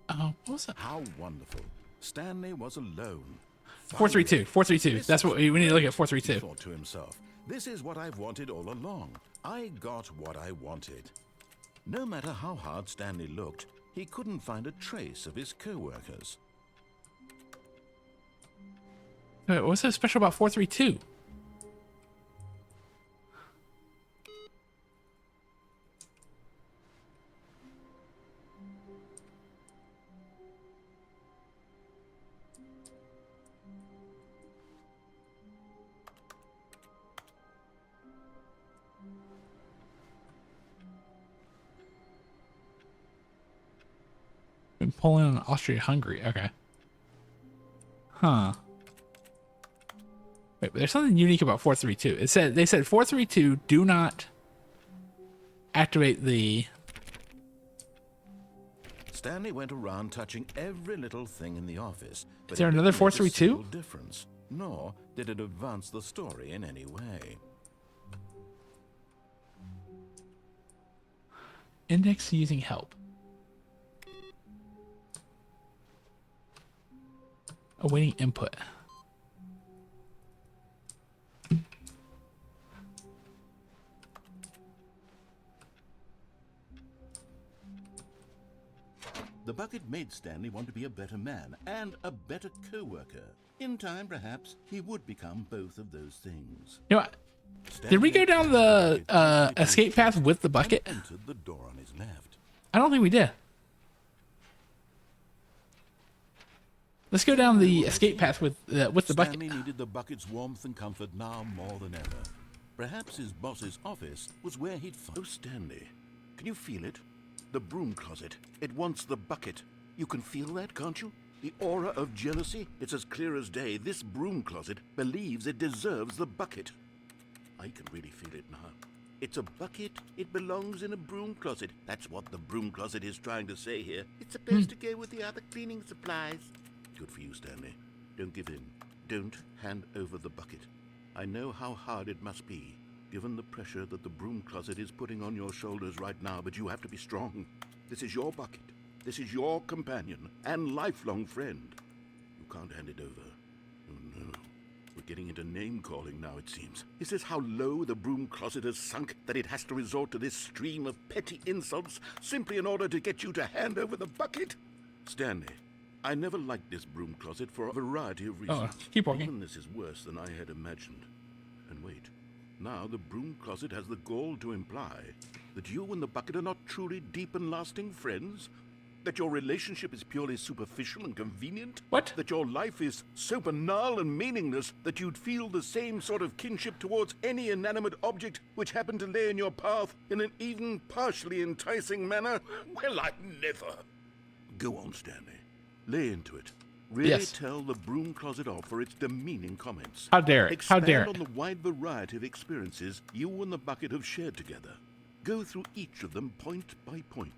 Oh, what was that? How wonderful. Stanley was alone. 432. 432. That's what we need to look at. He 432. thought to himself, this is what I've wanted all along. I got what I wanted. No matter how hard Stanley looked, he couldn't find a trace of his co-workers. Wait, what's so special about 432? In Poland and Austria-Hungary. Okay. Huh. Wait, but there's something unique about 432. They said 432 do not activate the. Stanley went around touching every little thing in the office. But Is there it another didn't make a 432? single difference, nor did it advance the story in any way. Index using help. Awaiting input. The bucket made Stanley want to be a better man and a better co-worker. In time, perhaps, he would become both of those things. You know what? Did we go down the escape path with the bucket? Entered the door on his left. I don't think we did. Let's go down the escape path with the bucket. Stanley needed the bucket's warmth and comfort now more than ever. Perhaps his boss's office was where he'd find... Oh, Stanley, can you feel it? The broom closet. It wants the bucket. You can feel that, can't you? The aura of jealousy? It's as clear as day. This broom closet believes it deserves the bucket. I can really feel it now. It's a bucket. It belongs in a broom closet. That's what the broom closet is trying to say here. It's supposed to go with the other cleaning supplies. Good for you, Stanley. Don't give in. Don't hand over the bucket. I know how hard it must be, given the pressure that the broom closet is putting on your shoulders right now, but you have to be strong. This is your bucket. This is your companion and lifelong friend. You can't hand it over. Oh no. We're getting into name-calling now, it seems. Is this how low the broom closet has sunk, that it has to resort to this stream of petty insults simply in order to get you to hand over the bucket? Stanley, I never liked this broom closet for a variety of reasons. Keep walking. Even this is worse than I had imagined. And wait, now the broom closet has the gall to imply that you and the bucket are not truly deep and lasting friends? That your relationship is purely superficial and convenient? What? That your life is so banal and meaningless that you'd feel the same sort of kinship towards any inanimate object which happened to lay in your path in an even partially enticing manner? Well, I never. Go on, Stanley. Lay into it. Really Yes. tell the broom closet off for its demeaning comments. How dare it? How dare Expand it? on the wide variety of experiences you and the bucket have shared together. Go through each of them point by point.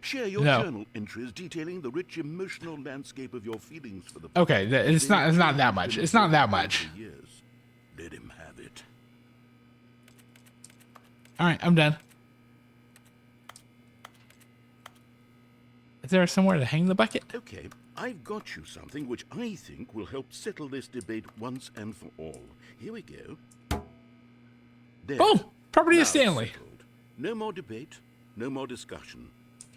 Share your No. journal entries detailing the rich emotional landscape of your feelings for the Okay, it's not that much. It's not that much. over the years. Let him have it. All right, I'm done. Is there somewhere to hang the bucket? Okay, I've got you something which I think will help settle this debate once and for all. Here we go. There. Boom! Property Now of Stanley. settled. No more debate, no more discussion.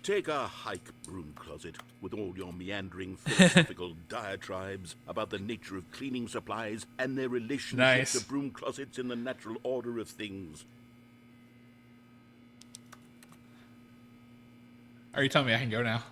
Take a hike, broom closet, with all your meandering philosophical diatribes about the nature of cleaning supplies and their relationship Nice. to broom closets in the natural order of things. Are you telling me I can go now?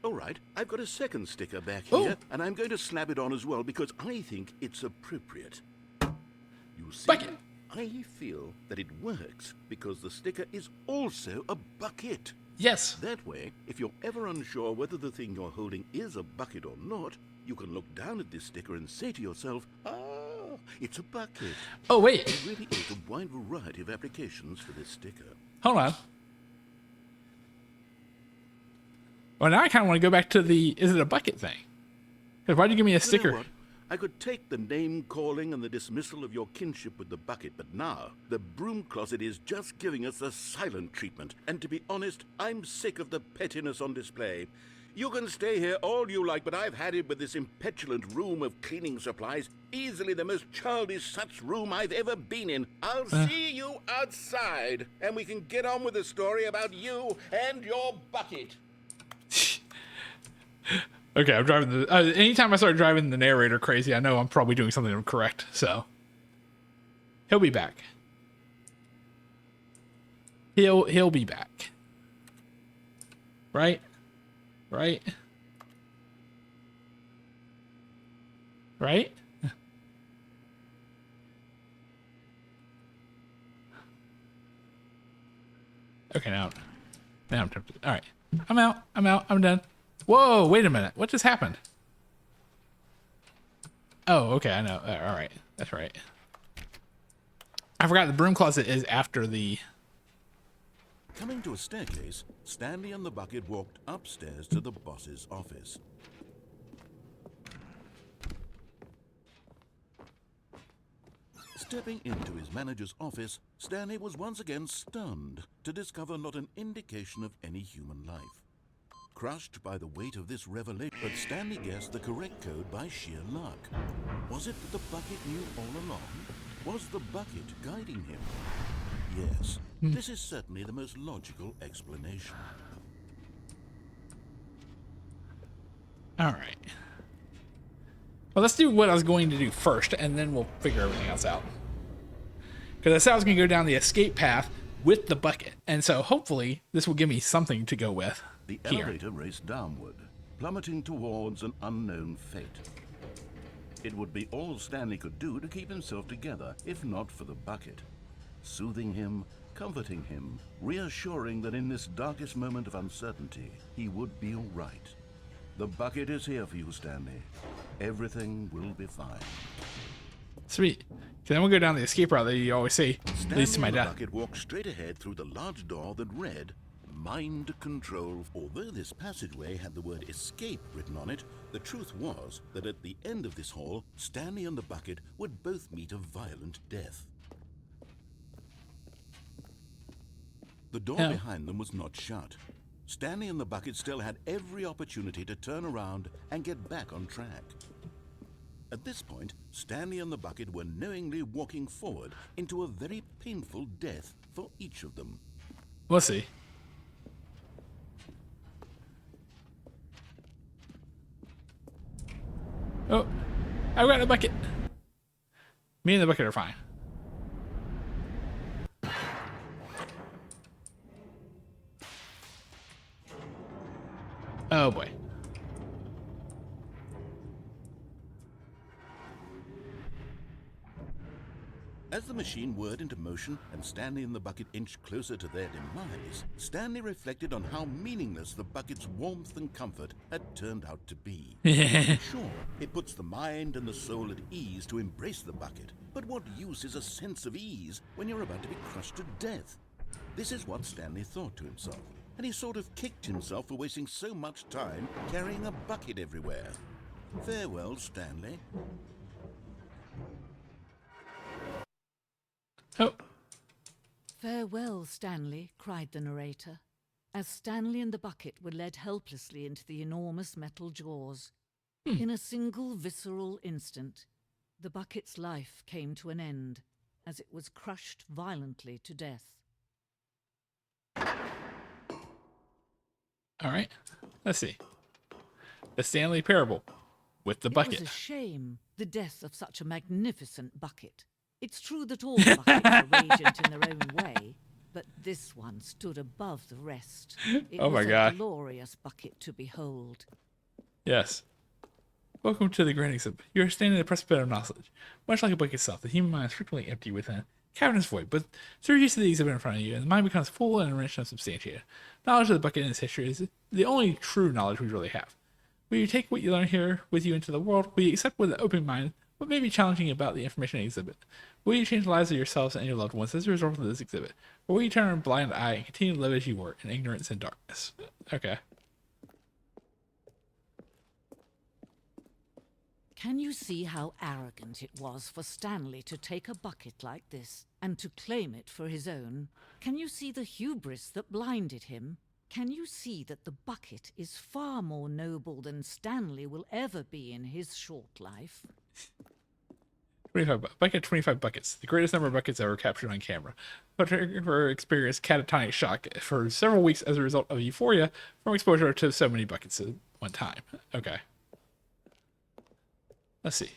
All right, I've got a second sticker back Oh. here, and I'm going to slap it on as well because I think it's appropriate. You see, Bucket. I feel that it works because the sticker is also a bucket. Yes. That way, if you're ever unsure whether the thing you're holding is a bucket or not, you can look down at this sticker and say to yourself, ah, it's a bucket. Oh, wait. There really is a wide variety of applications for this sticker. Hold on. Well, now I kind of want to go back to the is it a bucket thing. Because why'd you give me a You know sticker? what? I could take the name-calling and the dismissal of your kinship with the bucket, but now the broom closet is just giving us the silent treatment. And to be honest, I'm sick of the pettiness on display. You can stay here all you like, but I've had it with this impetulant room of cleaning supplies. Easily the most childish such room I've ever been in. I'll see you outside, and we can get on with the story about you and your bucket. Okay, I'm driving the. Anytime I start driving the narrator crazy, I know I'm probably doing something incorrect. So he'll be back. He'll be back. Right. Right. Right. Okay, now I'm tempted. All right, I'm out. I'm done. Whoa, wait a minute. What just happened? Oh, okay, I know. All right, that's right. I forgot the broom closet is after the... Coming to a staircase, Stanley and the bucket walked upstairs to the boss's office. Stepping into his manager's office, Stanley was once again stunned to discover not an indication of any human life. crushed by the weight of this revelation. But Stanley guessed the correct code by sheer luck. Was it that the bucket knew all along? Was the bucket guiding him? Yes, this is certainly the most logical explanation. All right. Well, let's do what I was going to do first, and then we'll figure everything else out. Because I said I was going to go down the escape path with the bucket, and so hopefully this will give me something to go with. The here. elevator raced downward, plummeting towards an unknown fate. It would be all Stanley could do to keep himself together, if not for the bucket. Soothing him, comforting him, reassuring that in this darkest moment of uncertainty, he would be all right. The bucket is here for you, Stanley. Everything will be fine. Sweet. So then we'll go down the escape route that you always see leads to my Stanley and the death. bucket walked straight ahead through the large door that read, Mind Control. Although this passageway had the word escape written on it, the truth was that at the end of this hall, Stanley and the bucket would both meet a violent death. The door behind them was not shut. Stanley and the bucket still had every opportunity to turn around and get back on track. At this point, Stanley and the bucket were knowingly walking forward into a very painful death for each of them. We'll see. Oh, I got a bucket. Me and the bucket are fine. Oh boy. As the machine whirred into motion and Stanley and the bucket inched closer to their demise, Stanley reflected on how meaningless the bucket's warmth and comfort had turned out to be. Sure, it puts the mind and the soul at ease to embrace the bucket, but what use is a sense of ease when you're about to be crushed to death? This is what Stanley thought to himself, and he sort of kicked himself for wasting so much time carrying a bucket everywhere. Farewell, Stanley. Oh. Farewell, Stanley, cried the narrator, as Stanley and the bucket were led helplessly into the enormous metal jaws. In a single visceral instant, the bucket's life came to an end as it was crushed violently to death. All right. Let's see. The Stanley Parable with the bucket. It was a shame, the death of such a magnificent bucket. It's true that all buckets are radiant in their own way, but this one stood above the rest. It Oh my was God. a glorious bucket to behold. Yes. Welcome to the Grand Exhibit. You are standing at the precipice of knowledge. Much like a book itself, the human mind is frequently empty within. Cavernous void, but through use of the exhibit in front of you, and the mind becomes full and enriched and substantiated. Knowledge of the bucket and its history is the only true knowledge we really have. Will you take what you learn here with you into the world? Will you accept with an open mind what may be challenging about the information in the exhibit? Will you change the lives of yourselves and your loved ones as a result of this exhibit? Or will you turn a blind eye and continue to live as you were in ignorance and darkness? Okay. Can you see how arrogant it was for Stanley to take a bucket like this and to claim it for his own? Can you see the hubris that blinded him? Can you see that the bucket is far more noble than Stanley will ever be in his short life? 25 buckets, the greatest number of buckets ever captured on camera. Photographer experienced catatonic shock for several weeks as a result of euphoria from exposure to so many buckets at one time. Okay. Let's see.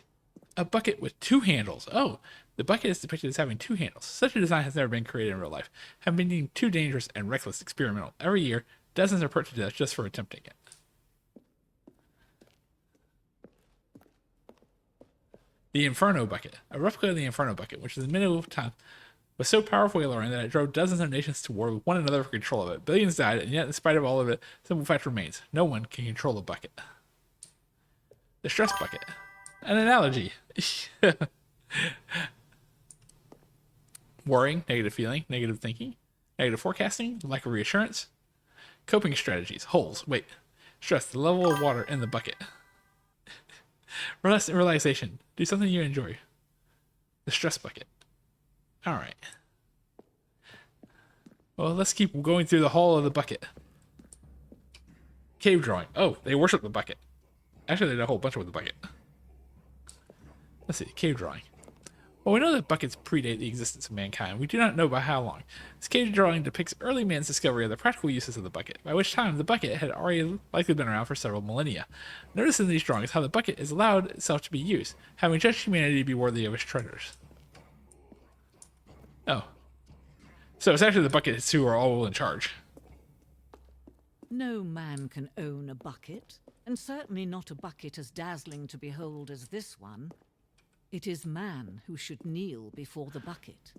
A bucket with two handles. Oh, the bucket is depicted as having two handles. Such a design has never been created in real life, having been deemed too dangerous and reckless experimental. Every year, dozens are put to death just for attempting it. The Inferno Bucket. A replica of the Inferno Bucket, which is in the middle of time, was so powerfully alluring that it drove dozens of nations to war with one another for control of it. Billions died, and yet, in spite of all of it, the simple fact remains. No one can control the bucket. The Stress Bucket. An analogy. Worrying, negative feeling, negative thinking, negative forecasting, lack of reassurance. Coping strategies. Holes. Wait. Stress. The level of water in the bucket. Relaxation. Do something you enjoy. The Stress Bucket. Alright. Well, let's keep going through the hall of the bucket. Cave drawing. Oh, they worship the bucket. Actually, they did a whole bunch with the bucket. Let's see. Cave drawing. Well, we know that buckets predate the existence of mankind. We do not know by how long. This cave drawing depicts early man's discovery of the practical uses of the bucket, by which time the bucket had already likely been around for several millennia. Notice in these drawings how the bucket has allowed itself to be used, having judged humanity to be worthy of its treasures. Oh. So it's actually the buckets who are all in charge. No man can own a bucket, and certainly not a bucket as dazzling to behold as this one. It is man who should kneel before the bucket.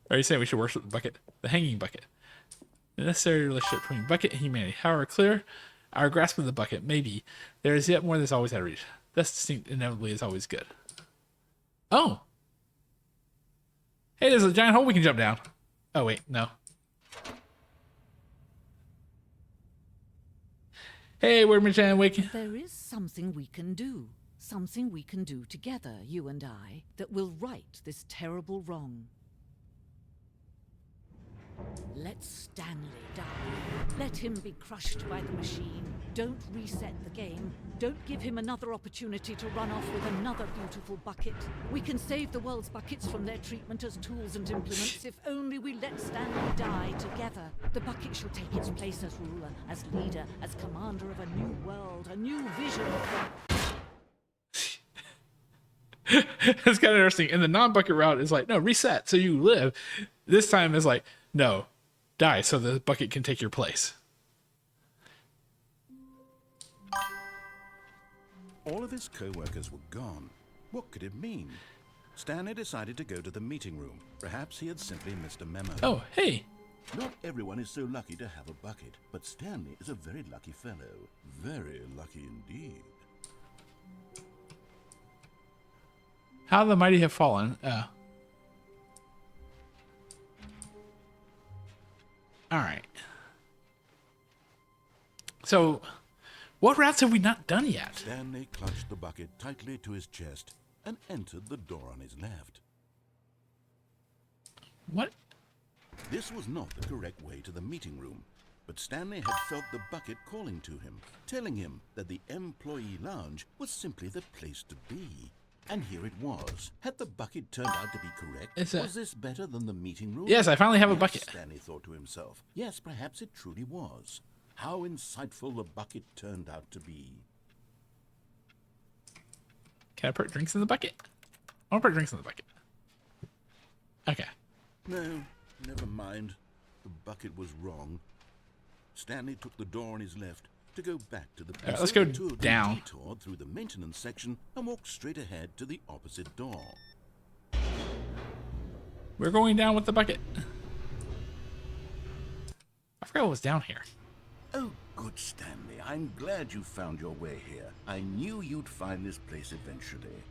Are you saying we should worship the bucket? The hanging bucket. The necessary relationship between bucket and humanity. However clear our grasp of the bucket may be, there is yet more that's always had to reach. Thus distinct inevitably is always good. Oh! Hey, there's a giant hole we can jump down. Oh, wait, no. Hey, we're Mitch and Wake. There is something we can do. Something we can do together, you and I, that will right this terrible wrong. Let Stanley die. Let him be crushed by the machine. Don't reset the game. Don't give him another opportunity to run off with another beautiful bucket. We can save the world's buckets from their treatment as tools and implements if only we let Stanley die together. The bucket shall take its place as ruler, as leader, as commander of a new world, a new vision. It's kind of interesting. And the non-bucket route is like, no, reset so you live. This time is like, no, die so the bucket can take your place. All of his co-workers were gone. What could it mean? Stanley decided to go to the meeting room. Perhaps he had simply missed a memo. Oh, hey. Not everyone is so lucky to have a bucket, but Stanley is a very lucky fellow. Very lucky indeed. How the mighty have fallen. Alright. So, what routes have we not done yet? Stanley clutched the bucket tightly to his chest and entered the door on his left. What? This was not the correct way to the meeting room, but Stanley had felt the bucket calling to him, telling him that the employee lounge was simply the place to be. And here it was. Had the bucket turned out to be correct? Was this better than the meeting room? Yes, I finally have a bucket. Stanley thought to himself. Yes, perhaps it truly was. How insightful the bucket turned out to be. Can I put drinks in the bucket? I want to put drinks in the bucket. Okay. No, never mind. The bucket was wrong. Stanley took the door on his left to go back to the let's go down. Detoured through the maintenance section and walked straight ahead to the opposite door. We're going down with the bucket. I forgot what was down here. Oh, good, Stanley. I'm glad you found your way here. I knew you'd find this place eventually.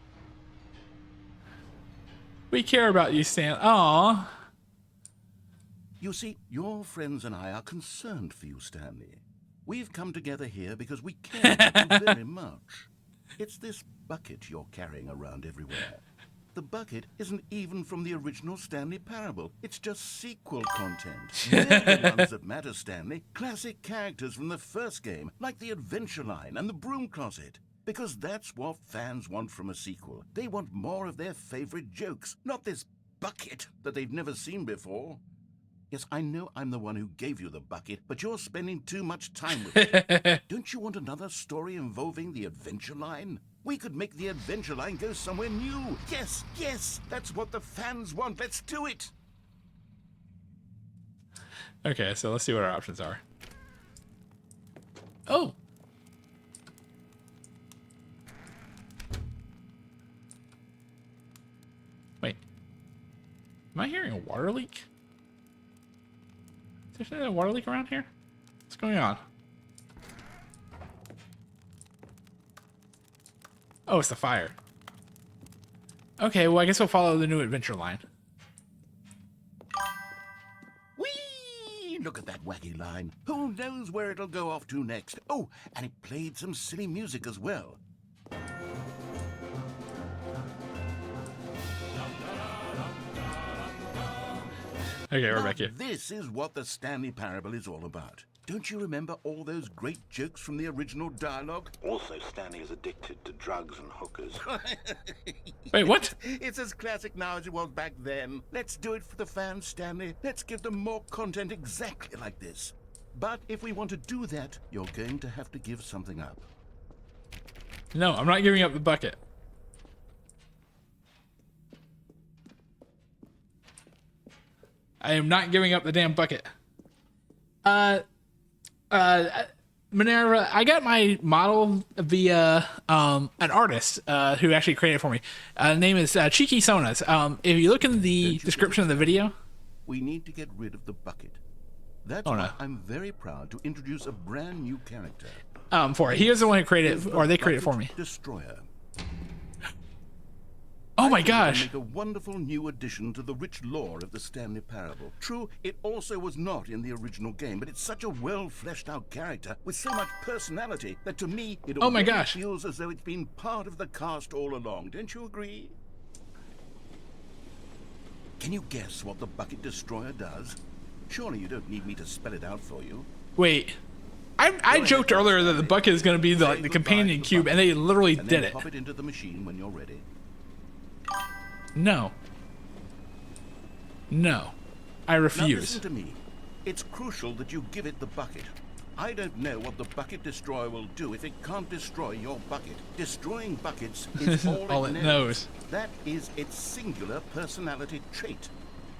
We care about you, Stan. Aww. You see, your friends and I are concerned for you, Stanley. We've come together here because we care about you very much. It's this bucket you're carrying around everywhere. The bucket isn't even from the original Stanley Parable. It's just sequel content. They're the ones that matter, Stanley. Classic characters from the first game, like the Adventure Line and the Broom Closet. Because that's what fans want from a sequel. They want more of their favorite jokes, not this bucket that they've never seen before. Yes, I know I'm the one who gave you the bucket, but you're spending too much time with it. Don't you want another story involving the Adventure Line? We could make the Adventure Line go somewhere new. Yes, yes, that's what the fans want. Let's do it. Okay, so let's see what our options are. Oh. Wait. Am I hearing a water leak? Is there a water leak around here? What's going on? Oh, it's the fire. Okay, well, I guess we'll follow the new adventure line. Whee! Look at that wacky line. Who knows where it'll go off to next? Oh, and it played some silly music as well. Okay, we're Now, back here. this is what the Stanley Parable is all about. Don't you remember all those great jokes from the original dialogue? Also, Stanley is addicted to drugs and hookers. Wait, what? It's as classic now as it was back then. Let's do it for the fans, Stanley. Let's give them more content exactly like this. But if we want to do that, you're going to have to give something up. No, I'm not giving up the bucket. I am not giving up the damn bucket. Minerva, I got my model via an artist who actually created it for me. Name is Cheeky Sonas. If you look in the description of the video, We need to get rid of the bucket. That's Oh, why no. I'm very proud to introduce a brand new character. for it, he is the one who created it, or they created it for me. Bucket Destroyer. Oh my I think it'll gosh! make a wonderful new addition to the rich lore of the Stanley Parable. True, it also was not in the original game, but it's such a well fleshed out character with so much personality that to me it Oh my already gosh. feels as though it's been part of the cast all along. Don't you agree? Can you guess what the Bucket Destroyer does? Surely you don't need me to spell it out for you. Wait, I joked earlier that the bucket is going to be the, Say like the goodbye companion to the cube, and they bucket, literally and did then it. pop it into the machine when you're ready. No. No. I Now refuse. listen to me. It's crucial that you give it the bucket. I don't know what the Bucket Destroyer will do if it can't destroy your bucket. Destroying buckets is all, It knows. That is its singular personality trait.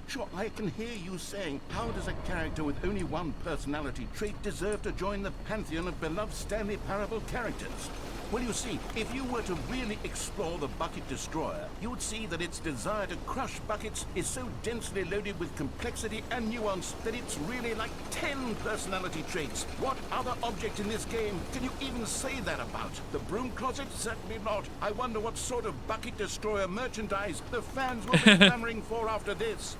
Sure, I can hear you saying, how does a character with only one personality trait deserve to join the pantheon of beloved Stanley Parable characters? Well, you see, if you were to really explore the Bucket Destroyer, you would see that its desire to crush buckets is so densely loaded with complexity and nuance that it's really like 10 personality traits. What other object in this game can you even say that about? The broom closet? Certainly not. I wonder what sort of Bucket Destroyer merchandise the fans will be clamoring for after this.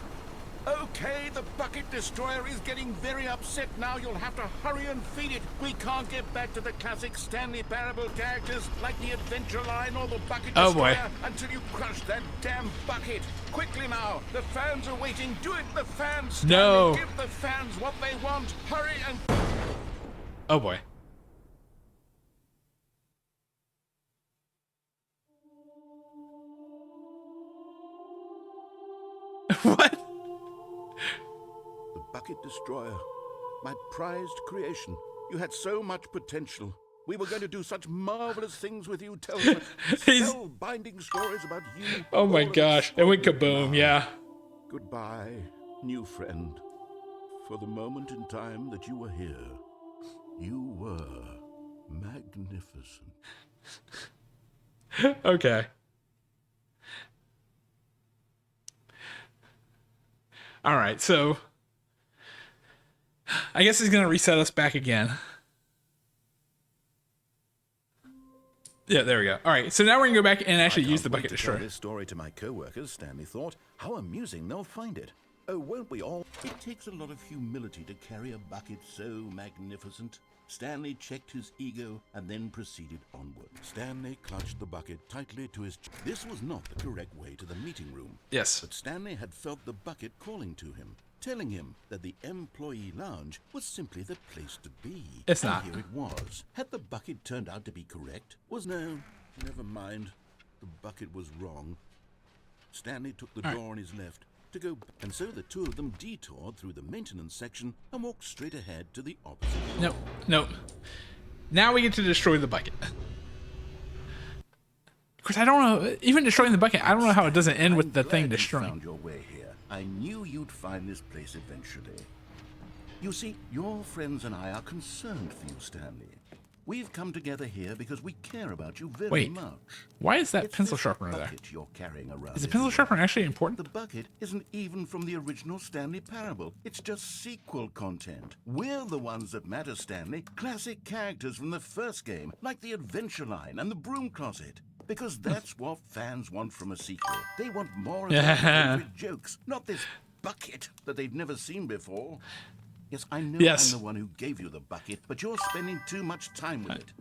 Okay, the Bucket Destroyer is getting very upset now. You'll have to hurry and feed it. We can't get back to the classic Stanley Parable characters like the Adventure Line or the Bucket Oh, boy. Destroyer until you crush that damn bucket. Quickly now, the fans are waiting. Do it, the fans. Stanley, No. give the fans what they want. Hurry and... Oh boy. What? The Bucket Destroyer, my prized creation. You had so much potential. We were going to do such marvelous things with you, tell such He's- spellbinding stories about you. Oh my all of gosh. a It went sudden kaboom, now. yeah. Goodbye, new friend. For the moment in time that you were here, you were magnificent. Okay. All right, so I guess he's gonna reset us back again. Yeah, there we go. All right, so now we're gonna go back and actually use the Bucket to tell Destroyer. this story to my co-workers, Stanley thought. How amusing they'll find it. Oh, won't we all? It takes a lot of humility to carry a bucket so magnificent. Stanley checked his ego and then proceeded onward. Stanley clutched the bucket tightly to his chest. This was not the correct way to the meeting room. Yes. But Stanley had felt the bucket calling to him, telling him that the employee lounge was simply the place to be. It's And not. here it was. Had the bucket turned out to be correct? No, never mind. The bucket was wrong. Stanley took the door on his left to go, and so the two of them detoured through the maintenance section and walked straight ahead to the opposite door. Nope. Nope. Now we get to destroy the bucket. Of course, I don't know. Even destroying the bucket, I don't know how it doesn't end with the I'm thing glad you destroying. found your way here. I knew you'd find this place eventually. You see, your friends and I are concerned for you, Stanley. We've come together here because we care about you very Wait, much. why is that It's pencil this sharpener there? bucket you're carrying around Is the with pencil you. sharpener actually important? The bucket isn't even from the original Stanley Parable. It's just sequel content. We're the ones that matter, Stanley. Classic characters from the first game, like the Adventure Line and the Broom Closet. Because that's what fans want from a sequel. They want more of their favorite jokes, not this bucket that they've never seen before. Yes, I know Yes. I'm the one who gave you the bucket, but you're spending too much time with it.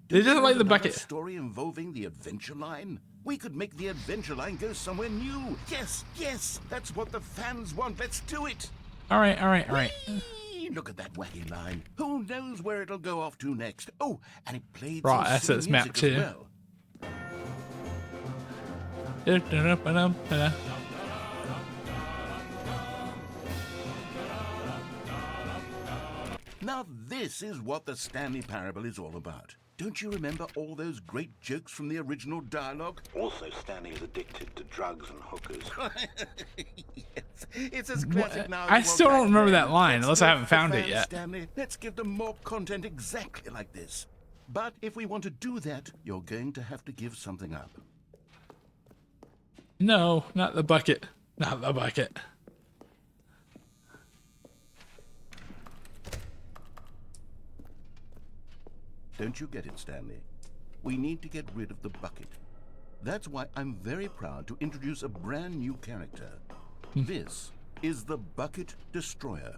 They Do you doesn't like want the another bucket. story involving the Adventure Line? We could make the Adventure Line go somewhere new. Yes, yes, that's what the fans want. Let's do it. All right, all right, all right. Whee! Look at that wacky line. Who knows where it'll go off to next? Oh, and it played Raw some silly assets map music too. as well. Now this is what the Stanley Parable is all about. Don't you remember all those great jokes from the original dialogue? Also, Stanley is addicted to drugs and hookers. Yes, it's as classic now. I as it was still don't back remember then. that line, Let's unless I milk haven't the found it fans, yet. Stanley. Let's give them more content exactly like this. But if we want to do that, you're going to have to give something up. No, not the bucket. Not the bucket. Don't you get it, Stanley? We need to get rid of the bucket. That's why I'm very proud to introduce a brand new character. This is the Bucket Destroyer.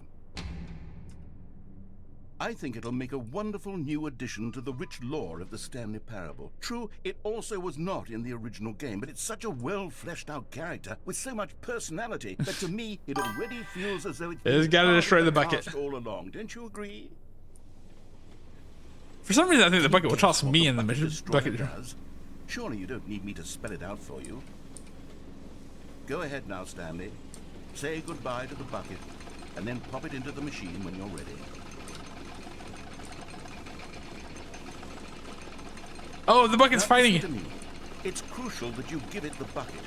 I think it'll make a wonderful new addition to the rich lore of the Stanley Parable. True, it also was not in the original game, but it's such a well-fleshed-out character with so much personality that to me, it already feels as though it's It's gotta part of destroy the bucket. cast all along. Don't you agree? For some reason, I think the bucket will toss What me the in the Bucket mission. Destroyer Bucket. does. Surely you don't need me to spell it out for you. Go ahead now, Stanley. Say goodbye to the bucket, and then pop it into the machine when you're ready. Oh, the bucket's Now, fighting. listen to me. It's crucial that you give it the bucket.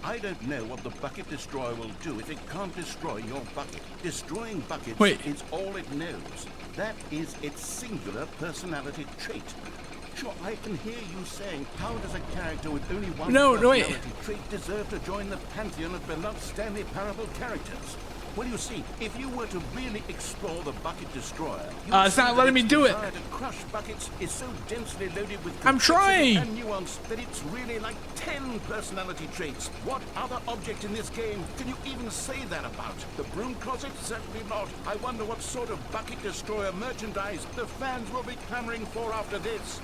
I don't know what the Bucket Destroyer will do if it can't destroy your bucket. Destroying buckets Wait. is all it knows. That is its singular personality trait. Sure, I can hear you saying, how does a character with only one No, wait. personality trait deserve to join the pantheon of beloved Stanley Parable characters? Well, you see, if you were to really explore the Bucket Destroyer, you'd It's see not that letting me its do it. desire to crush buckets is so densely loaded with I'm complexity trying. and nuance that it's really like 10 personality traits. What other object in this game can you even say that about? The broom closet? Certainly not. I wonder what sort of Bucket Destroyer merchandise the fans will be clamoring for after this.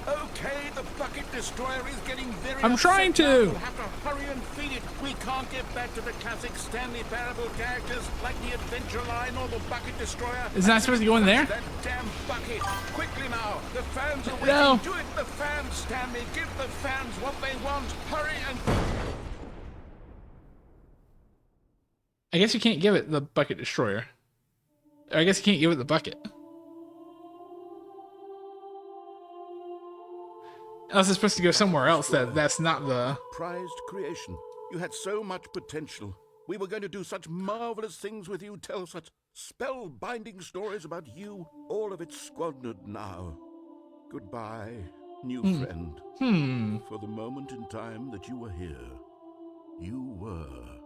Okay, the Bucket Destroyer is getting very I'm upset trying now. to. We'll have to hurry and feed it. We can't get back to the classic Stanley Parable characters like the Adventure Line or the Bucket Destroyer. Isn't that supposed to go in there? That damn bucket. Quickly now. The fans are waiting. No. Do it, the fans, Stanley. Give the fans what they want. Hurry and... I guess you can't give it the bucket destroyer. I guess you can't give it the bucket. Unless it's supposed to go somewhere else that's not the... Prized creation. You had so much potential. We were going to do such marvelous things with you, tell such spellbinding stories about you. All of it squandered now. Goodbye, new friend. For the moment in time that you were here, you were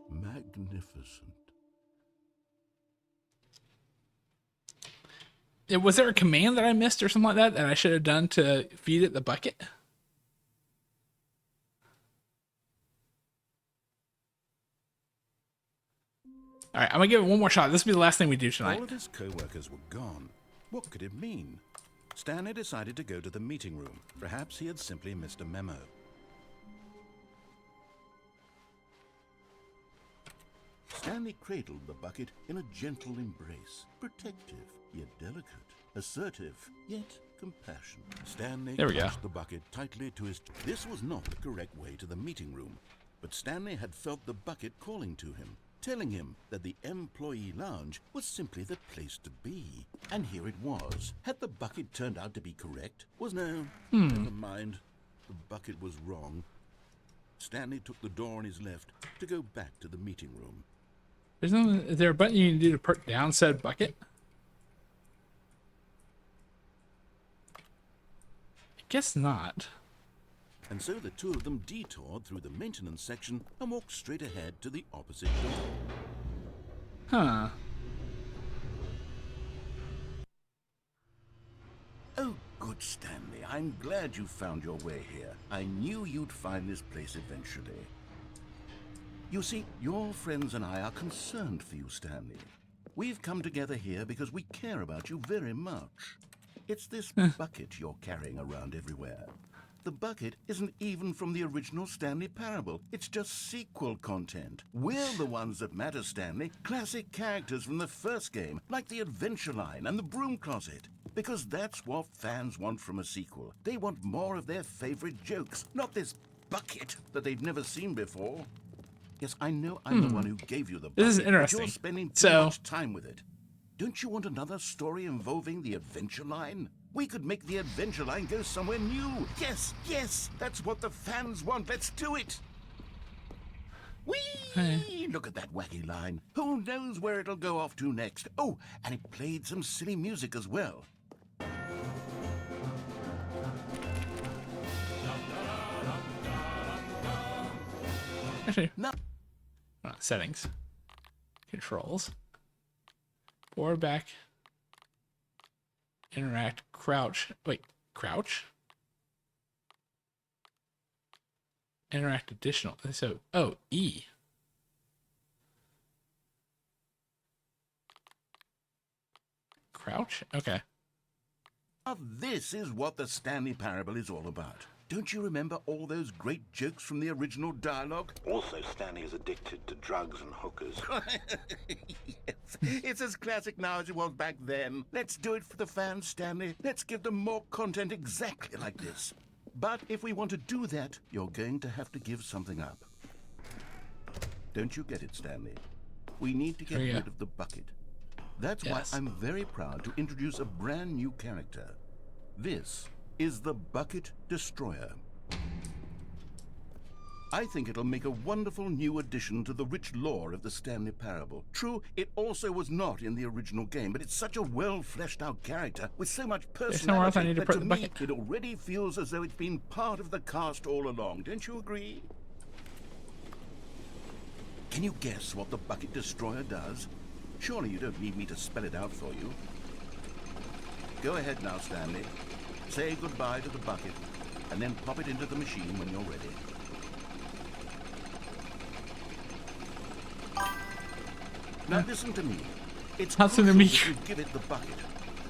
magnificent. Was there a command that I missed or something like that that I should have done to feed it the bucket? All right, I'm gonna give it one more shot. This will be the last thing we do tonight. All of his co-workers were gone. What could it mean? Stanley decided to go to the meeting room. Perhaps he had simply missed a memo. Stanley cradled the bucket in a gentle embrace. Protective, yet delicate. Assertive, yet compassionate. Stanley There we go. clutched the bucket tightly to his... This was not the correct way to the meeting room. But Stanley had felt the bucket calling to him, telling him that the employee lounge was simply the place to be. And here it was. Had the bucket turned out to be correct? Never mind. The bucket was wrong. Stanley took the door on his left to go back to the meeting room. Is there a button you can do to put down said bucket? I guess not. And so the two of them detoured through the maintenance section and walked straight ahead to the opposite door. Huh. Oh, good, Stanley. I'm glad you found your way here. I knew you'd find this place eventually. You see, your friends and I are concerned for you, Stanley. We've come together here because we care about you very much. It's this bucket you're carrying around everywhere. the bucket isn't even from the original Stanley Parable. It's just sequel content. We're the ones that matter, Stanley. Classic characters from the first game, like the Adventure Line and the Broom Closet. Because that's what fans want from a sequel. They want more of their favorite jokes, not this bucket that they've never seen before. Yes, I know I'm the one who gave you the bucket. This is but interesting. you're spending too much time with it. Don't you want another story involving the Adventure Line? We could make the Adventure Line go somewhere new. Yes, yes, that's what the fans want. Let's do it. Whee! Hey. Look at that wacky line. Who knows where it'll go off to next? Oh, and it played some silly music as well. Actually, No. settings, controls, forward, back, interact, crouch. Wait, crouch? Interact additional. So, oh, E. Crouch? Okay. Now, this is what the Stanley Parable is all about. Don't you remember all those great jokes from the original dialogue? Also, Stanley is addicted to drugs and hookers. Yes, it's as classic now as it was back then. Let's do it for the fans, Stanley. Let's give them more content exactly like this. But if we want to do that, you're going to have to give something up. Don't you get it, Stanley? We need to get Yeah. rid of the bucket. That's Yes. why I'm very proud to introduce a brand new character. This is the Bucket Destroyer. I think it'll make a wonderful new addition to the rich lore of the Stanley Parable. True, it also was not in the original game, but it's such a well-fleshed-out character with so much somewhere else I personality need to that put to the me, bucket. it already feels as though it's been part of the cast all along. Don't you agree? Can you guess what the Bucket Destroyer does? Surely you don't need me to spell it out for you. Go ahead now, Stanley. Say goodbye to the bucket, and then pop it into the machine when you're ready. Now listen to me. It's Listen crucial to me. that you give it the bucket.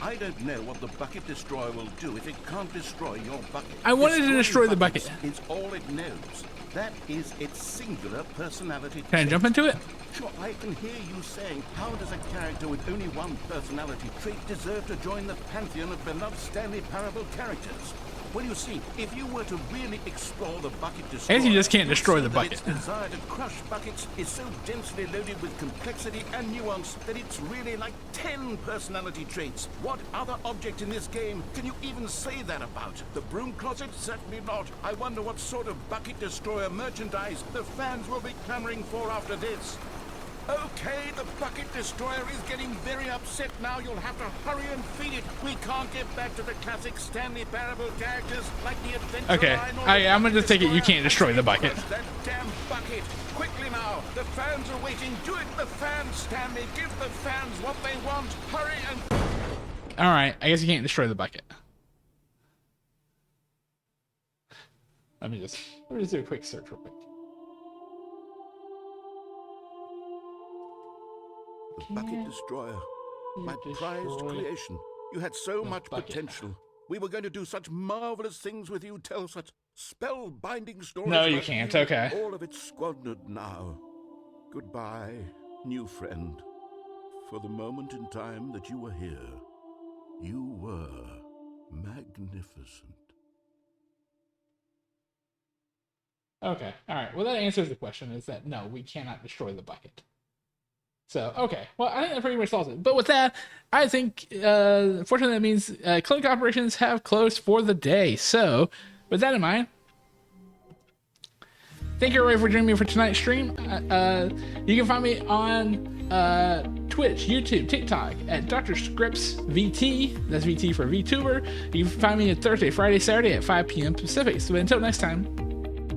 I don't know what the Bucket Destroyer will do if it can't destroy your bucket. I wanted to Destroying destroy the buckets bucket. is all it knows. That is its singular personality. Can I trait. jump into it? Sure, I can hear you saying, how does a character with only one personality trait deserve to join the pantheon of beloved Stanley Parable characters? Well, you see, if you were to really explore the Bucket Destroyer, I guess you just can't you'd destroy see the that bucket. Its desire to crush buckets is so densely loaded with complexity and nuance that it's really like 10 personality traits. What other object in this game can you even say that about? The Broom Closet? Certainly not. I wonder what sort of Bucket Destroyer merchandise the fans will be clamoring for after this. Okay, the Bucket Destroyer is getting very upset now. You'll have to hurry and feed it. We can't get back to the classic Stanley Parable characters like the Adventure Okay, Line or I'm gonna just take it you Destroyer. can't destroy the bucket. That damn bucket! Quickly now! The fans are waiting. Do it, the fans, Stanley. Give the fans what they want. Hurry and... All right, I guess you can't destroy the bucket. Let me just do a quick search real quick. The Bucket Destroyer. My prized destroy creation. You had so much bucket. potential. We were going to do such marvelous things with you, tell such spellbinding stories. No, you about can't. you. Okay. All of it squandered now. Goodbye, new friend. For the moment in time that you were here, you were magnificent. Okay, all right. Well, that answers the question. Is that no, we cannot destroy the bucket. So, okay. Well, I think that pretty much solves it. But with that, I think, unfortunately, that means clinic operations have closed for the day. So, with that in mind, thank you everybody for joining me for tonight's stream. You can find me on Twitch, YouTube, TikTok at Dr. Scripts VT. That's VT for VTuber. You can find me on Thursday, Friday, Saturday at 5 p.m. Pacific. So, until next time,